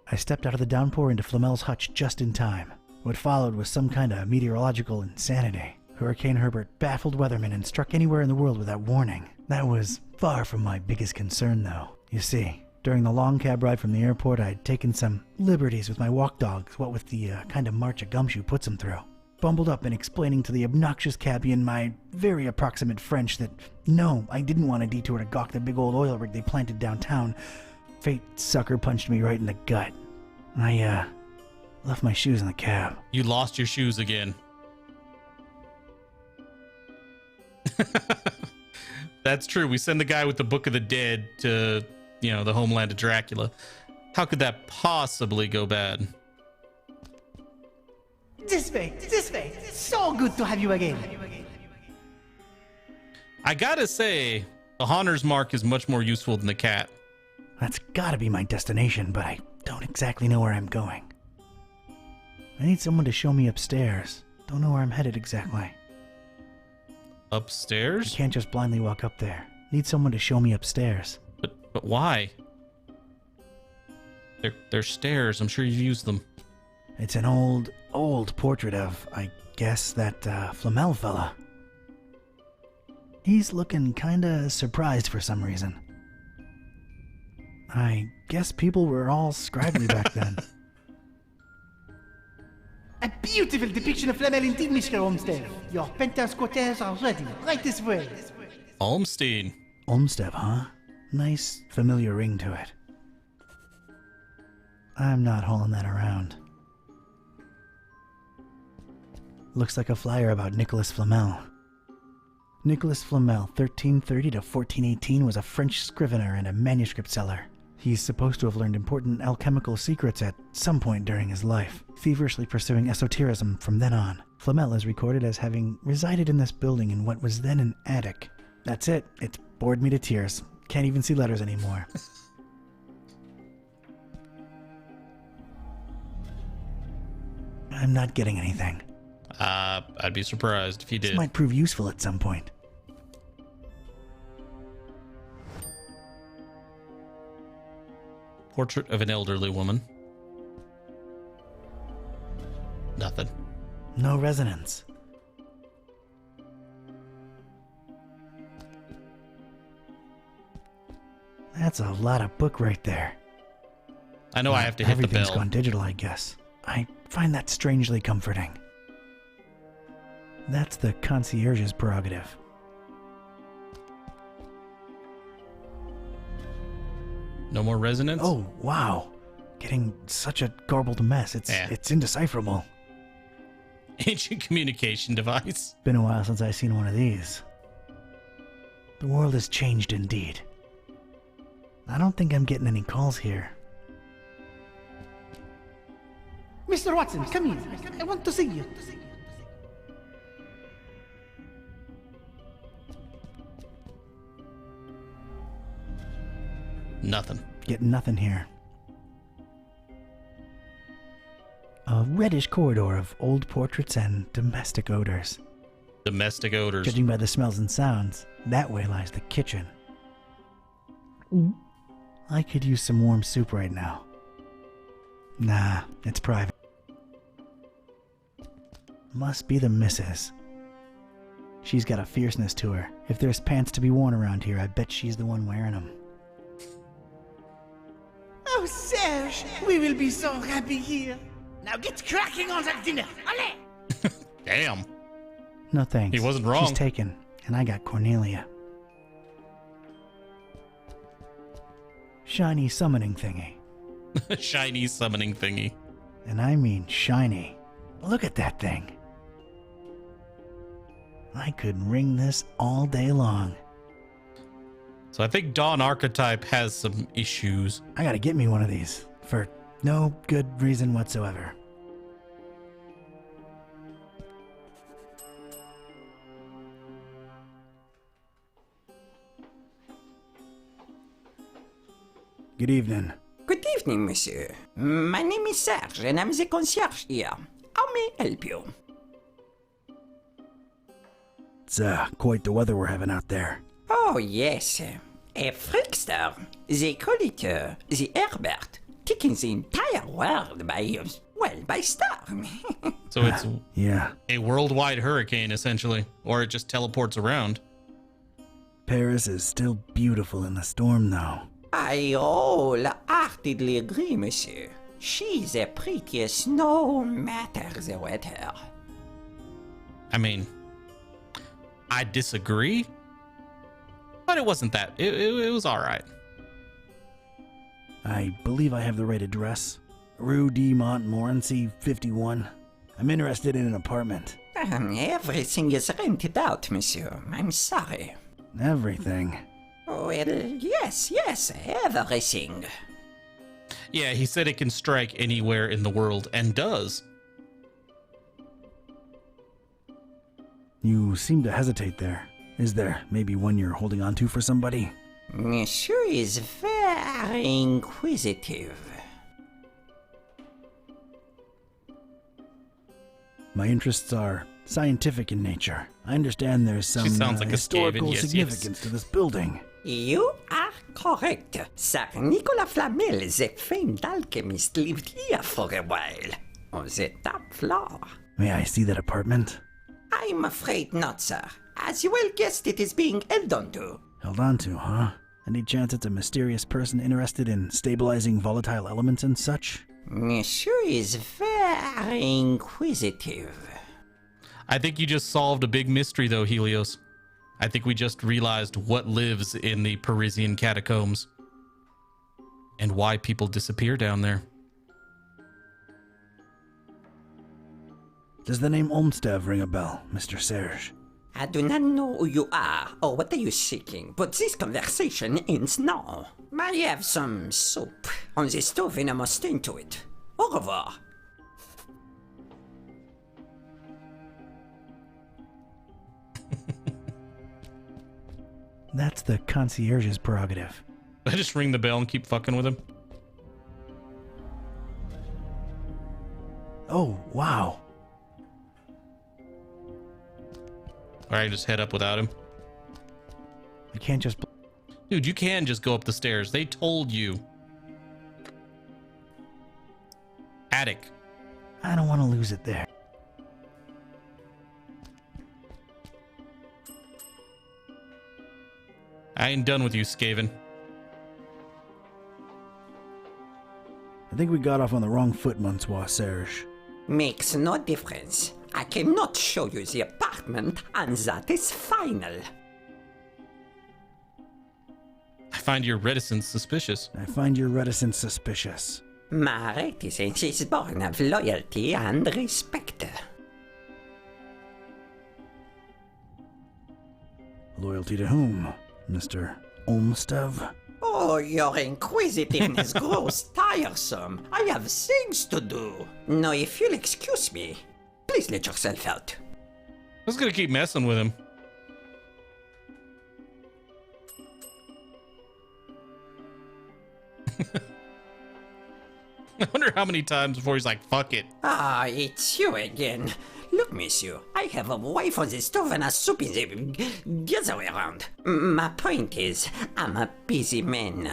I stepped out of the downpour into Flamel's hutch just in time. What followed was some kind of meteorological insanity. Hurricane Herbert baffled weathermen and struck anywhere in the world without warning. That was far from my biggest concern, though. You see, during the long cab ride from the airport, I'd taken some liberties with my walk dogs, what with the kind of march a gumshoe puts them through. Bumbled up and explaining to the obnoxious cabbie in my very approximate French that, no, I didn't want a detour to gawk the big old oil rig they planted downtown. Fate sucker punched me right in the gut. I, left my shoes in the cab. You lost your shoes again. That's true. We send the guy with the Book of the Dead to, you know, the homeland of Dracula. How could that possibly go bad? This way, this way. It's so good to have you again. I gotta say, the Haunter's mark is much more useful than the cat. That's gotta be my destination, but I don't exactly know where I'm going. I need someone to show me upstairs. Don't know where I'm headed exactly. Upstairs? I can't just blindly walk up there. Need someone to show me upstairs. But why? They're stairs. I'm sure you've used them. It's an old portrait of, I guess, that Flamel fella. He's looking kinda surprised for some reason. I guess people were all scraggly back then. A beautiful depiction of Flamel indeed, Mr. Olmsted. Your penthouse quarters are ready. Right this way. Olmsted. Olmsted, huh? Nice, familiar ring to it. I'm not hauling that around. Looks like a flyer about Nicolas Flamel. Nicolas Flamel, 1330 to 1418, was a French scrivener and a manuscript seller. He's supposed to have learned important alchemical secrets at some point during his life, feverishly pursuing esotericism from then on. Flamel is recorded as having resided in this building in what was then an attic. That's it. It's bored me to tears. Can't even see letters anymore. I'm not getting anything. I'd be surprised if you did. This might prove useful at some point. Portrait of an elderly woman. Nothing. No resonance. That's a lot of book right there. I know I have to hit the bell. Everything's gone digital, I guess. I find that strangely comforting. That's the concierge's prerogative. No more resonance? Oh, wow. Getting such a garbled mess. It's indecipherable. Ancient communication device. Been a while since I've seen one of these. The world has changed indeed. I don't think I'm getting any calls here. Mr. Watson, come here. I want to see you. Nothing. Getting nothing here. A reddish corridor of old portraits and domestic odors. Domestic odors. Judging by the smells and sounds, that way lies the kitchen. I could use some warm soup right now. Nah, it's private. Must be the missus. She's got a fierceness to her. If there's pants to be worn around here, I bet she's the one wearing them. Oh, Serge, we will be so happy here. Now get cracking on that dinner. Allez! Damn. No thanks. He wasn't wrong. She's taken, and I got Cornelia. Shiny summoning thingy. Shiny summoning thingy. And I mean shiny. Look at that thing. I could ring this all day long. So I think Dawn Archetype has some issues. I gotta get me one of these, for no good reason whatsoever. Good evening. Good evening, monsieur. My name is Serge, and I'm the concierge here. How may I help you? It's quite the weather we're having out there. Oh, yes. A freakster. They call it the Herbert, taking the entire world by storm. So it's yeah, a worldwide hurricane, essentially. Or it just teleports around. Paris is still beautiful in the storm, though. I wholeheartedly agree, monsieur. She's the prettiest no matter the weather. I mean, I disagree. But it wasn't that. It was all right. I believe I have the right address. Rue de Montmorency, 51. I'm interested in an apartment. Everything is rented out, monsieur. I'm sorry. Everything? Well, yes, everything. Yeah, he said it can strike anywhere in the world, and does. You seem to hesitate there. Is there maybe one you're holding on to for somebody? Monsieur is very inquisitive. My interests are scientific in nature. I understand there's some sounds like historical yes, significance to this building. You are correct. Sir Nicolas Flamel, the famed alchemist, lived here for a while. On the top floor. May I see that apartment? I'm afraid not, sir. As you well guessed, it is being held onto. Held onto, huh? Any chance it's a mysterious person interested in stabilizing volatile elements and such? Monsieur is very inquisitive. I think you just solved a big mystery, though, Helios. I think we just realized what lives in the Parisian catacombs and why people disappear down there. Does the name Olmsted ring a bell, Mr. Serge? I do not know who you are or what are you seeking, but this conversation ends now. I have some soup on the stove and I must tend to it. Au revoir. That's the concierge's prerogative. I just ring the bell and keep fucking with him. Oh, wow. Or I just head up without him. I can't just... Dude, you can just go up the stairs. They told you. attic. I don't want to lose it there. I ain't done with you, Skaven. I think we got off on the wrong foot, Monsieur Serge. Makes no difference. I cannot show you the apartment, and that is final. I find your reticence suspicious. I find your reticence suspicious. My reticence is born of loyalty and respect. Loyalty to whom, Mr. Olmstead? Oh, your inquisitiveness grows tiresome. I have things to do. Now, if you'll excuse me, please let yourself out. I was gonna keep messing with him. I wonder how many times before he's like, fuck it. Ah, it's you again. Look, monsieur, I have a wife on the stove and a soup in the other way around. My point is, I'm a busy man.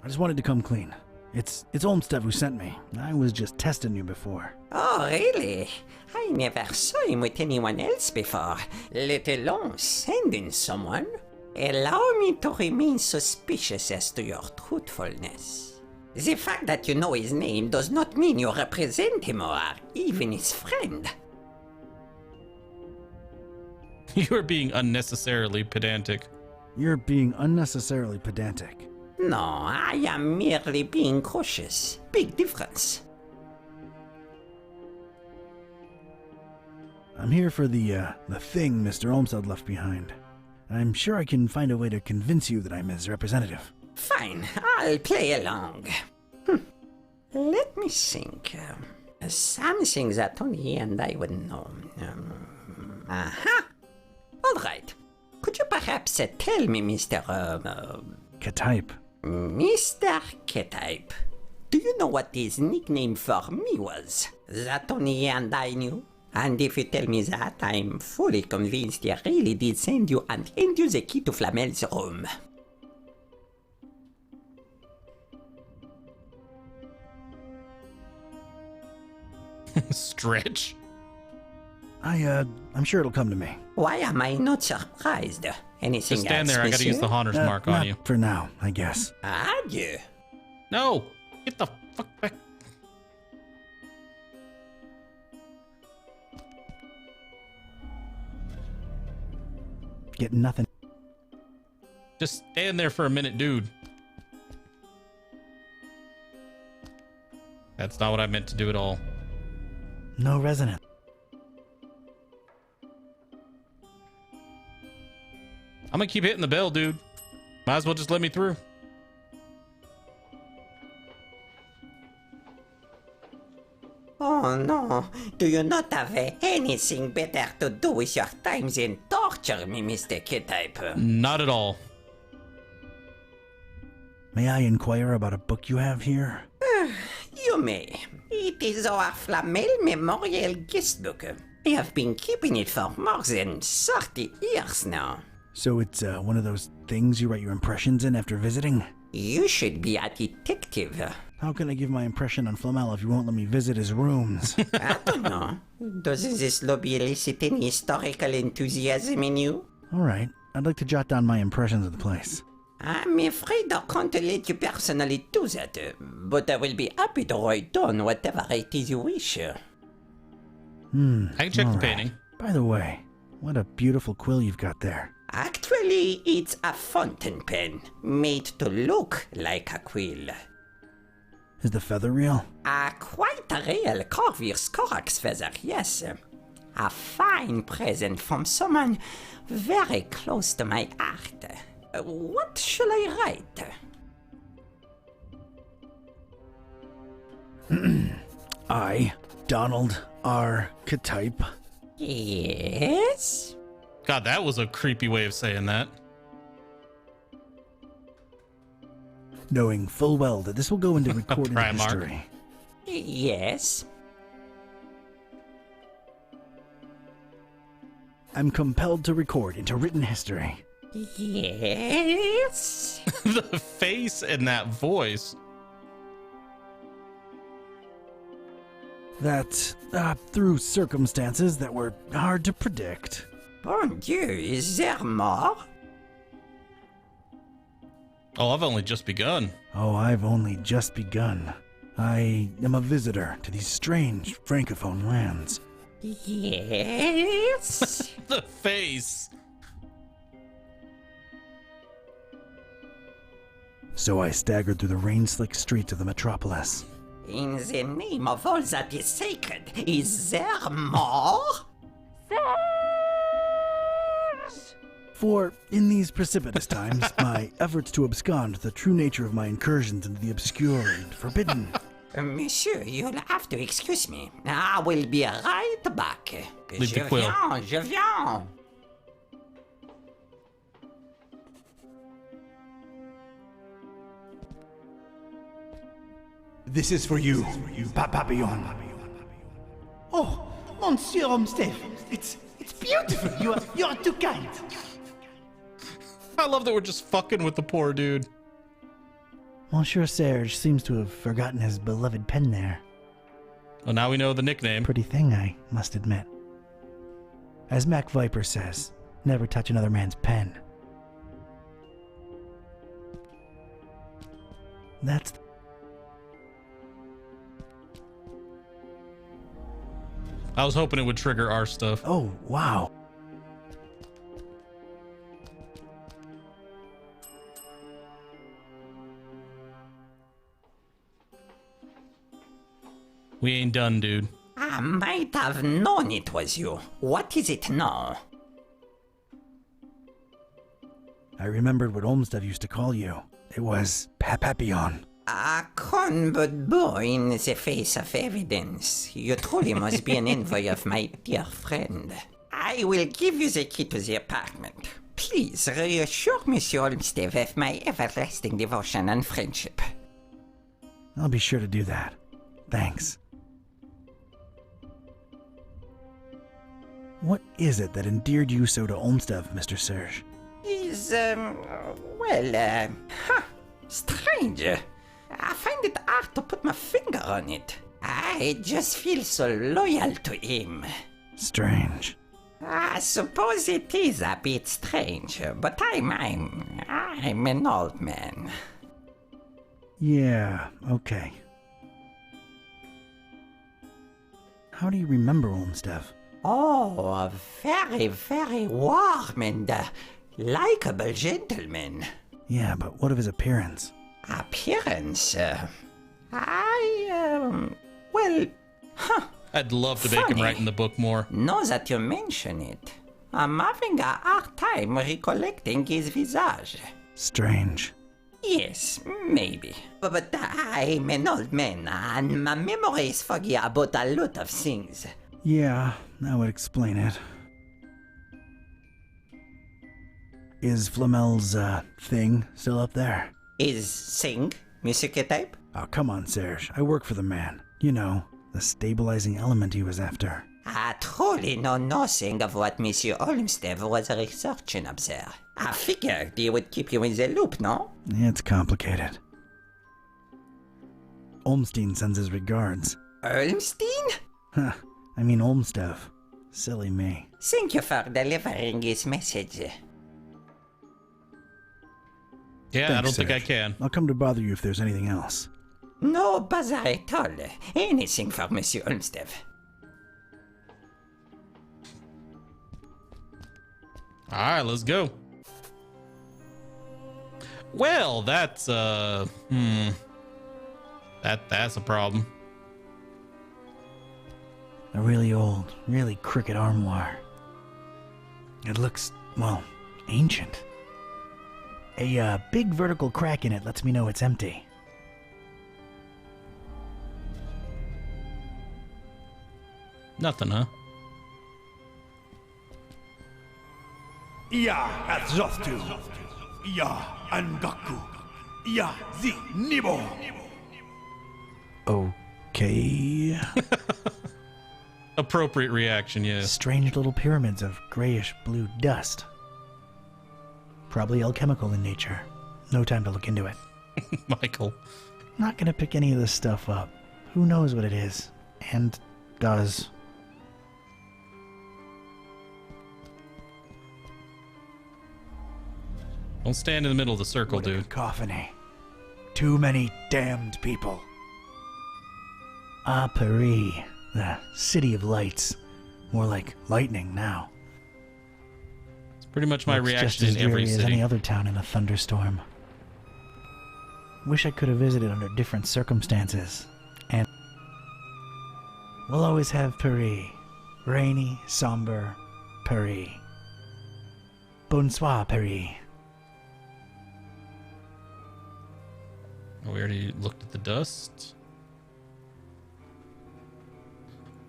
I just wanted to come clean. It's Olmstead who sent me. I was just testing you before. Oh, really? I never saw him with anyone else before, let alone sending someone. Allow me to remain suspicious as to your truthfulness. The fact that you know his name does not mean you represent him or are even his friend. You are being unnecessarily pedantic. You're being unnecessarily pedantic. No, I am merely being cautious. Big difference. I'm here for the thing Mr. Olmstead left behind. I'm sure I can find a way to convince you that I'm his representative. Fine, I'll play along. Let me think. Something that only he and I would know. Aha! All right. Could you perhaps tell me, Mr. Ktype. Mr. Ktype, do you know what his nickname for me was? That only he and I knew? And if you tell me that, I'm fully convinced he really did send you and hand you the key to Flamel's room. Stretch. I'm sure it'll come to me. Why am I not surprised? Anything Just stand else, there, I gotta use the Haunter's mark on Not you. for now, I guess. Adieu. No! Get the fuck back. Get nothing. Just stand there for a minute, dude. That's not what I meant to do at all. No resonance. I'm gonna keep hitting the bell, dude. Might as well just let me through. Oh no, do you not have anything better to do with your time than torture me, Mr. Ktype? Not at all. May I inquire about a book you have here? You may. It is our Flamel Memorial Guest Book. I have been keeping it for more than 30 years now. So it's one of those things you write your impressions in after visiting? You should be a detective. How can I give my impression on Flamel if you won't let me visit his rooms? I don't know. Does this lobby elicit any historical enthusiasm in you? Alright, I'd like to jot down my impressions of the place. I'm afraid I can't let you personally do that, but I will be happy to write down whatever it is you wish. I can check the painting. By the way, what a beautiful quill you've got there. Actually, it's a fountain pen, made to look like a quill. Is the feather real? Quite a real Corvus Corax feather, yes. A fine present from someone very close to my heart. What shall I write? I, Donald R. Ktype. Yes? God, that was a creepy way of saying that. Knowing full well that this will go into recorded history. Yes. I'm compelled to record into written history Yes? The face and that voice. That, through circumstances that were hard to predict. Bon Dieu, is there more? Oh, I've only just begun. Oh, I've only just begun. I am a visitor to these strange francophone lands. Yes? The face. So I staggered through the rain-slick streets of the metropolis. In the name of all that is sacred, is there more? For, in these precipitous times, my efforts to abscond the true nature of my incursions into the obscure and forbidden. Monsieur, you'll have to excuse me. I will be right back. Leave the quill. Je viens. This is for you, Papillon. Oh, Monsieur Olmsted, it's beautiful. You are too kind. I love that we're just fucking with the poor dude. Monsieur Serge seems to have forgotten his beloved pen there. Well, now we know the nickname. Pretty thing, I must admit. As Mac Viper says, never touch another man's pen. That's... I was hoping it would trigger our stuff. Oh, wow. We ain't done, dude. I might have known it was you. What is it now? I remembered what Olmsted used to call you. It was Papillon. A cornbread boy in the face of evidence. You truly must be an envoy of my dear friend. I will give you the key to the apartment. Please reassure Monsieur Olmsted of my everlasting devotion and friendship. I'll be sure to do that. Thanks. What is it that endeared you so to Olmsted, Mr. Serge? He's, strange. I find it hard to put my finger on it. I just feel so loyal to him. Strange. I suppose it is a bit strange, but I'm an old man. Yeah, okay. How do you remember Olmsted? Oh, a very, very warm and likable gentleman. Yeah, but what of his appearance? Appearance? I'd love to make him write in the book more. Now that you mention it, I'm having a hard time recollecting his visage. Strange. Yes, maybe. But I'm an old man, and my memory is foggy about a lot of things. Yeah, that would explain it. Is Flamel's, thing still up there? Is thing music type? Oh, come on, Serge. I work for the man. You know, the stabilizing element he was after. I truly know nothing of what Monsieur Olmsted was researching up there. I figured he would keep you in the loop, no? It's complicated. Olmstein sends his regards. Olmstein? Huh. I mean Olmsted. Silly me. Thank you for delivering his message. Yeah, Thanks, I don't think I Serge. can. I'll come to bother you if there's anything else. No bother at all. Anything for Monsieur Olmsted. Alright, let's go. Well, that's that's a problem. A really old, really crooked armoire. It looks, well, ancient. A big vertical crack in it lets me know it's empty. Nothing, huh? Iya Azoftu. Iya Angaku. Iya Zi Nibo. Okay. Appropriate reaction, yes. Strange little pyramids of grayish blue dust. Probably alchemical in nature. No time to look into it. Michael. Not gonna pick any of this stuff up. Who knows what it is? And does. Don't stand in the middle of the circle, What a dude. cacophony. Too many damned people. Ah, Paris, the city of lights. More like lightning now. It's pretty much my Looks reaction just in as every eerie as city. any other town in a thunderstorm. Wish I could have visited under different circumstances. And we'll always have Paris. Rainy, somber Paris. Bonsoir, Paris. We already looked at the dust.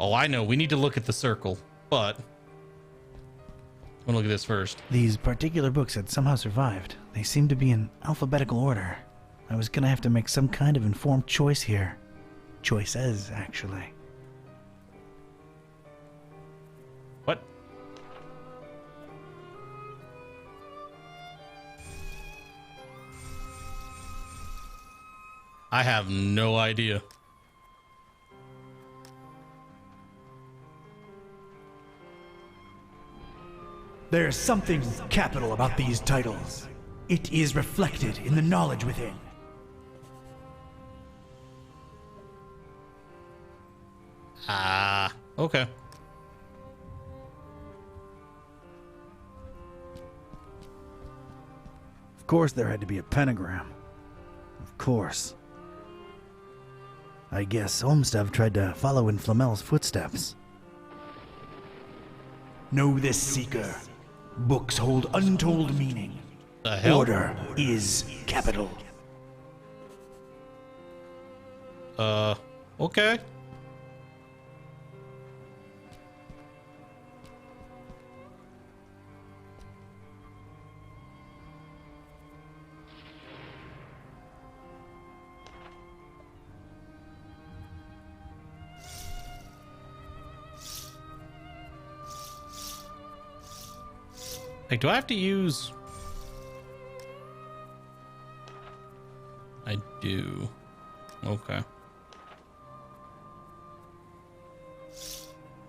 Oh, I know. We need to look at the circle, but I'm gonna look at this first. These particular books had somehow survived. They seem to be in alphabetical order. I was gonna have to make some kind of informed choice here. Choices, actually. What? I have no idea. There's something capital about these titles. It is reflected in the knowledge within. Ah, okay. Of course there had to be a pentagram. Of course. I guess Olmsted tried to follow in Flamel's footsteps. Know this, Seeker. Books hold untold meaning. The hell? Order is capital. Okay. Like, do I have to use... I do. Okay.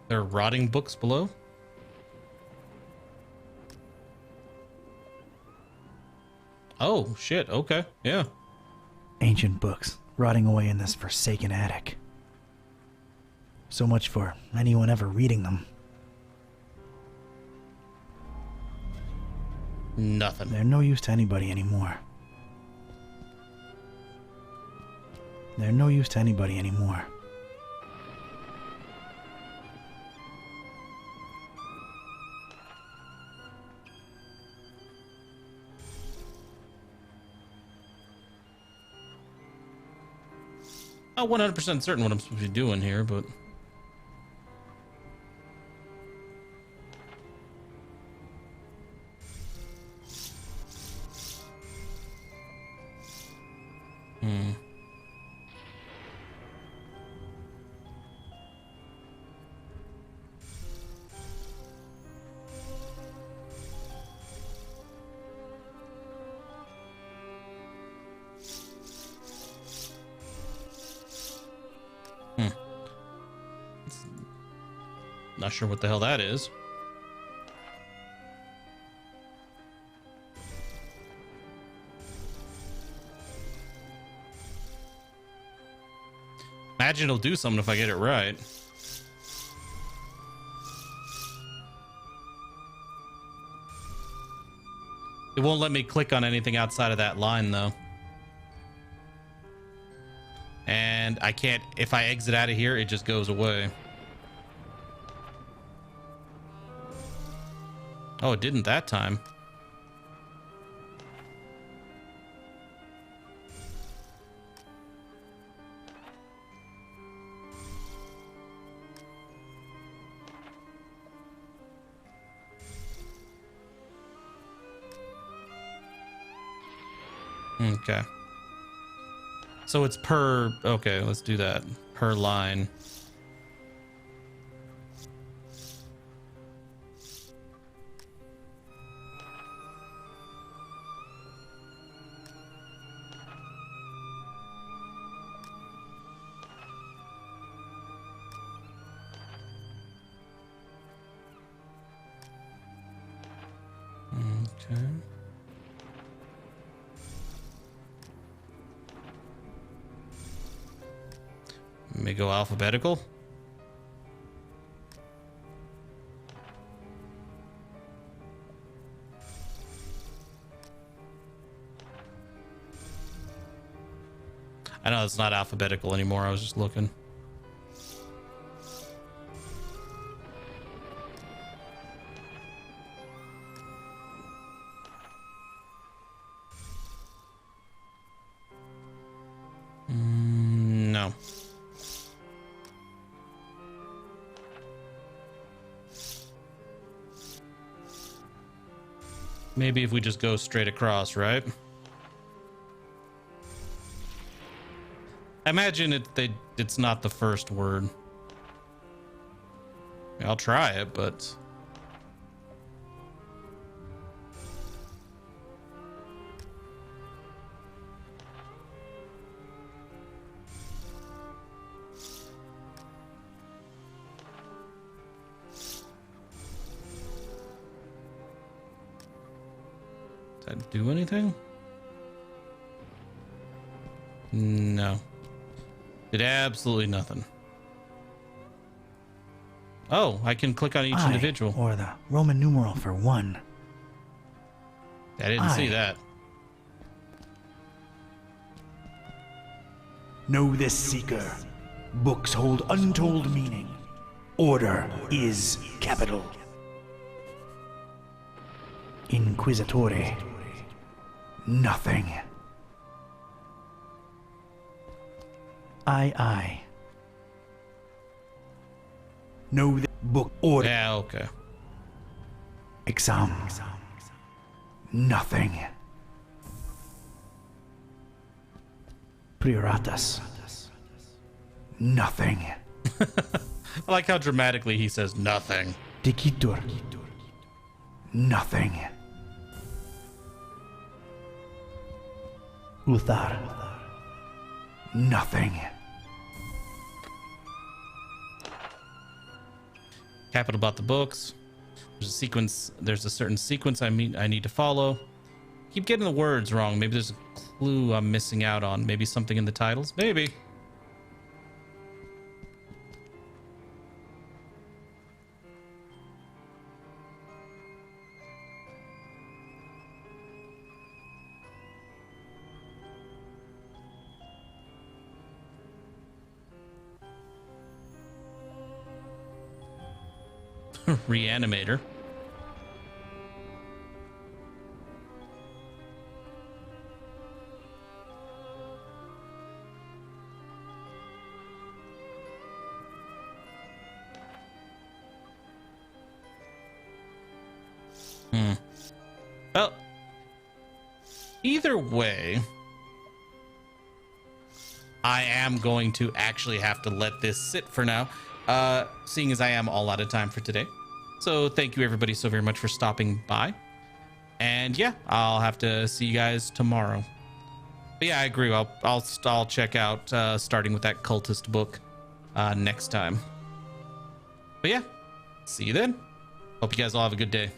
There are rotting books below? Oh, shit. Okay. Yeah. Ancient books rotting away in this forsaken attic. So much for anyone ever reading them. Nothing. They're no use to anybody anymore. They're no use to anybody anymore. Not 100% certain what I'm supposed to be doing here, but... Not sure what the hell that is. Imagine it'll do something if I get it right. It won't let me click on anything outside of that line, though. And I can't, if I exit out of here, it just goes away. Oh, it didn't that time. Okay. So it's per... Okay, let's do that. Per line. me go alphabetical. I know it's not alphabetical anymore. I was just looking. No. Maybe if we just go straight across, right? I imagine it's not the first word. I'll try it, but does that do anything? No. Did absolutely nothing. Oh, I can click on each individual. Or the Roman numeral for 1. I didn't see that. Know this, Seeker. Books hold untold meaning. Order is capital. Inquisitore. Nothing. I. Know the book order. Yeah, okay. Exam. Nothing. Prioratus. Nothing. I like how dramatically he says nothing. Dicitur. Nothing. Uthar. Nothing. Capital about the books. There's a sequence. There's a certain sequence I need to follow. Keep getting the words wrong. Maybe there's a clue I'm missing out on. Maybe something in the titles. Maybe. Reanimator. Well, either way, I am going to actually have to let this sit for now, seeing as I am all out of time for today. So thank you everybody so very much for stopping by. And yeah, I'll have to see you guys tomorrow. But yeah, I agree. I'll check out starting with that cultist book next time. But yeah, see you then. Hope you guys all have a good day.